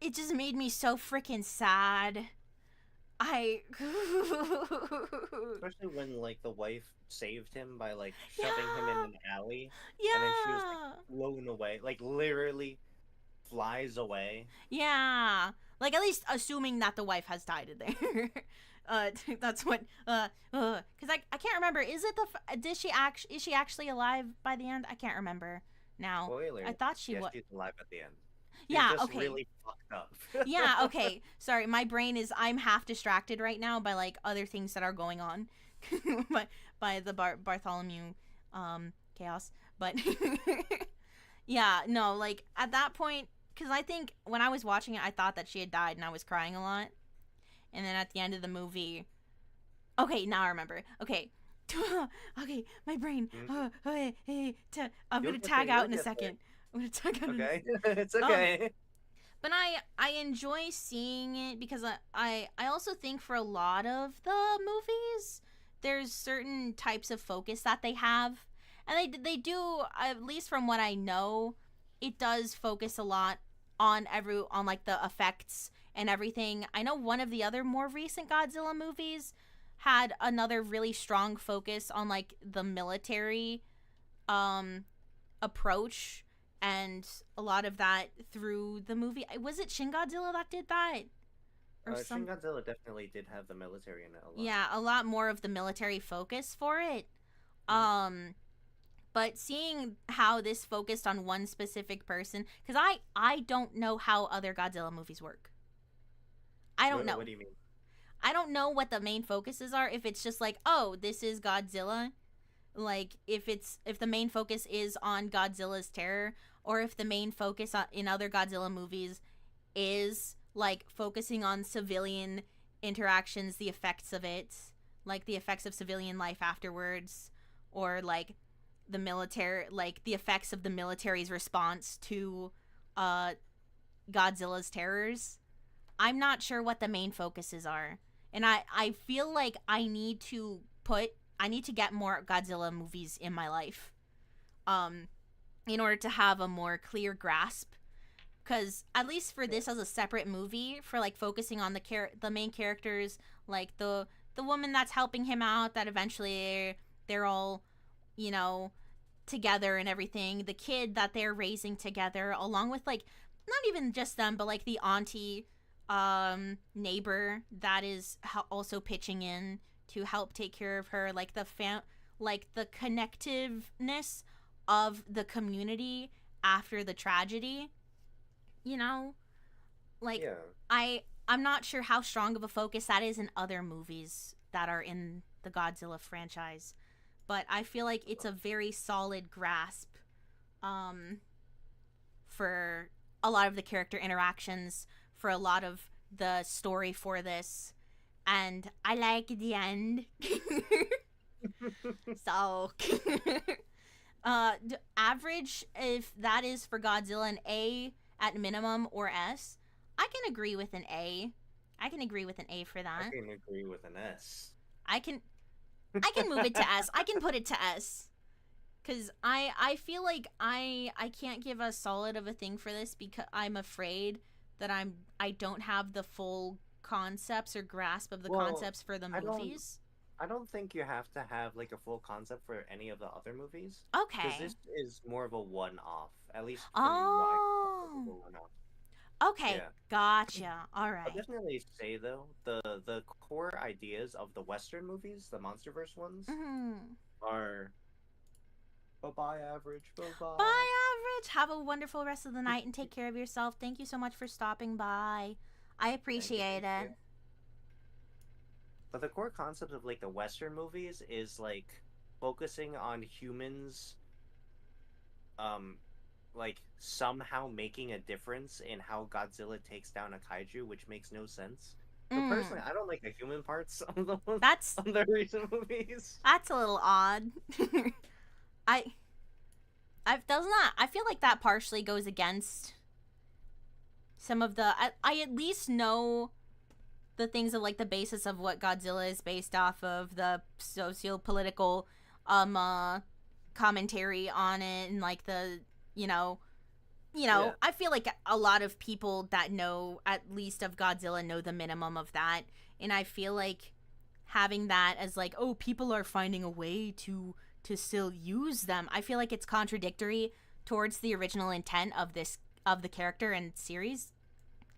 it just made me so freaking sad.
Especially when like the wife saved him by like shoving him in an alley,
Yeah.
and then she was like blown away, like literally flies away.
Yeah. Like, at least assuming that the wife has died in there. That's what because I can't remember, is she actually alive by the end? I can't remember now.
Spoiler.
I thought she was.
She's alive at the end.
Yeah,
just
okay.
really fucked up.
Yeah, okay. Sorry, my brain is, I'm half distracted right now by like other things that are going on by the Bartholomew chaos. But yeah, no, like at that point, because I think when I was watching it, I thought that she had died and I was crying a lot. And then at the end of the movie, okay, now I remember. Okay. Okay, my brain. I'm gonna tag out in a second. I'm gonna tag out.
Okay, it's okay.
But I enjoy seeing it because I also think for a lot of the movies, there's certain types of focus that they have, and they do, at least from what I know, it does focus a lot on like the effects and everything. I know one of the other more recent Godzilla movies had another really strong focus on like the military approach, and a lot of that through the movie. Was it Shin Godzilla that did that?
Shin Godzilla definitely did have the military in it a lot.
Yeah, a lot more of the military focus for it. But seeing how this focused on one specific person, because I don't know how other Godzilla movies work. I don't know.
What do you mean?
I don't know what the main focuses are. If it's just like, oh, this is Godzilla, like if the main focus is on Godzilla's terror, or if the main focus in other Godzilla movies is like focusing on civilian interactions, the effects of it, like the effects of civilian life afterwards, or like the military, like the effects of the military's response to Godzilla's terrors. I'm not sure what the main focuses are. And I feel like I need to get more Godzilla movies in my life. In order to have a more clear grasp. Because at least for this as a separate movie, for like focusing on the main characters, like the woman that's helping him out, that eventually they're all, together and everything. The kid that they're raising together, along with like not even just them, but like the auntie neighbor that is also pitching in to help take care of her, like the connectiveness of the community after the tragedy, like yeah. I'm not sure how strong of a focus that is in other movies that are in the Godzilla franchise, but I feel like it's a very solid grasp for a lot of the character interactions, for a lot of the story for this, and I like the end. So average, if that is for Godzilla, an A at minimum or S, I can agree with an A. I can agree with an A for that.
I can agree with an S.
I can move it to S. I can put it to S. Because I feel like I can't give a solid of a thing for this because I'm afraid that I don't have the full concepts or grasp of the concepts for the movies.
I don't think you have to have like a full concept for any of the other movies.
Okay.
Because this is more of a one-off, at least for
one-off. Okay, yeah. Gotcha. All right.
I'll definitely say though, the core ideas of the Western movies, the MonsterVerse ones, are bye average. Bye
average. Have a wonderful rest of the night and take care of yourself. Thank you so much for stopping by. I appreciate it.
But the core concept of like the Western movies is like focusing on humans like somehow making a difference in how Godzilla takes down a kaiju, which makes no sense. But personally, I don't like the human parts of the recent movies.
That's a little odd. I feel like that partially goes against some of the I at least know the things of like the basis of what Godzilla is based off of, the socio-political commentary on it, and like the yeah. I feel like a lot of people that know at least of Godzilla know the minimum of that, and I feel like having that as like, oh, people are finding a way to still use them, I feel like it's contradictory towards the original intent of the character and series,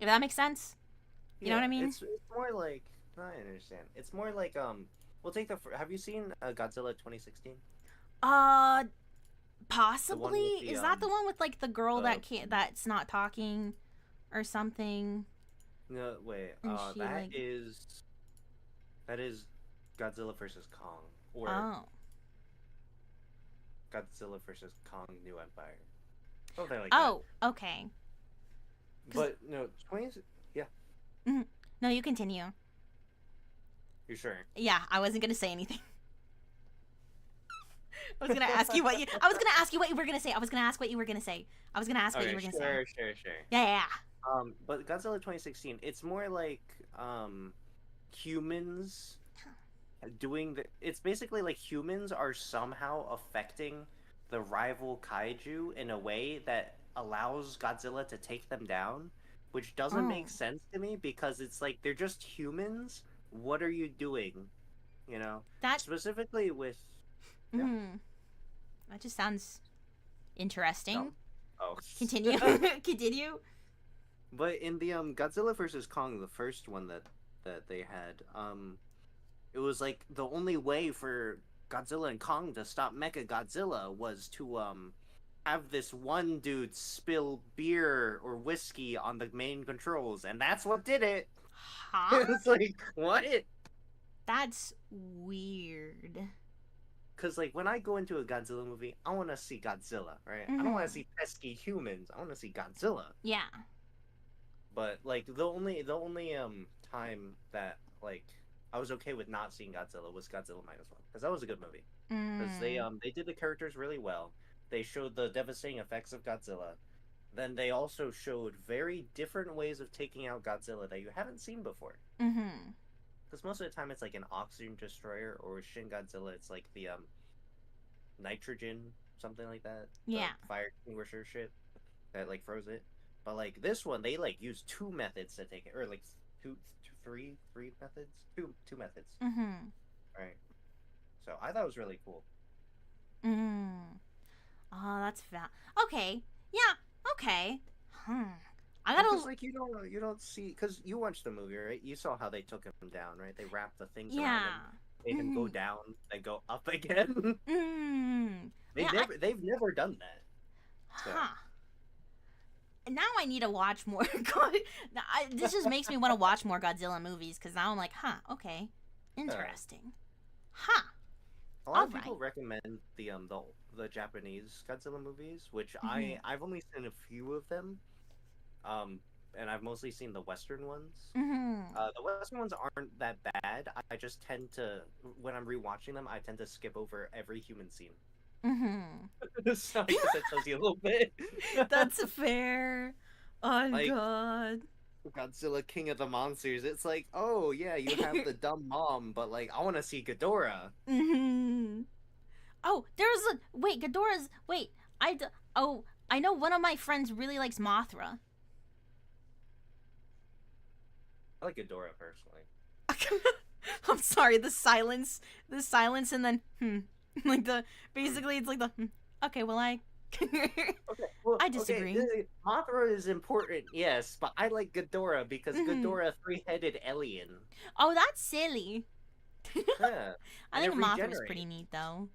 if that makes sense. You know what I mean?
It's more like, I understand. It's more like we'll take have you seen Godzilla 2016?
Possibly. Is that the one with like the girl that's not talking or something?
No, wait. That is Godzilla versus Kong, or Godzilla versus Kong New Empire. Something like that.
Oh, okay.
But no, 20. Yeah.
Mm-hmm. No, you continue.
You sure?
Yeah, I wasn't gonna say anything. I was gonna ask you what you were gonna say. I was gonna ask what you were gonna say.
Sure.
Yeah.
But Godzilla 2016, it's more like humans doing it's basically like humans are somehow affecting the rival kaiju in a way that allows Godzilla to take them down, which doesn't make sense to me because it's like they're just humans. What are you doing? That specifically with
that just sounds interesting.
Oh.
Continue. Continue.
But in the Godzilla versus Kong, the first one that they had, it was like the only way for Godzilla and Kong to stop Mecha Godzilla was to have this one dude spill beer or whiskey on the main controls, and that's what did it.
Huh?
It's like, what?
That's weird.
Because, like, when I go into a Godzilla movie, I want to see Godzilla, right? I don't want to see pesky humans. I want to see Godzilla.
Yeah.
But, like, the only time that, like, I was okay with not seeing Godzilla was Godzilla Minus One, because that was a good movie. Because they did the characters really well. They showed the devastating effects of Godzilla. Then they also showed very different ways of taking out Godzilla that you haven't seen before. Because most of the time it's like an oxygen destroyer, or Shin Godzilla, it's like the nitrogen, something like that.
Yeah.
Fire extinguisher shit that like froze it. But like this one, they like used two methods to take it, or like three methods, two methods. Right. So I thought it was really cool.
Oh, that's okay. Yeah. Okay. I gotta.
Because like you don't see, because you watched the movie, right? You saw how they took him down, right? They wrapped the things around him, made him go down, then go up again. They've never done that. So.
Now I need to watch more. This just makes me want to watch more Godzilla movies, because now I'm like, okay, interesting.
A lot of people recommend the Japanese Godzilla movies, which I've only seen a few of them, and I've mostly seen the Western ones. The Western ones aren't that bad. I just tend to, when I'm rewatching them, I tend to skip over every human scene. So I guess that tells you a little bit.
That's fair. Oh like, God.
Godzilla King of the Monsters. It's like, oh yeah, you have the dumb mom, but like I want to see Ghidorah.
Oh, Ghidorah's. I know one of my friends really likes Mothra.
I like Ghidorah personally.
I'm sorry, the silence, and then like basically it's like the okay, well I disagree.
Okay. Mothra is important, yes, but I like Ghidorah because Ghidorah three-headed alien.
Oh, that's silly.
Yeah.
I think Mothra's pretty neat though.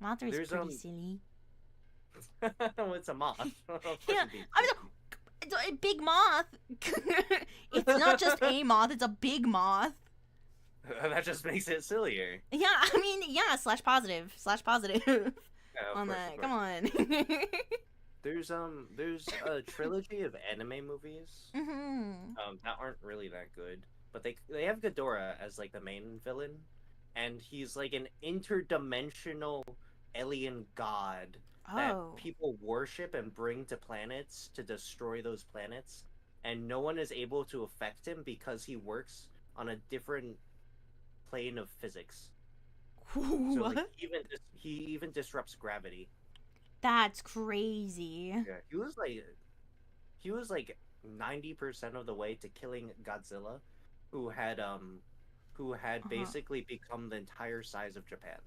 Mothra's pretty silly.
It's a moth.
Yeah, it's a big moth. It's not just a moth; it's a big moth.
That just makes it sillier.
Yeah, I mean, yeah, / positive.
Yeah,
on that. Come on.
There's a trilogy of anime movies. That aren't really that good, but they have Ghidorah as like the main villain, and he's like an interdimensional alien god that people worship and bring to planets to destroy those planets, and no one is able to affect him because he works on a different plane of physics.
What?
So like, he even disrupts gravity.
That's crazy.
Yeah, he was like 90% of the way to killing Godzilla, who had basically become the entire size of Japan.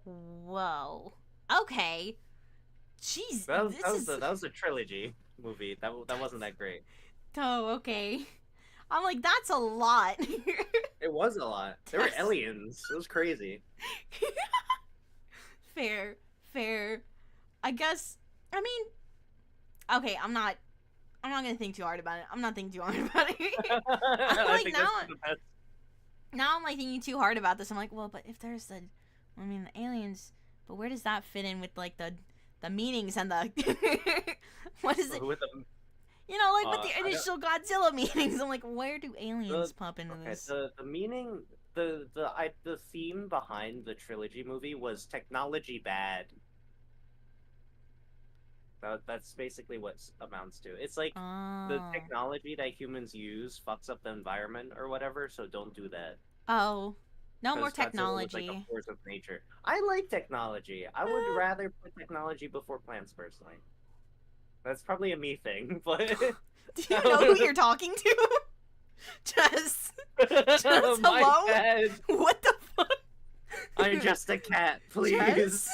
Whoa. Okay. Jeez.
That was a trilogy movie. That wasn't that great.
Oh, okay. I'm like, that's a lot.
It was a lot. There were aliens. It was crazy.
Fair. I guess. I mean, okay. I'm not gonna think too hard about it. I'm not thinking too hard about it. I'm like, now I'm like thinking too hard about this. I'm like, well, but if there's the aliens, but where does that fit in with like the meanings and the what is it? With the, with the initial Godzilla meanings, I'm like, where do aliens pop into this?
The meaning, the theme behind the trilogy movie was technology bad. That's basically what amounts to. It's like the technology that humans use fucks up the environment or whatever, so don't do that.
Oh, no more technology.
Like a force of nature. I like technology. I would rather put technology before plants, personally. That's probably a me thing, but...
Do you know who you're talking to? Jess, hello?
Bad.
What the fuck?
I'm just a cat, please.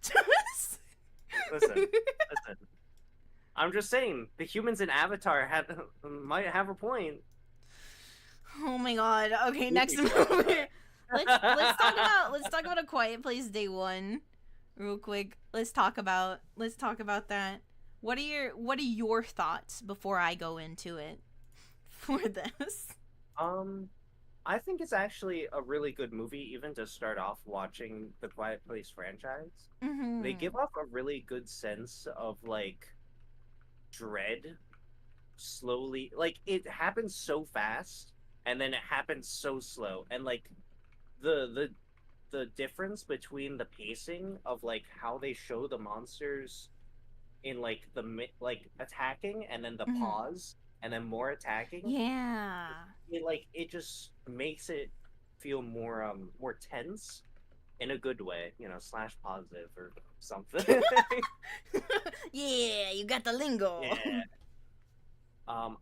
Jess?
Listen. I'm just saying, the humans in Avatar might have a point.
Oh my god. Okay, next movie. Let's talk about Quiet Place Day 1 real quick. Let's talk about that. What are your thoughts before I go into it for this?
I think it's actually a really good movie, even to start off watching the Quiet Place franchise. They
Mm-hmm.
give off a really good sense of like dread slowly. Like it happens so fast, and then it happens so slow, and like the the difference between the pacing of like how they show the monsters in like like attacking and then the
Mm-hmm.
pause and then more attacking,
Yeah.
it just makes it feel more tense in a good way, slash positive or something.
Yeah, you got the lingo.
Yeah.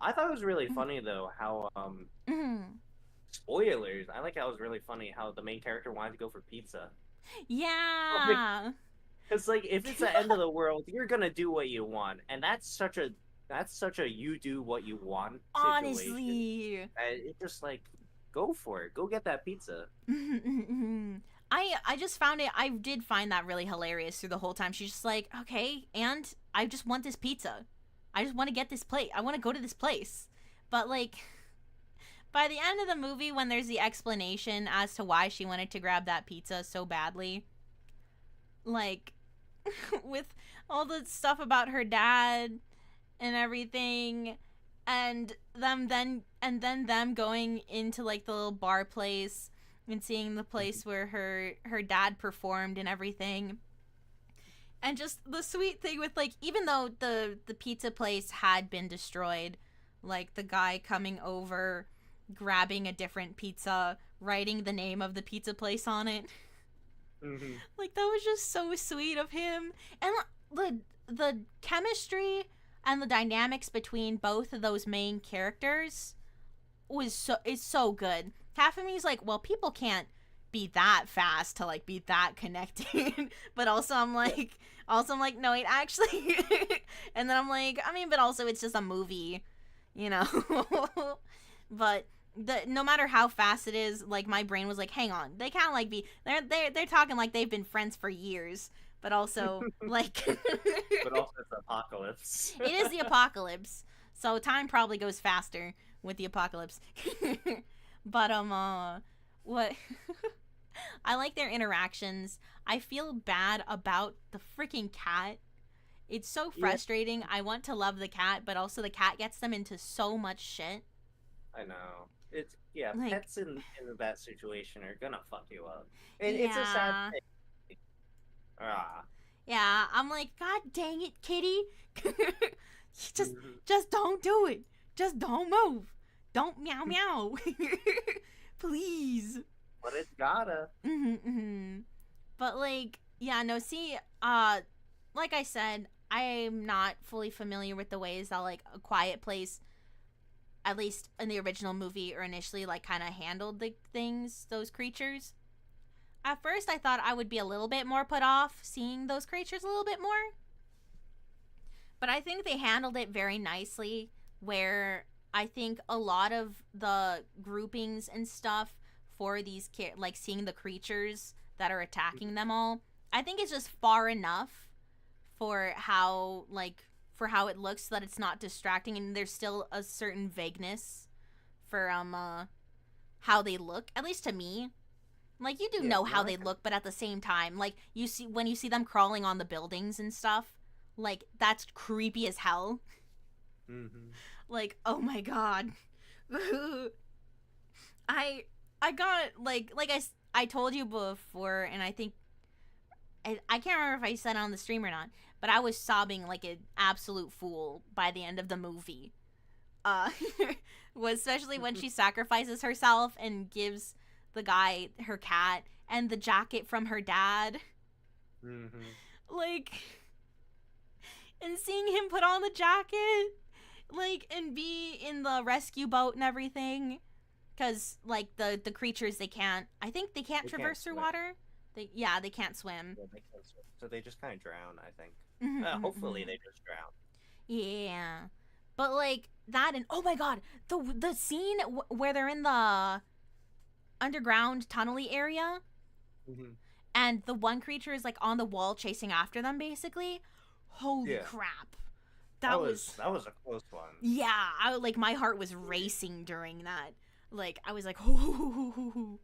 I thought it was really funny though how
Mm-hmm.
spoilers. I like how it was really funny how the main character wanted to go for pizza. Like,
Yeah.
it's like if it's the end of the world, you're gonna do what you want, and that's such a you do what you want situation.
Honestly.
And it just like go for it, go get that pizza.
I just found it. I did find that really hilarious through the whole time. She's just like, okay, and I just want this pizza. I just want to get this plate. I want to go to this place. But like, by the end of the movie, when there's the explanation as to why she wanted to grab that pizza so badly, like, with all the stuff about her dad and everything, and then them going into like the little bar place and seeing the place where her dad performed and everything, and just the sweet thing with like, even though the pizza place had been destroyed, like the guy coming over, grabbing a different pizza, writing the name of the pizza place on it.
Hmm.
Like that was just so sweet of him. And the chemistry and the dynamics between both of those main characters is so good. Half of me is like, well, people can't be that fast to like be that connected. But also I'm like, no, it actually and then I'm like, I mean, but also it's just a movie, you know. But no matter how fast it is, like my brain was like, hang on, they can't like be they're talking like they've been friends for years, but also like
But also it's apocalypse.
it is the apocalypse, so time probably goes faster with the apocalypse. But what I like their interactions. I feel bad about the freaking cat. It's so
Yeah,
frustrating. I want to love the cat, but also the cat gets them into so much shit.
I know. It's yeah,
Like,
pets in that situation are gonna fuck you up. It's a sad
yeah.
thing. Ah.
Yeah, I'm like, God dang it, kitty. just
Mhm.
just don't do it. Just don't move. Don't meow meow. Please.
But it's gotta.
Mm-hmm. But like, yeah, no, see, like I said, I'm not fully familiar with the ways that like A Quiet Place, at least in the original movie or initially, like kind of handled the things, those creatures. At first, I thought I would be a little bit more put off seeing those creatures a little bit more, but I think they handled it very nicely. Where I think a lot of the groupings and stuff for these like seeing the creatures that are attacking them all, I think it's just far enough for how it looks so that it's not distracting, and there's still a certain vagueness for how they look, at least to me. Like, you do
Yeah,
know
no,
how they look, but at the same time, like, you see when you see them crawling on the buildings and stuff, like, that's creepy as hell.
mm-hmm.
Like, oh my god. I I got I told you before, and I think I can't remember if I said it on the stream or not, but I was sobbing like an absolute fool by the end of the movie. Uh, was especially when she sacrifices herself and gives the guy her cat and the jacket from her dad.
Mm-hmm.
Like, and seeing him put on the jacket, like, and be in the rescue boat and everything. Because, like, the creatures, I think they can't
They can't
traverse through
swim.
water. They can't swim.
Yeah, they can't swim. So they just kind of drown, I think. Hopefully
Mm-hmm.
they just drown.
Yeah. But, like, that and, oh my god, the scene where they're in the underground tunnely area,
Mm-hmm.
and the one creature is like on the wall chasing after them, basically. Holy
Yeah.
crap.
That was a close one.
Yeah, like my heart was racing during that. Like I was like, ooh.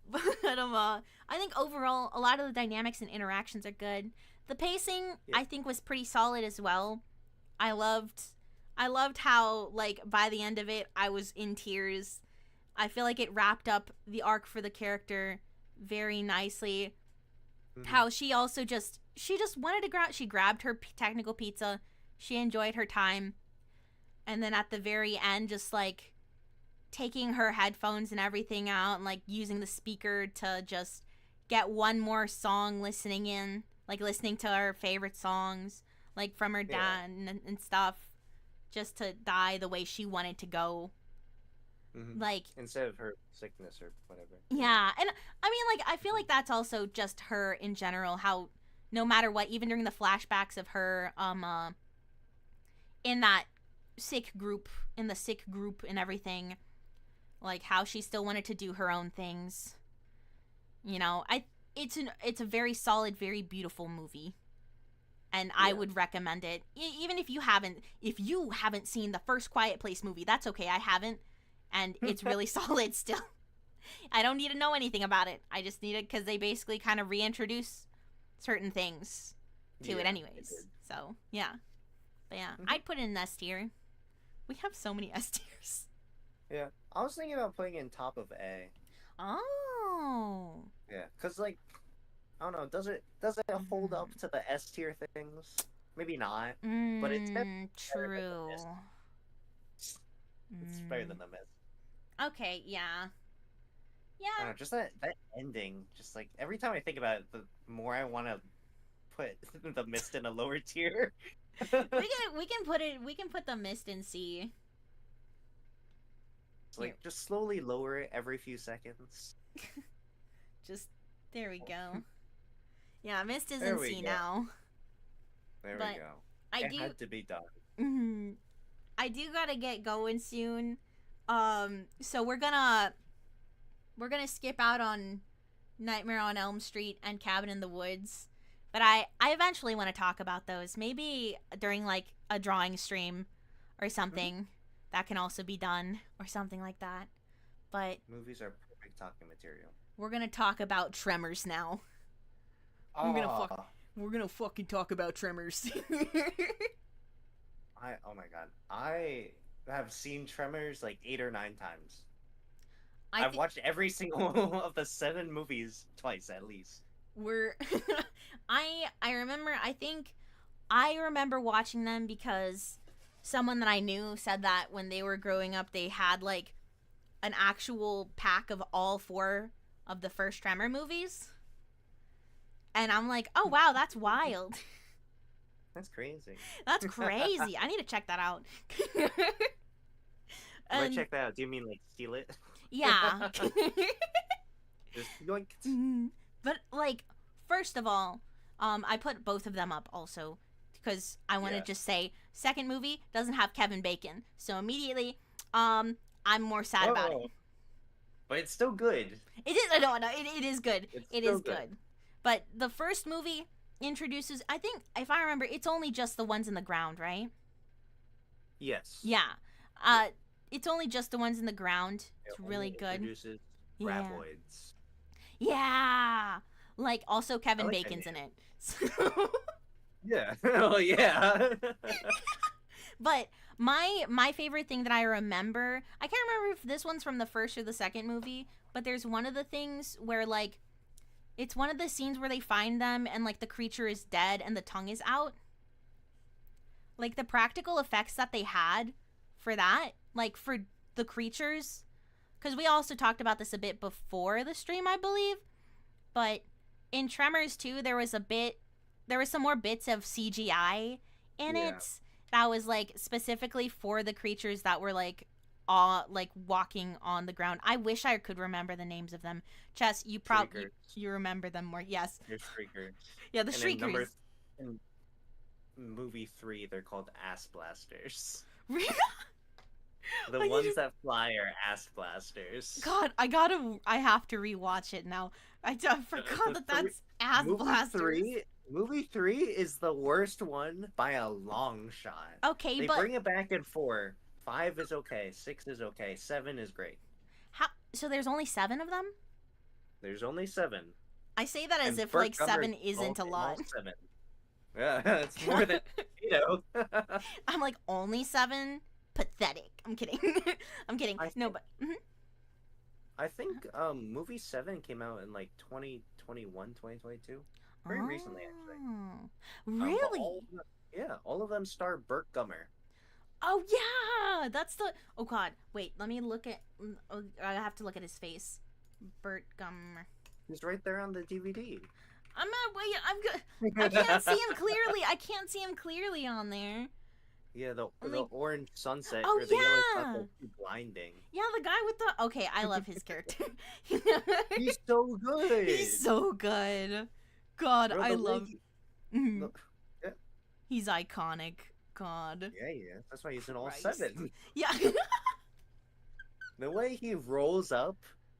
But I think overall a lot of the dynamics and interactions are good. The pacing I think was pretty solid as well. I loved how like by the end of it I was in tears. I feel like it wrapped up the arc for the character very nicely.
Mhm.
How she also just wanted to she grabbed her technical pizza. She enjoyed her time. And then at the very end just like taking her headphones and everything out and like using the speaker to just get one more song listening to her favorite songs like from her dad and stuff, just to die the way she wanted to go.
Mhm.
Like
instead of her sickness or whatever.
yeah, and I mean like I feel like that's also just her in general, how no matter what, even during the flashbacks of her in that sick group and everything, like how she still wanted to do her own things. You know, it's a very solid, very beautiful movie, and I would recommend it. Even if you haven't seen the first Quiet Place movie, that's okay. I haven't, and it's really solid still. I don't need to know anything about it. I just need it because they basically kind of reintroduce certain things to it anyways. So yeah, but yeah, I'd put it in S tier. We have so many S tiers.
Yeah, I was thinking about putting it in top of A.
Oh.
Yeah, cause like, I don't know, does it hold up to the S tier things? Maybe not, but it's
true.
It's better than the Mist.
Okay, yeah.
I don't know, just that ending, just like every time I think about it, the more I want to put the Mist in a lower tier.
we can put the Mist in C.
Like just slowly lower it every few seconds.
Just there we go. Yeah, Mist is
There
in
we
C
go.
now.
There
But
we go. It had to be done.
I do gotta get going soon. So we're gonna skip out on Nightmare on Elm Street and Cabin in the Woods. But I eventually want to talk about those. Maybe during like a drawing stream or something. That can also be done or something like that. But
movies are perfect talking material.
We're gonna talk about Tremors now. We're gonna fucking talk about Tremors.
Oh my god, I have seen Tremors like 8 or 9 times. I've watched every single of the 7 movies twice at least.
I remember watching them because someone that I knew said that when they were growing up, they had like an actual pack of all 4 of the first Tremor movies. And I'm like, oh wow, that's wild.
That's crazy.
That's crazy. I need to check that out.
When I check that out, do you mean like steal it?
Yeah.
Just yoink.
But like, first of all, I put both of them up also because I want to just say second movie doesn't have Kevin Bacon, so immediately I'm more sad about it.
But it's still good.
It is. No, it is good. It is good. But the first movie introduces, I think, if I remember, it's only just the ones in the ground, right?
Yes.
Yeah. It's only just the ones in the ground. It's really good.
Introduces graboids.
Yeah. Like, also Kevin Bacon's in it. So...
Yeah. Oh, yeah.
But my favorite thing that I remember, I can't remember if this one's from the first or the second movie, but there's one of the things where, like, it's one of the scenes where they find them and, like, the creature is dead and the tongue is out. Like, the practical effects that they had for that, like, for the creatures, because we also talked about this a bit before the stream, I believe, but in Tremors 2, there was some more bits of CGI in it that was, like, specifically for the creatures that were, like walking on the ground. I wish I could remember the names of them. Chess, you probably you remember them more. Yes.
They're Shriekers.
Yeah, the Shriekers.
In movie 3, they're called Ass Blasters. The
I need
ones
to-
that fly are ass blasters.
God, I have to rewatch it now. I forgot
The
that
three,
that's ass
movie
blasters.
three, movie three is the worst one by a long shot.
Okay,
They
but
bring it back in 4. 5 is okay. 6 is okay. 7 is great.
how? So there's only 7 of them.
There's only 7,
I say that as
and
if
Burt
like
Gummer's
7 isn't a
in all
lot.
7. Yeah, it's more than
I'm like only 7. Pathetic. I'm kidding. I'm kidding.
I
No,
think,
but
I think movie 7 came out in like 2021, 2022. Very recently, actually. But
Really?
all of them star Burt Gummer.
Oh yeah, that's the. Oh God, wait. Let me look at. I have to look at his face. Burt Gummer.
He's right there on the DVD.
I'm not. Wait, I'm good. I can't see him clearly. I can't see him clearly on there.
Yeah, the
Like-
orange sunset
Oh,
or the yellow
yeah.
sunset is blinding.
Yeah, the guy with the. Okay, I love his character.
He's so good.
He's so good. God,
Bro,
I
the way
love.
he-
Mhm.
Look,
He's iconic. God.
yeah, he is. That's why he's in all
Christ.
7.
Yeah.
The way he rolls up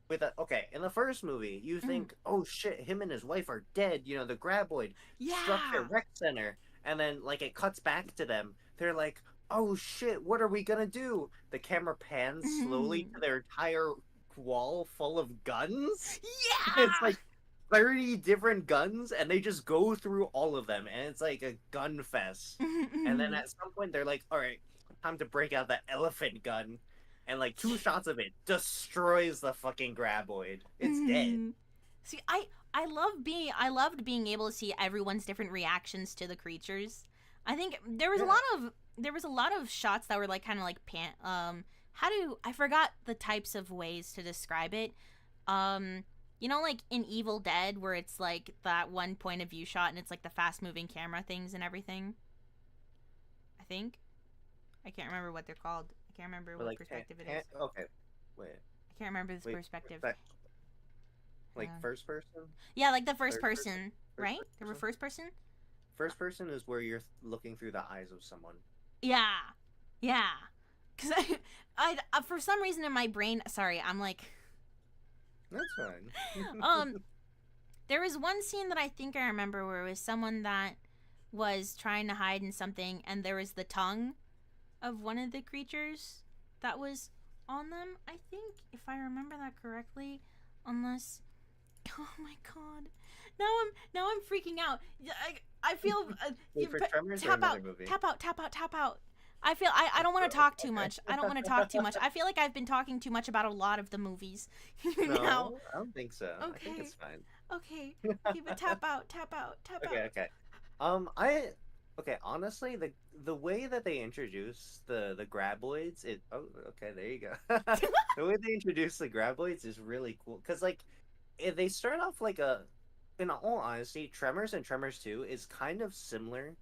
with a in the first movie, you think, oh shit, him and his wife are dead. You know, the graboid struck
Yeah.
their rec center, and then like it cuts back to them. They're like, oh shit, what are we gonna do? The camera pans slowly to their entire wall full of guns.
Yeah.
It's like 30 different guns, and they just go through all of them, and it's like a gun fest. And then at some point, they're like, all right, time to break out that elephant gun. And like 2 shots of it destroys the fucking graboid. It's dead.
See, I loved being able to see everyone's different reactions to the creatures. I think there was a lot of shots that were like kind of like I forgot the types of ways to describe it. You know, like in Evil Dead, where it's like that one point of view shot and it's like the fast moving camera things and everything. I think. I can't remember what they're called. I can't remember what
Like,
perspective it is.
Okay, wait.
I can't remember this perspective.
Like
Yeah.
first person?
Yeah, like the first
Third
person,
person? First
right? They were
person?
first person?
First person is where you're looking through the eyes of someone.
Yeah. Yeah. Cuz I for some reason in my brain, sorry, I'm like
That's fine.
there was one scene that I think I remember where it was someone that was trying to hide in something and there was the tongue of one of the creatures that was on them. I think if I remember that correctly, unless oh my god. Now I'm freaking out. I feel
Wait, for Tremors or
tap
another
out,
movie?
tap out. I feel I don't want to talk too much. I don't want to talk too much. I feel like I've been talking too much about a lot of the movies.
No,
now.
I don't think so. I think
Okay.
it's fine.
Okay. But tap out.
Okay. Honestly, the way that they introduce the graboids, there you go. The way they introduce the graboids is really cool because like they start off like in all honesty, Tremors and Tremors 2 is kind of similar,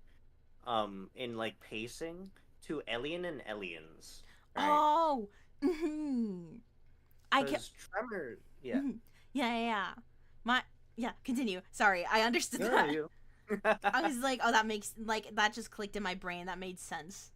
in like pacing to Alien and Aliens. Right?
Oh. Mhm. I can.
'Cause Tremor, yeah.
Mhm. Yeah. Continue. Sorry, I understood
No,
that.
you.
I was like, oh, that just clicked in my brain. That made sense.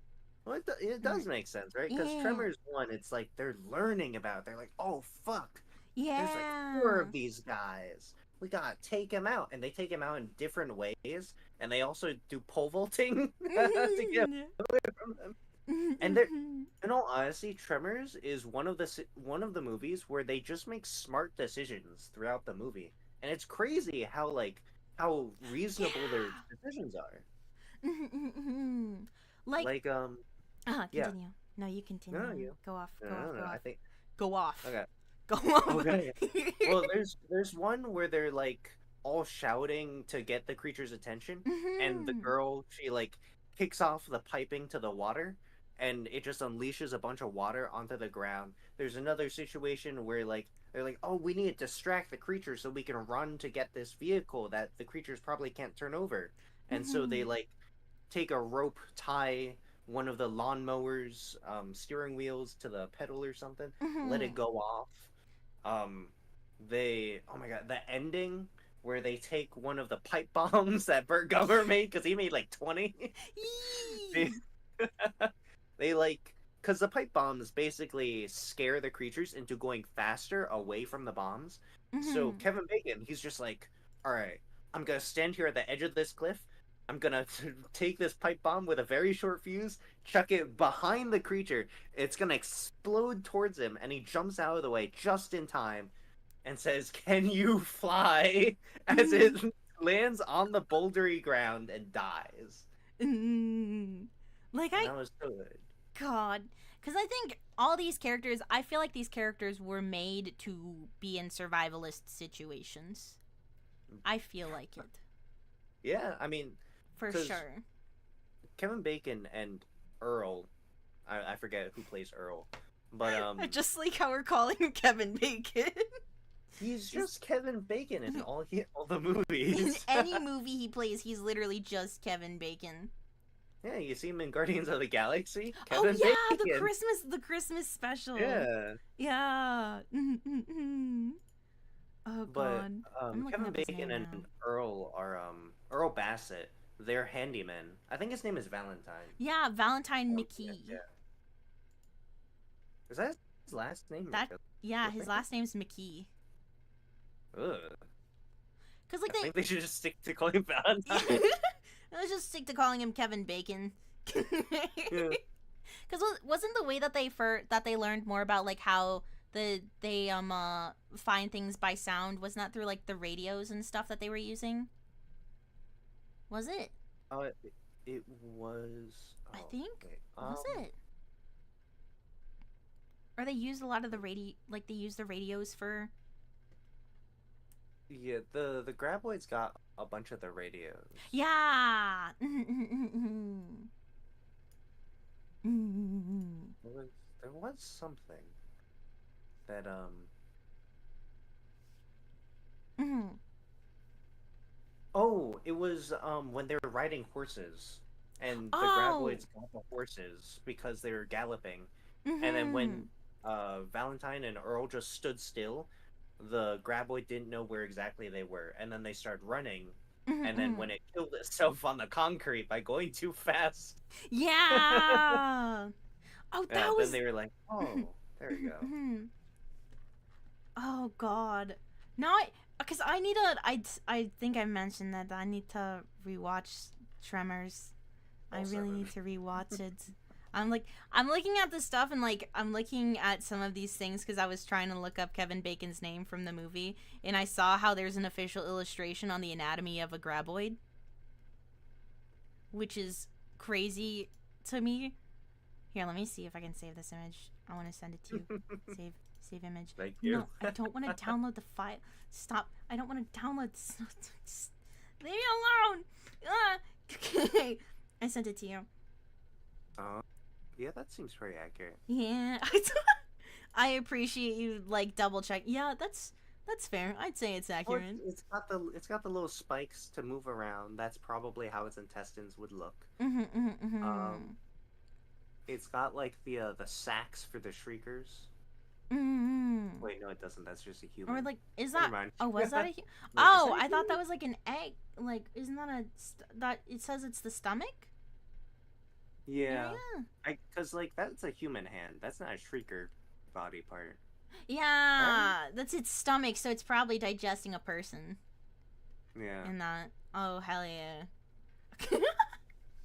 Well, it does make sense, right? Because
Yeah.
Tremors 1, it's like they're learning about it. They're like, oh, fuck.
Yeah.
There's like 4 of these guys. We gotta take him out. And they take him out in different ways. And they also do pole vaulting to get away from them. And they're, in all honesty, Tremors is one of the movies where they just make smart decisions throughout the movie. And it's crazy how reasonable their decisions are.
like
Like,
continue.
yeah.
No, you continue.
No, you.
Go off.
No, I think.
Go off.
Okay.
Go off.
Okay. Well, there's one where they're like all shouting to get the creature's attention, and the girl, she like kicks off the piping to the water, and it just unleashes a bunch of water onto the ground. There's another situation where like they're like, oh, we need to distract the creature so we can run to get this vehicle that the creatures probably can't turn over, and so they like take a rope, tie one of the lawnmowers steering wheels to the pedal or something, let it go off. Oh my god, the ending where they take one of the pipe bombs that Burt Gummer made, because he made like 20. They like because the pipe bombs basically scare the creatures into going faster away from the bombs. So Kevin Bacon, he's just like, all right, I'm gonna stand here at the edge of this cliff. I'm gonna take this pipe bomb with a very short fuse, chuck it behind the creature. It's gonna explode towards him, and he jumps out of the way just in time and says, "Can you fly?" as it lands on the bouldery ground and dies.
Like,
And that was so good.
God. Because I think all these characters, I feel like these characters were made to be in survivalist situations. I feel like it.
Yeah, I mean,
For
'cause
sure.
Kevin Bacon and Earl, I forget who plays Earl, but
I just like how we're calling him Kevin Bacon.
he's just Kevin Bacon in all the
In
movies.
any movie he plays, he's literally just Kevin Bacon.
Yeah, you see him in Guardians of the Galaxy.
Oh
Kevin
yeah,
Bacon.
the Christmas special.
Yeah,
Yeah. Oh
but
god. I'm looking
Kevin
up his
Bacon
name
and
now.
Earl are Earl Bassett. They're handymen. I think his name is Valentine.
Yeah, Valentine
Oh,
McKee.
yeah. Is that his last name?
That yeah, his
Really?
last name's McKee.
Ugh.
Cause like
I think they should just stick to calling him Valentine.
let's just stick to calling him Kevin Bacon.
Yeah.
Cause wasn't the way that they learned more about like how they find things by sound, wasn't that through like the radios and stuff that they were using? Was it?
It was.
I
Oh,
think.
wait,
Was it? Or they used a lot of the they used the radios for.
Yeah, the Graboids got a bunch of the radios.
Yeah.
There was something that Oh, it was when they were riding horses, and the Graboids got the horses because they were galloping, and then when Valentine and Earl just stood still, the Graboid didn't know where exactly they were, and then they started running, and then when it killed itself on the concrete by going too fast,
Yeah. Oh, that was.
then they were like, "Oh, there you go."
Oh God. Now because I think I mentioned that I need to rewatch Tremors. I really need to rewatch it. I'm looking at this stuff and like I'm looking at some of these things because I was trying to look up Kevin Bacon's name from the movie and I saw how there's an official illustration on the anatomy of a graboid, which is crazy to me. Here, let me see if I can save this image. I want to send it to you. Save image.
Thank you.
No, I don't want to download the file. Stop. I don't want to download. Just leave me alone. Okay. I sent it to you.
Yeah, that seems pretty accurate.
Yeah. I appreciate you like double check. Yeah, that's fair. I'd say it's accurate.
Well, it's got the little spikes to move around. That's probably how its intestines would look. It's got like the sacks for the shriekers. Wait, no, it doesn't. That's just a human.
Or like, is
Never
that?
mind.
Oh, was that a?
No,
Oh,
is that a
I thought that
human?
was like an egg. Like, isn't that that? It says it's the stomach.
Yeah. Because like that's a human hand. That's not a shrieker body part.
Yeah, that's its stomach, so it's probably digesting a person.
Yeah.
In that. Oh hell yeah.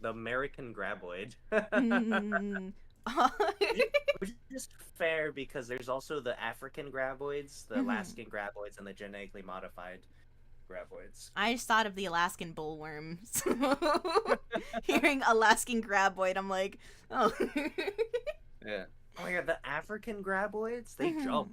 The American graboid.
Mm.
Which is fair because there's also the African graboids, the Alaskan graboids, and the genetically modified graboids.
I just thought of the Alaskan bullworm. So hearing Alaskan graboid, I'm like, oh.
Yeah. Oh my god, the African graboids, they jump.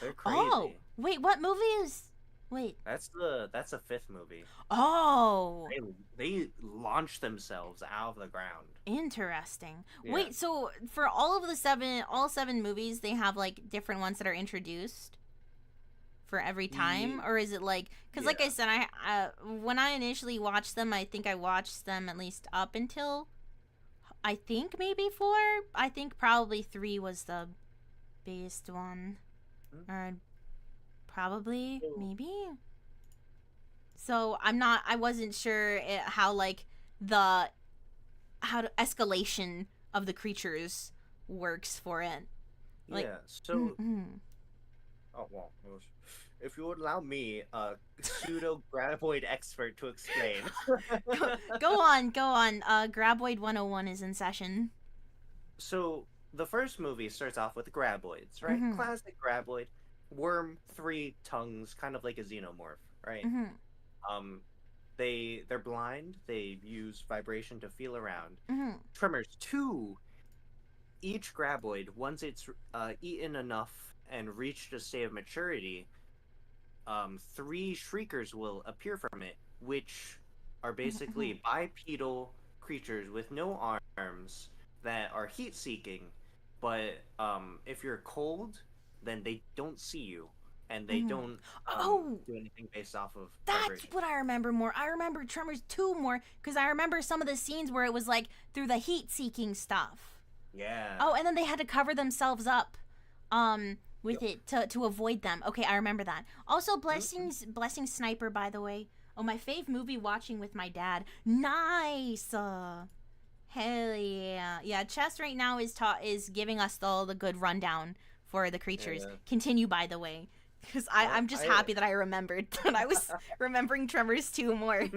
They're crazy.
Oh, wait, what movie is? Wait.
That's the fifth movie.
Oh.
They launch themselves out of the ground.
Interesting.
Yeah.
Wait, so for all seven movies, they have like different ones that are introduced for every time, or is it like? Because like I said, when I initially watched them, I think I watched them at least up until, I think maybe 4. I think probably 3 was the biggest one, or probably maybe. So I wasn't sure how like the escalation of the creatures works for it. Like,
Yeah. So,
mm-hmm.
oh well, if you would allow me, a pseudo graboid expert, to explain.
Go on, go on. Graboid 101 is in session.
So the first movie starts off with graboids, right?
Mm-hmm.
Classic graboid, worm, 3 tongues, kind of like a xenomorph, right?
Mm-hmm.
Um, they're blind. They use vibration to feel around.
Mm-hmm.
Tremors 2. Each graboid, once it's eaten enough and reached a state of maturity, 3 shriekers will appear from it, which are
Mm-hmm.
basically bipedal creatures with no arms that are heat seeking. But if you're cold, then they don't see you, and they
Mm-hmm.
don't
Oh,
do anything based off of
that's
vibration.
what I remember more. I remember Tremors 2 more because I remember some of the scenes where it was like through the heat seeking stuff.
Yeah.
Oh, and then they had to cover themselves up with
Yep.
it to avoid them. Okay, I remember that. Also
Mhm.
Blessing Sniper, by the way. Oh, my fave movie watching with my dad. Nice. Hell yeah. Yeah, Chess right now is giving us all the good rundown for the creatures.
Yeah.
Continue, by the way. Because
Well,
I'm just
I
happy that I remembered that I was remembering Tremors 2 more.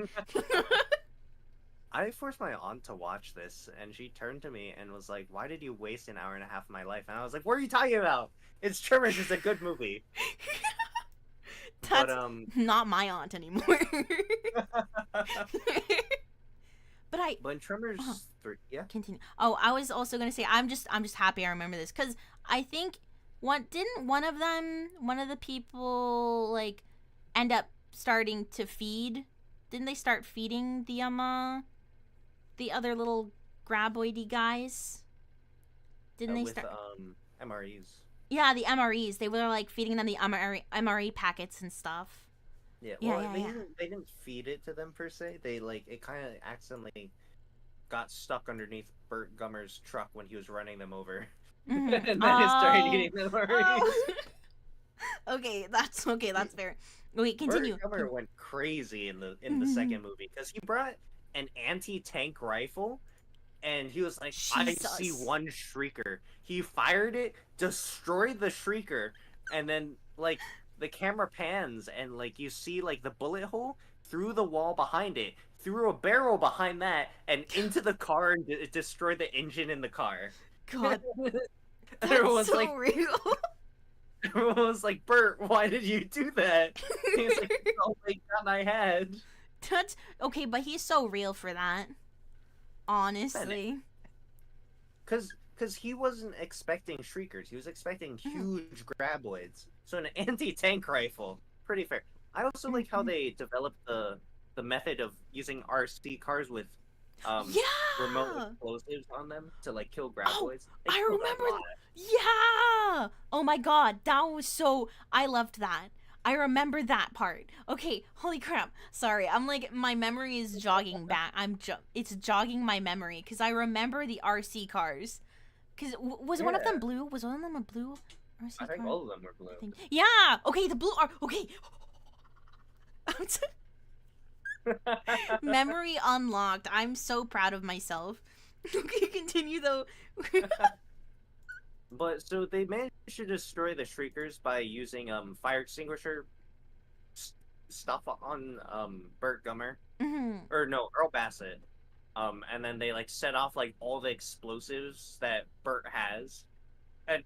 I forced my aunt to watch this, and she turned to me and was like, "Why did you waste an hour and a half of my life?" And I was like, "What are you talking about? It's Tremors. It's a good movie." But
That's not my aunt anymore. But
but in
uh,
Tremors 3, yeah.
continue. Oh, I was also gonna say I'm just happy I remember this because I think one of them, one of the people, like, end up starting to feed. Didn't they start feeding the other little graboidy guys? Didn't they
With
start?
MREs.
Yeah, the MREs. They were like feeding them the MRE packets and stuff.
Yeah,
Yeah,
well,
yeah, yeah.
they didn't feed it to them per se. They like it kind of accidentally got stuck underneath Bert Gummer's truck when he was running them over,
Mm-hmm.
and then it started
Oh,
eating the MREs.
oh. Okay. That's okay. That's fair. Wait,
Bert
continue.
Gummer went crazy in the
Mm-hmm.
second movie because he brought an anti-tank rifle, and he was like, "I see
Jesus.
one shrieker." He fired it, destroyed the shrieker, and then like the camera pans and like you see like the bullet hole through the wall behind it, through a barrel behind that, and into the car and destroyed the engine in the car.
God, that's
Everyone's
so
like,
real.
everyone was like, "Bert, why did you do that?" He's like, "It's the only gun I had."
That's okay, but he's so real for that. Honestly.
Because he wasn't expecting shriekers. He was expecting
Mm-hmm.
huge graboids. So an anti-tank rifle, pretty fair. I also like how
Mm-hmm.
they developed the method of using RC cars with remote
Yeah.
explosives on them to like kill
Oh,
graboids. They
I
killed a
remember.
lot.
Yeah. Oh my god, that was so. I loved that. I remember that part. Okay, holy crap. Sorry, I'm like my memory is jogging back. It's jogging my memory because I remember the RC cars. Because was one of them
Yeah,
blue? Was one of them a blue
I
RC
think
car?
all of them were
I
blue.
think. Yeah. Okay, the blue are okay. Memory unlocked. I'm so proud of myself. Okay, continue though.
But so they managed to destroy the shriekers by using fire extinguisher s- stuff on Burt Gummer.
Mhm.
Or no, Earl Bassett. And then they like set off like all the explosives that Bert has, and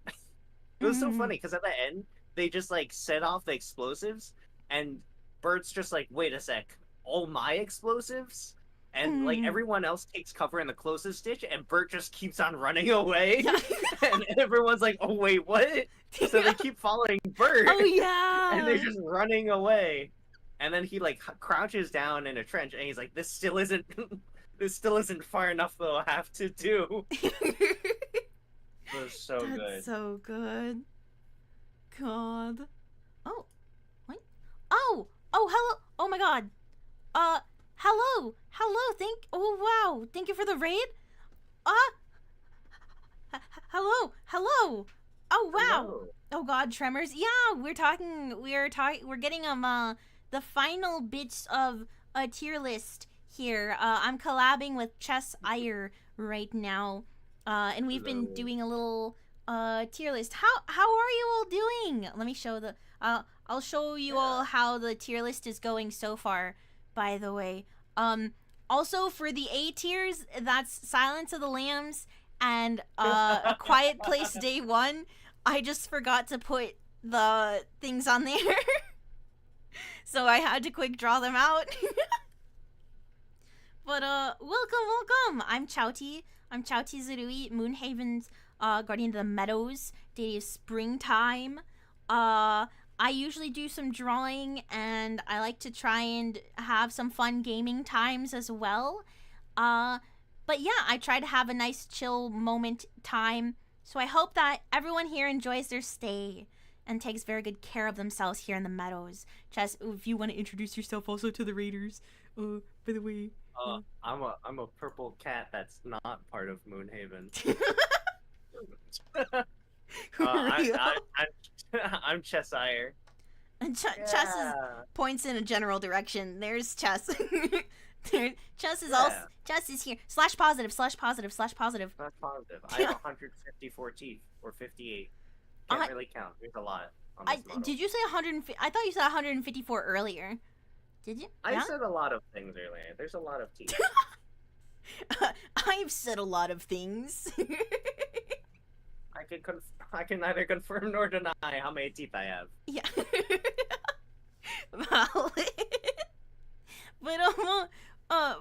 it was so
Mhm.
funny because at the end they just like set off the explosives, and Bert's just like, "Wait a sec, all my explosives?" And like
Mhm.
everyone else takes cover in the closest ditch, and Bert just keeps on running away,
Yeah.
and everyone's like, "Oh wait, what?" So they keep following Bert,
Oh
and they're
yeah.
just running away. And then he like crouches down in a trench, and he's like, "This still isn't, this still isn't far enough. Though I have to do." It was so
That's
good.
so good. God. Oh, what? Oh, hello. Oh my God. Uh, hello. Oh wow. Thank you for the raid. Uh, hello. Oh wow.
Hello.
Oh God, Tremors. Yeah, we're getting the final bits of a tier list here. I'm collabing with Chess Ire right now. And we've been
Hello.
doing a little tier list. How are you all doing? Let me show the I'll show you all how the tier list is going so far, by the way. Also for the A tiers, that's Silence of the Lambs and A Quiet Place Day 1. I just forgot to put the things on there. So I had to quick draw them out. But welcome. I'm Chaoti. I'm Chaoti Zurui, Moonhaven's guardian of the meadows. Day is springtime. I usually do some drawing, and I like to try and have some fun gaming times as well. But yeah, I try to have a nice chill moment time. So I hope that everyone here enjoys their stay and takes very good care of themselves here in the meadows. Chess, if you want to introduce yourself also to the raiders, by the way.
I'm a purple cat that's not part of Moonhaven. I'm Cheshire.
And Chess points in a general direction. There's Chess. Chess is also Chess is here. /positive.
That's positive. I have 154 teeth, or 58. Can't really count. There's a lot on this model.
Did you say 150? I thought you said 154 earlier. Did you?
I said a lot of things earlier. There's a lot of teeth.
I've said a lot of things.
I can neither confirm nor deny how many teeth I have.
Yeah. Valid. But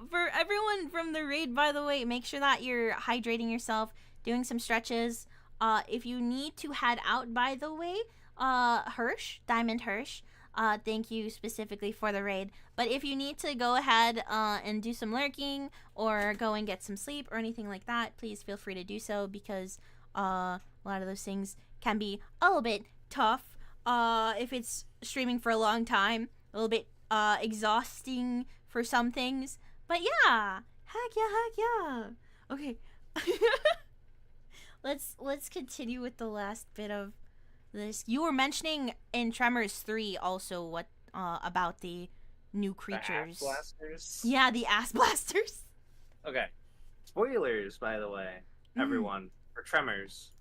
for everyone from the raid, by the way, make sure that you're hydrating yourself, doing some stretches. If you need to head out, by the way, Diamond Hirsch, thank you specifically for the raid. But if you need to go ahead and do some lurking or go and get some sleep or anything like that, please feel free to do so, because a lot of those things can be a little bit tough if it's streaming for a long time, a little bit exhausting for some things. But yeah, heck yeah. Okay. Let's continue with the last bit of this. You were mentioning in Tremors 3 also what about the new creatures.
The ass blasters?
Yeah, the ass blasters.
Okay. Spoilers, by the way, everyone, for Tremors.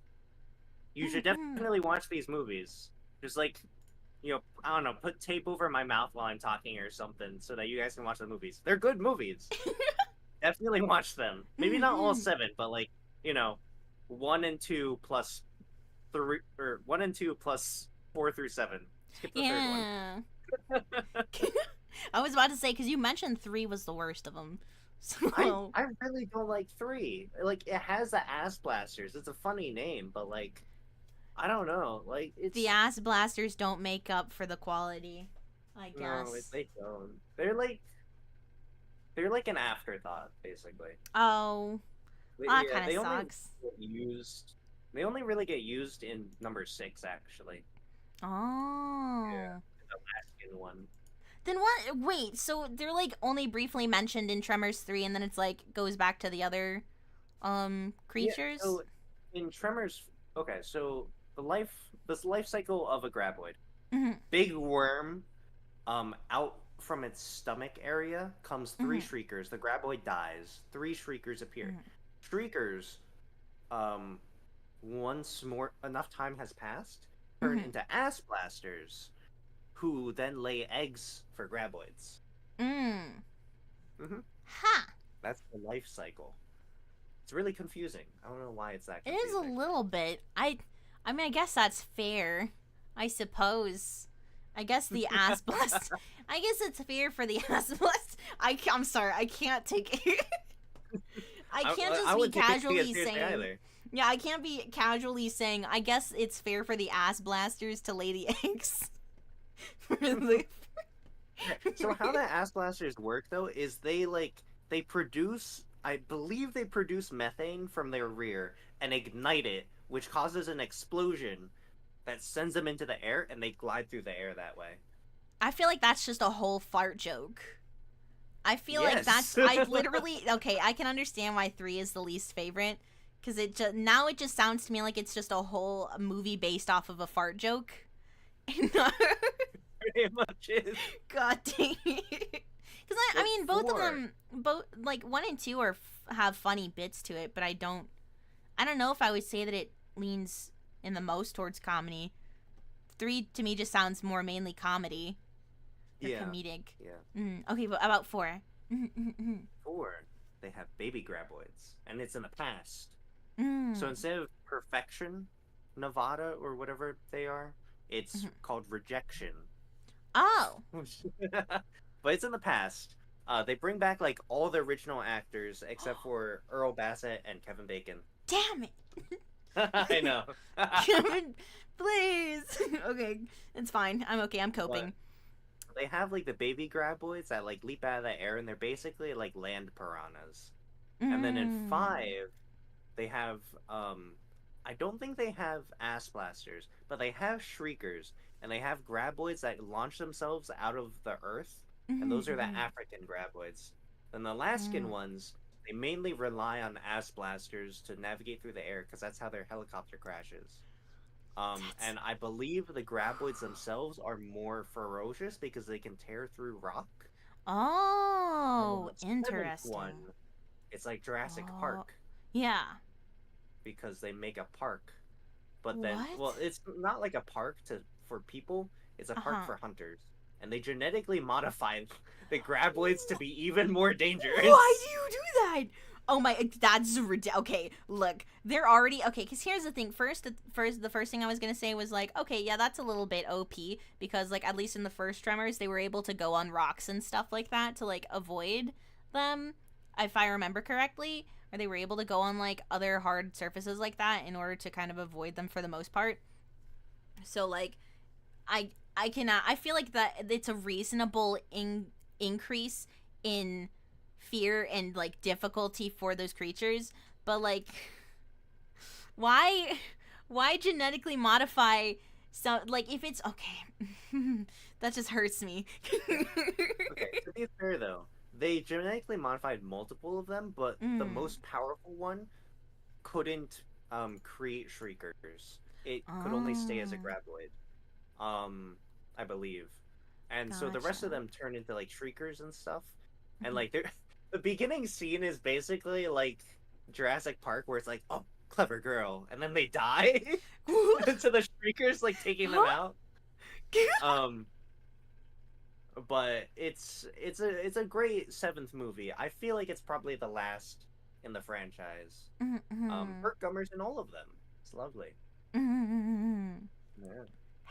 You should definitely watch these movies. Just I don't know, put tape over my mouth while I'm talking or something so that you guys can watch the movies. They're good movies. Definitely watch them. Maybe not all 7, but 1 and 2 plus 3, or 1 and 2 plus 4 through 7. Skip the third one.
I was about to say, because you mentioned 3 was the worst of them. So
I really don't like 3. It has the ass blasters. It's a funny name, but I don't know. It's
the ass blasters don't make up for the quality, I guess.
No, they don't. They're like an afterthought, basically.
Oh, that kind of sucks.
They only really get used in number 6, actually.
Oh.
Yeah, the Alaskan one.
Then what? Wait, so they're only briefly mentioned in Tremors 3, and then it's goes back to the other creatures?
Yeah, so in Tremors, okay, so this life cycle of a graboid. Big worm, out from its stomach area comes 3 shriekers. The graboid dies. 3 shriekers appear. Shriekers, once more enough time has passed, turn into ass blasters, who then lay eggs for graboids.
Ha!
That's the life cycle. It's really confusing. I don't know why it's that
confusing. It is a little bit. I mean, I guess that's fair. I suppose. I guess the ass blast. I guess it's fair for the ass blast. I'm sorry. I can't take it. I can't just be casually saying. Yeah, I can't be casually saying, I guess it's fair for the ass blasters to lay the eggs.
So how the ass blasters work, though, is they produce, I believe they produce methane from their rear and ignite it, which causes an explosion that sends them into the air, and they glide through the air that way.
I feel like that's just a whole fart joke. I feel like that's, I literally, okay, I can understand why 3 is the least favorite, because it just sounds to me like it's just a whole movie based off of a fart joke.
Pretty much is.
God dang it. Because I mean, both of them, 1 and 2 have funny bits to it, but I don't I don't know if I would say that it leans in the most towards comedy. 3 to me just sounds more mainly comedy or comedic.
Yeah.
Okay, but about 4?
4, they have baby graboids, and it's in the past.
Mm.
So instead of perfection, Nevada or whatever they are, it's called rejection.
Oh.
But it's in the past. They bring back like all the original actors except for Earl Bassett and Kevin Bacon.
Damn it.
I know.
Kevin, please. Okay, it's fine. I'm okay. I'm coping.
But they have like the baby graboids that like leap out of the air, and they're basically like land piranhas. And then in 5, they have I don't think they have ass blasters, but they have shriekers, and they have graboids that launch themselves out of the earth, and those are the African graboids. Then the Alaskan ones, they mainly rely on ass blasters to navigate through the air because that's how their helicopter crashes. And I believe the graboids themselves are more ferocious because they can tear through rock.
Oh,
The
interesting.
one, it's like Jurassic Park
Yeah.
because they make a park, but then
What?
well, it's not like a park for people. It's a park for hunters, and they genetically modify the graboids to be even more dangerous.
Why do you do that? Oh my, that's okay. Look, they're already okay. Because here's the thing. The first thing I was gonna say was like, okay, yeah, that's a little bit OP because like at least in the first Tremors, they were able to go on rocks and stuff like that to like avoid them, if I remember correctly, or they were able to go on like other hard surfaces like that in order to kind of avoid them for the most part. So like, I cannot. I feel like that it's a reasonable increase in fear and like difficulty for those creatures, but like why genetically modify some, like, if it's okay. That just hurts me.
Okay, to be fair though, they genetically modified multiple of them, but the most powerful one couldn't create shriekers. It could only stay as a graboid, I believe. And so the rest of them turn into like shriekers and stuff. And like the beginning scene is basically like Jurassic Park, where it's like, oh, clever girl, and then they die. So the shriekers like taking them out. But it's a great 7th movie. I feel like it's probably the last in the franchise. Burt Gummer's in all of them. It's lovely. Yeah.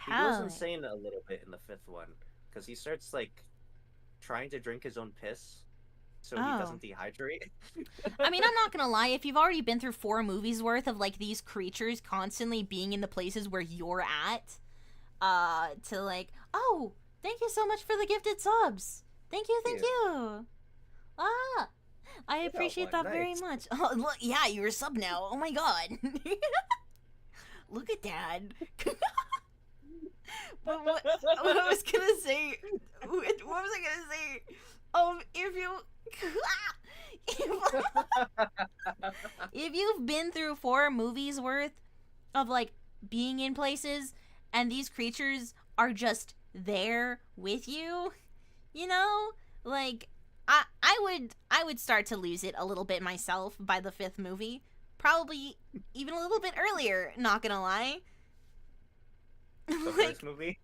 He goes insane a little bit in the 5th one because he starts like trying to drink his own piss so he doesn't dehydrate.
I mean, I'm not gonna lie, if you've already been through 4 movies worth of like these creatures constantly being in the places where you're at, to like, oh, thank you so much for the gifted subs. Thank you. I appreciate that very much. Oh, look, yeah, you're a sub now. Oh my god. Look at that. But what I was gonna say, what was I gonna say? If you've been through 4 movies worth of like being in places and these creatures are just there with you, you know, like I would start to lose it a little bit myself by the 5th movie, probably even a little bit earlier, not gonna lie.
The first movie?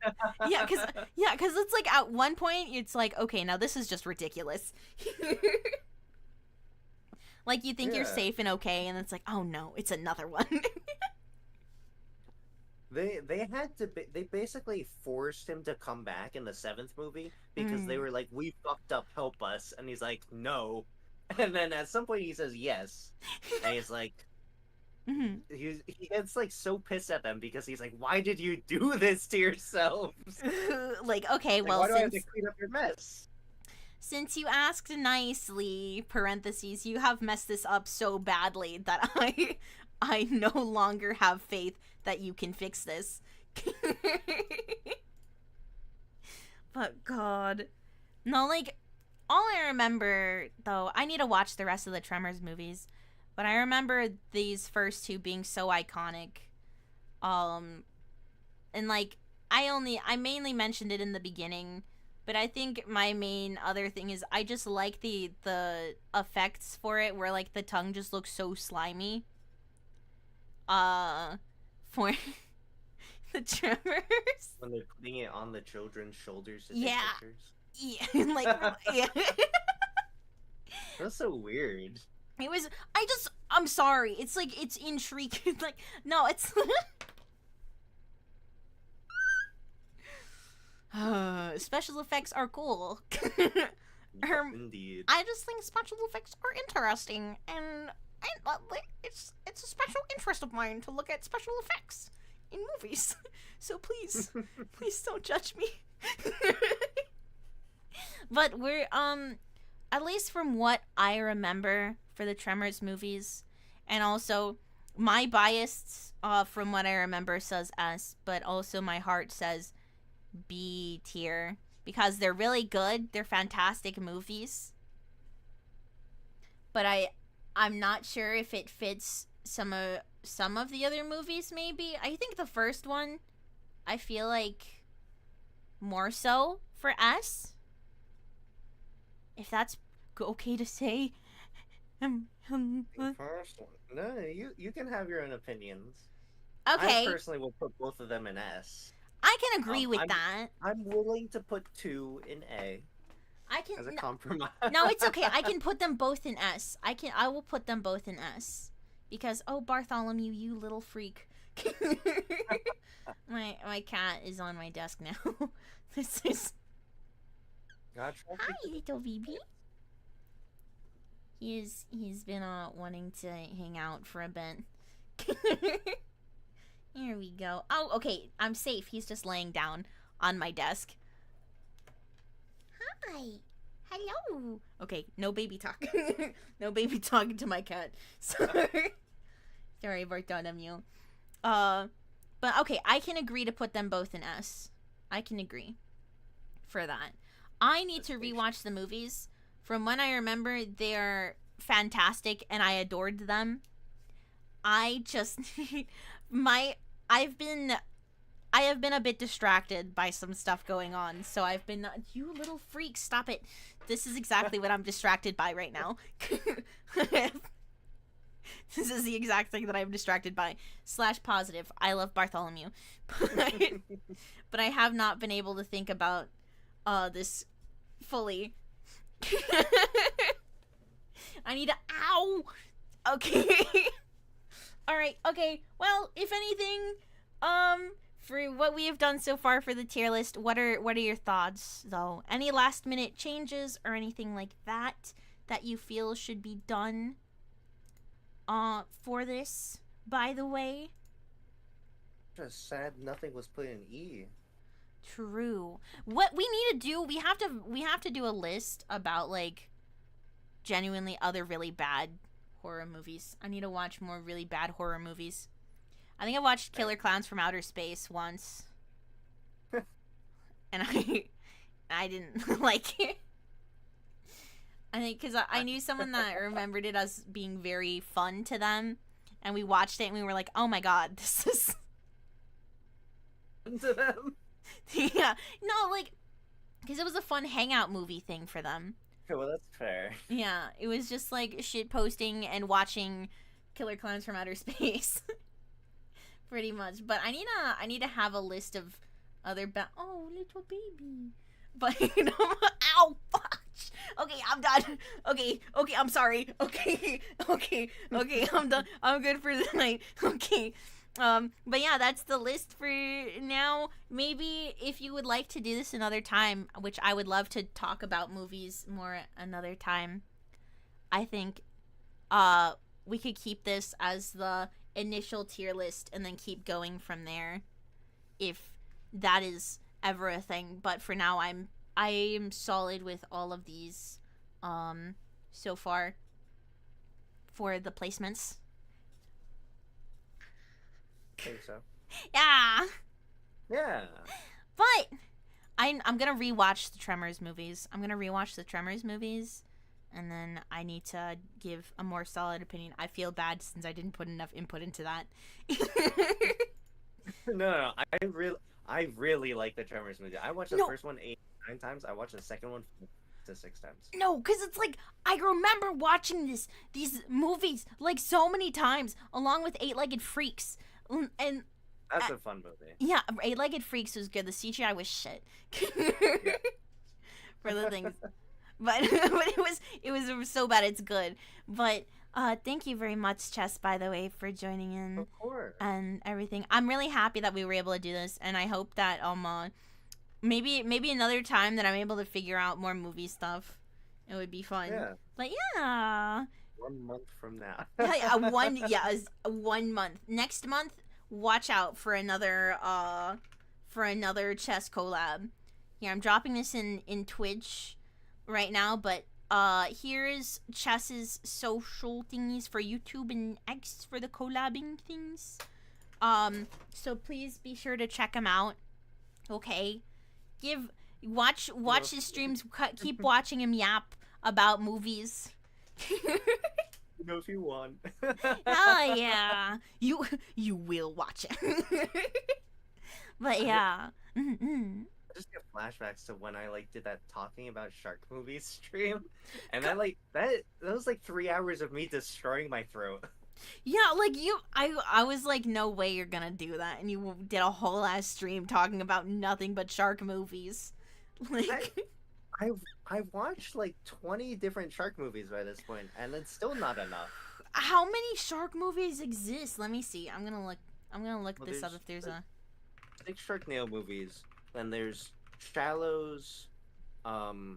yeah, because it's like at one point it's like, okay, now this is just ridiculous. Like you think you're safe and okay, and it's like, oh no, it's another one.
They had to they basically forced him to come back in the 7th movie because they were like, we fucked up, help us, and he's like, no, and then at some point he says yes, and he's like. He gets like so pissed at them because he's like, why did you do this to yourselves?
Like, okay,
like,
well,
why do I have to clean up your mess?
Since you asked nicely, parentheses, you have messed this up so badly that I no longer have faith that you can fix this. But God. No, like, all I remember, though, I need to watch the rest of the Tremors movies. But I remember these first 2 being so iconic. And like, I mainly mentioned it in the beginning, but I think my main other thing is I just like the effects for it where like the tongue just looks so slimy. for the Tremors.
When they're putting it on the children's shoulders to
Yeah.
take pictures.
Yeah, like yeah.
That's so weird.
It was. I'm sorry. It's like it's intriguing. Like no, it's. Special effects are cool.
Indeed.
I just think special effects are interesting, and it's a special interest of mine to look at special effects in movies. So please, please don't judge me. But we're at least from what I remember for the Tremors movies, and also my bias from what I remember says S, but also my heart says B tier because they're really good. They're fantastic movies. But I'm not sure if it fits some of the other movies maybe. I think the first one I feel like more so for S. If that's okay to say.
The first one. No, you can have your own opinions.
Okay.
I personally will put both of them in S.
I can agree with that.
I'm willing to put 2 in A.
I can
as a compromise.
No, it's okay. I can put them both in S. I will put them both in S. Because Bartholomew, you little freak. my cat is on my desk now. This is
Gotcha.
Hi, little BB. He's been wanting to hang out for a bit. Here we go. Oh, okay. I'm safe. He's just laying down on my desk. Hi. Hello. Okay, no baby talk. No baby talking to my cat. Sorry. Sorry, Bartholomew. But okay, I can agree to put them both in S. I can agree for that. I need to rewatch the movies. From when I remember, they're fantastic and I adored them. I just I have been a bit distracted by some stuff going on, so I've been you little freak, stop it. This is exactly what I'm distracted by right now. This is the exact thing that I'm distracted by. /positive. I love Bartholomew. But I have not been able to think about this fully. I need to ow. Okay. All right. Okay. Well, if anything, for what we have done so far for the tier list, what are your thoughts though? Any last minute changes or anything like that you feel should be done for this, by the way?
Just sad nothing was put in E.
True. What we need to do, we have to do a list about like genuinely other really bad horror movies. I need to watch more really bad horror movies. I think I watched Killer Clowns from Outer Space once. And I didn't like it. I think because I knew someone that remembered it as being very fun to them, and we watched it and we were like, oh my god, this is
to them.
Yeah, no, like, because it was a fun hangout movie thing for them.
Okay, well, that's fair.
Yeah, it was just like shit posting and watching Killer Clowns from Outer Space. Pretty much. But I need to have a list of other oh, little baby. But you know, ow, fuck. Okay, I'm done. Okay, I'm sorry. Okay, I'm done. I'm good for the night. Okay. But yeah, that's the list for now. Maybe if you would like to do this another time, which I would love to talk about movies more another time, I think we could keep this as the initial tier list and then keep going from there if that is ever a thing. But for now, I am solid with all of these so far for the placements.
I think so.
Yeah. But I'm gonna rewatch the Tremors movies. And then I need to give a more solid opinion. I feel bad since I didn't put enough input into that.
No, I really like the Tremors movie. I watched the first one 8-9 times. I watched the second one to 6 times.
No, because it's like, I remember watching these movies, like, so many times, along with Eight-Legged Freaks. And
That's a fun movie.
yeah, Eight-Legged Freaks was good. The CGI was shit.
Yeah.
For the things. But, but it was so bad it's good. But thank you very much, Chess, by the way, for joining in.
Of course.
And everything. I'm really happy that we were able to do this, and I hope that maybe another time that I'm able to figure out more movie stuff. It would be fun.
Yeah.
But yeah.
1 month from now.
One month. Next month, watch out for another chess collab. Here, I'm dropping this in Twitch right now, but here is Chess's social thingies for YouTube and X for the collabing things. So please be sure to check him out. Okay, watch his streams. Keep watching him yap about movies.
You know if you want.
Oh yeah, you will watch it. But yeah. Mm-hmm.
I just get flashbacks to when I did that talking about shark movies stream, and then that was 3 hours of me destroying my throat.
Yeah, I was like, no way you're gonna do that, and you did a whole ass stream talking about nothing but shark movies.
I've watched 20 different shark movies by this point, and it's still not enough.
How many shark movies exist? Let me see. I'm gonna look this up if there's a
6 Sharknado movies. Then there's Shallows, Riptide,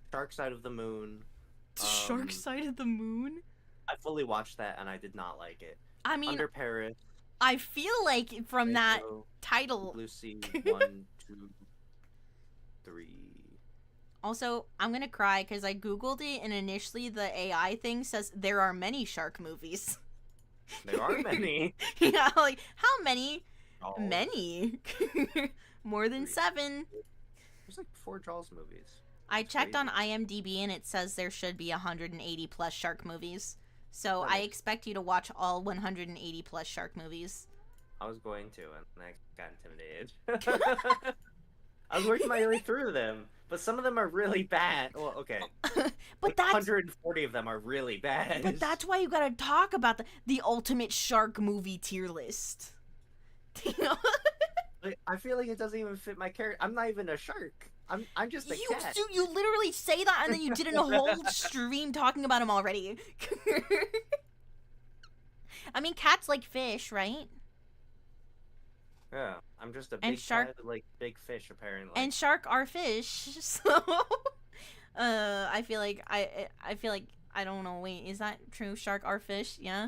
Shark Side of the Moon.
Shark Side of the Moon?
I fully watched that and I did not like it.
I mean,
Under Paris.
I feel like from that title.
Blue Sea 1, 2, 3.
Also, I'm gonna cry because I googled it and initially the AI thing says there are many shark movies.
There are many.
Yeah, how many?
Oh.
Many. More than 7.
There's 4 Jaws movies.
I checked on IMDb and it says there should be 180 plus shark movies. So I expect you to watch all 180 plus shark movies.
I was going to, and I got intimidated. I was working my way through them, but some of them are really bad. Well, okay.
But that's
140 of them are really bad.
But that's why you gotta talk about the ultimate shark movie tier list. You know?
I feel like it doesn't even fit my character. I'm not even a shark. I'm just a cat.
You literally say that, and then you did a whole stream talking about him already. I mean, cats like fish, right?
Yeah, I'm just a big cat with big fish apparently.
And shark are fish, so I feel like I don't know. Wait, is that true? Shark are fish? Yeah.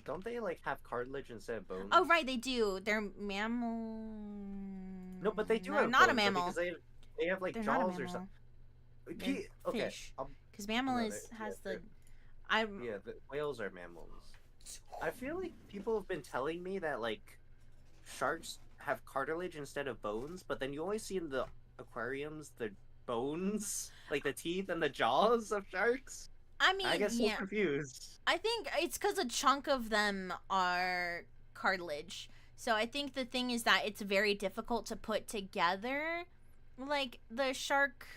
Don't they have cartilage instead of bones?
Oh right, they do. They're mammal.
No, but they do have
not
bones,
a mammal.
Because they have
They're
jaws or something.
Okay. Fish. Because mammal has the.
Yeah, the whales are mammals. I feel like people have been telling me that sharks have cartilage instead of bones, but then you only see in the aquariums the bones, the teeth and the jaws of sharks.
I mean,
I get so confused.
I think it's because a chunk of them are cartilage. So I think the thing is that it's very difficult to put together, the shark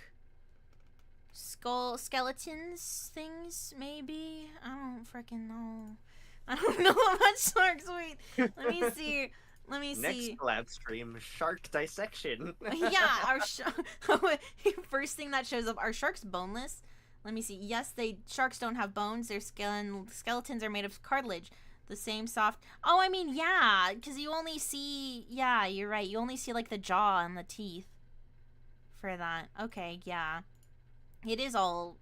skeletons things, maybe? I don't freaking know. I don't know about sharks. Wait, let me see.
Next collab stream, shark dissection.
Yeah, first thing that shows up, are sharks boneless? Let me see. Yes, sharks don't have bones. Their skeletons are made of cartilage. The same soft. Oh, I mean, yeah, because you only see. Yeah, you're right. You only see the jaw and the teeth for that. Okay, yeah, it is all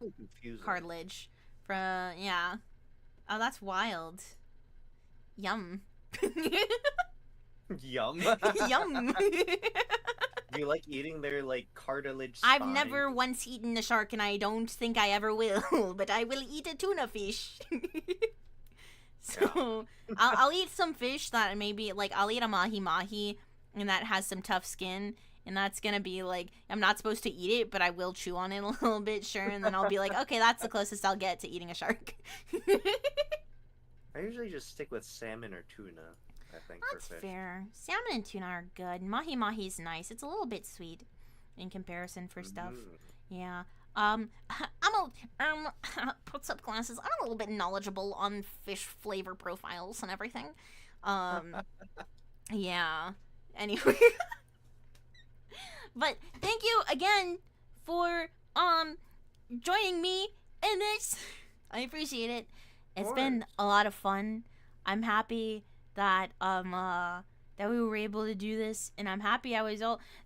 cartilage. Yeah. Oh, that's wild. Yum.
Yum.
Yum.
Do you like eating their cartilage spine?
I've never once eaten a shark, and I don't think I ever will. But I will eat a tuna fish. So yeah. I'll eat some fish that maybe I'll eat a mahi, and that has some tough skin, and that's gonna be I'm not supposed to eat it, but I will chew on it a little bit, sure, and then I'll be okay, that's the closest I'll get to eating a shark.
I usually just stick with salmon or tuna. I think,
That's
for fish.
fair. Salmon and tuna are good. Mahi mahi's nice. It's a little bit sweet in comparison for stuff. Yeah. Puts up glasses. I'm a little bit knowledgeable on fish flavor profiles and everything. Yeah. Anyway. But thank you again for joining me in this. I appreciate it. It's been a lot of fun. I'm happy that that we were able to do this, and I'm happy that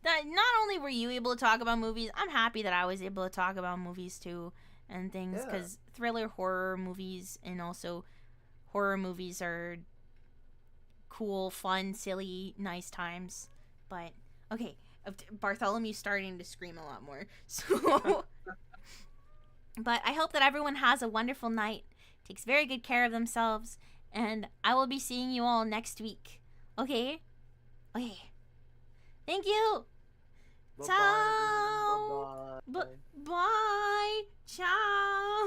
not only were you able to talk about movies, I'm happy that I was able to talk about movies too and things, because thriller horror movies and also horror movies are cool, fun, silly, nice times. But okay, Bartholomew's starting to scream a lot more. So but I hope that everyone has a wonderful night, takes very good care of themselves, and I will be seeing you all next week. Okay? Okay. Thank you.
Bye-bye.
Ciao.
Bye-bye.
Bye. Ciao.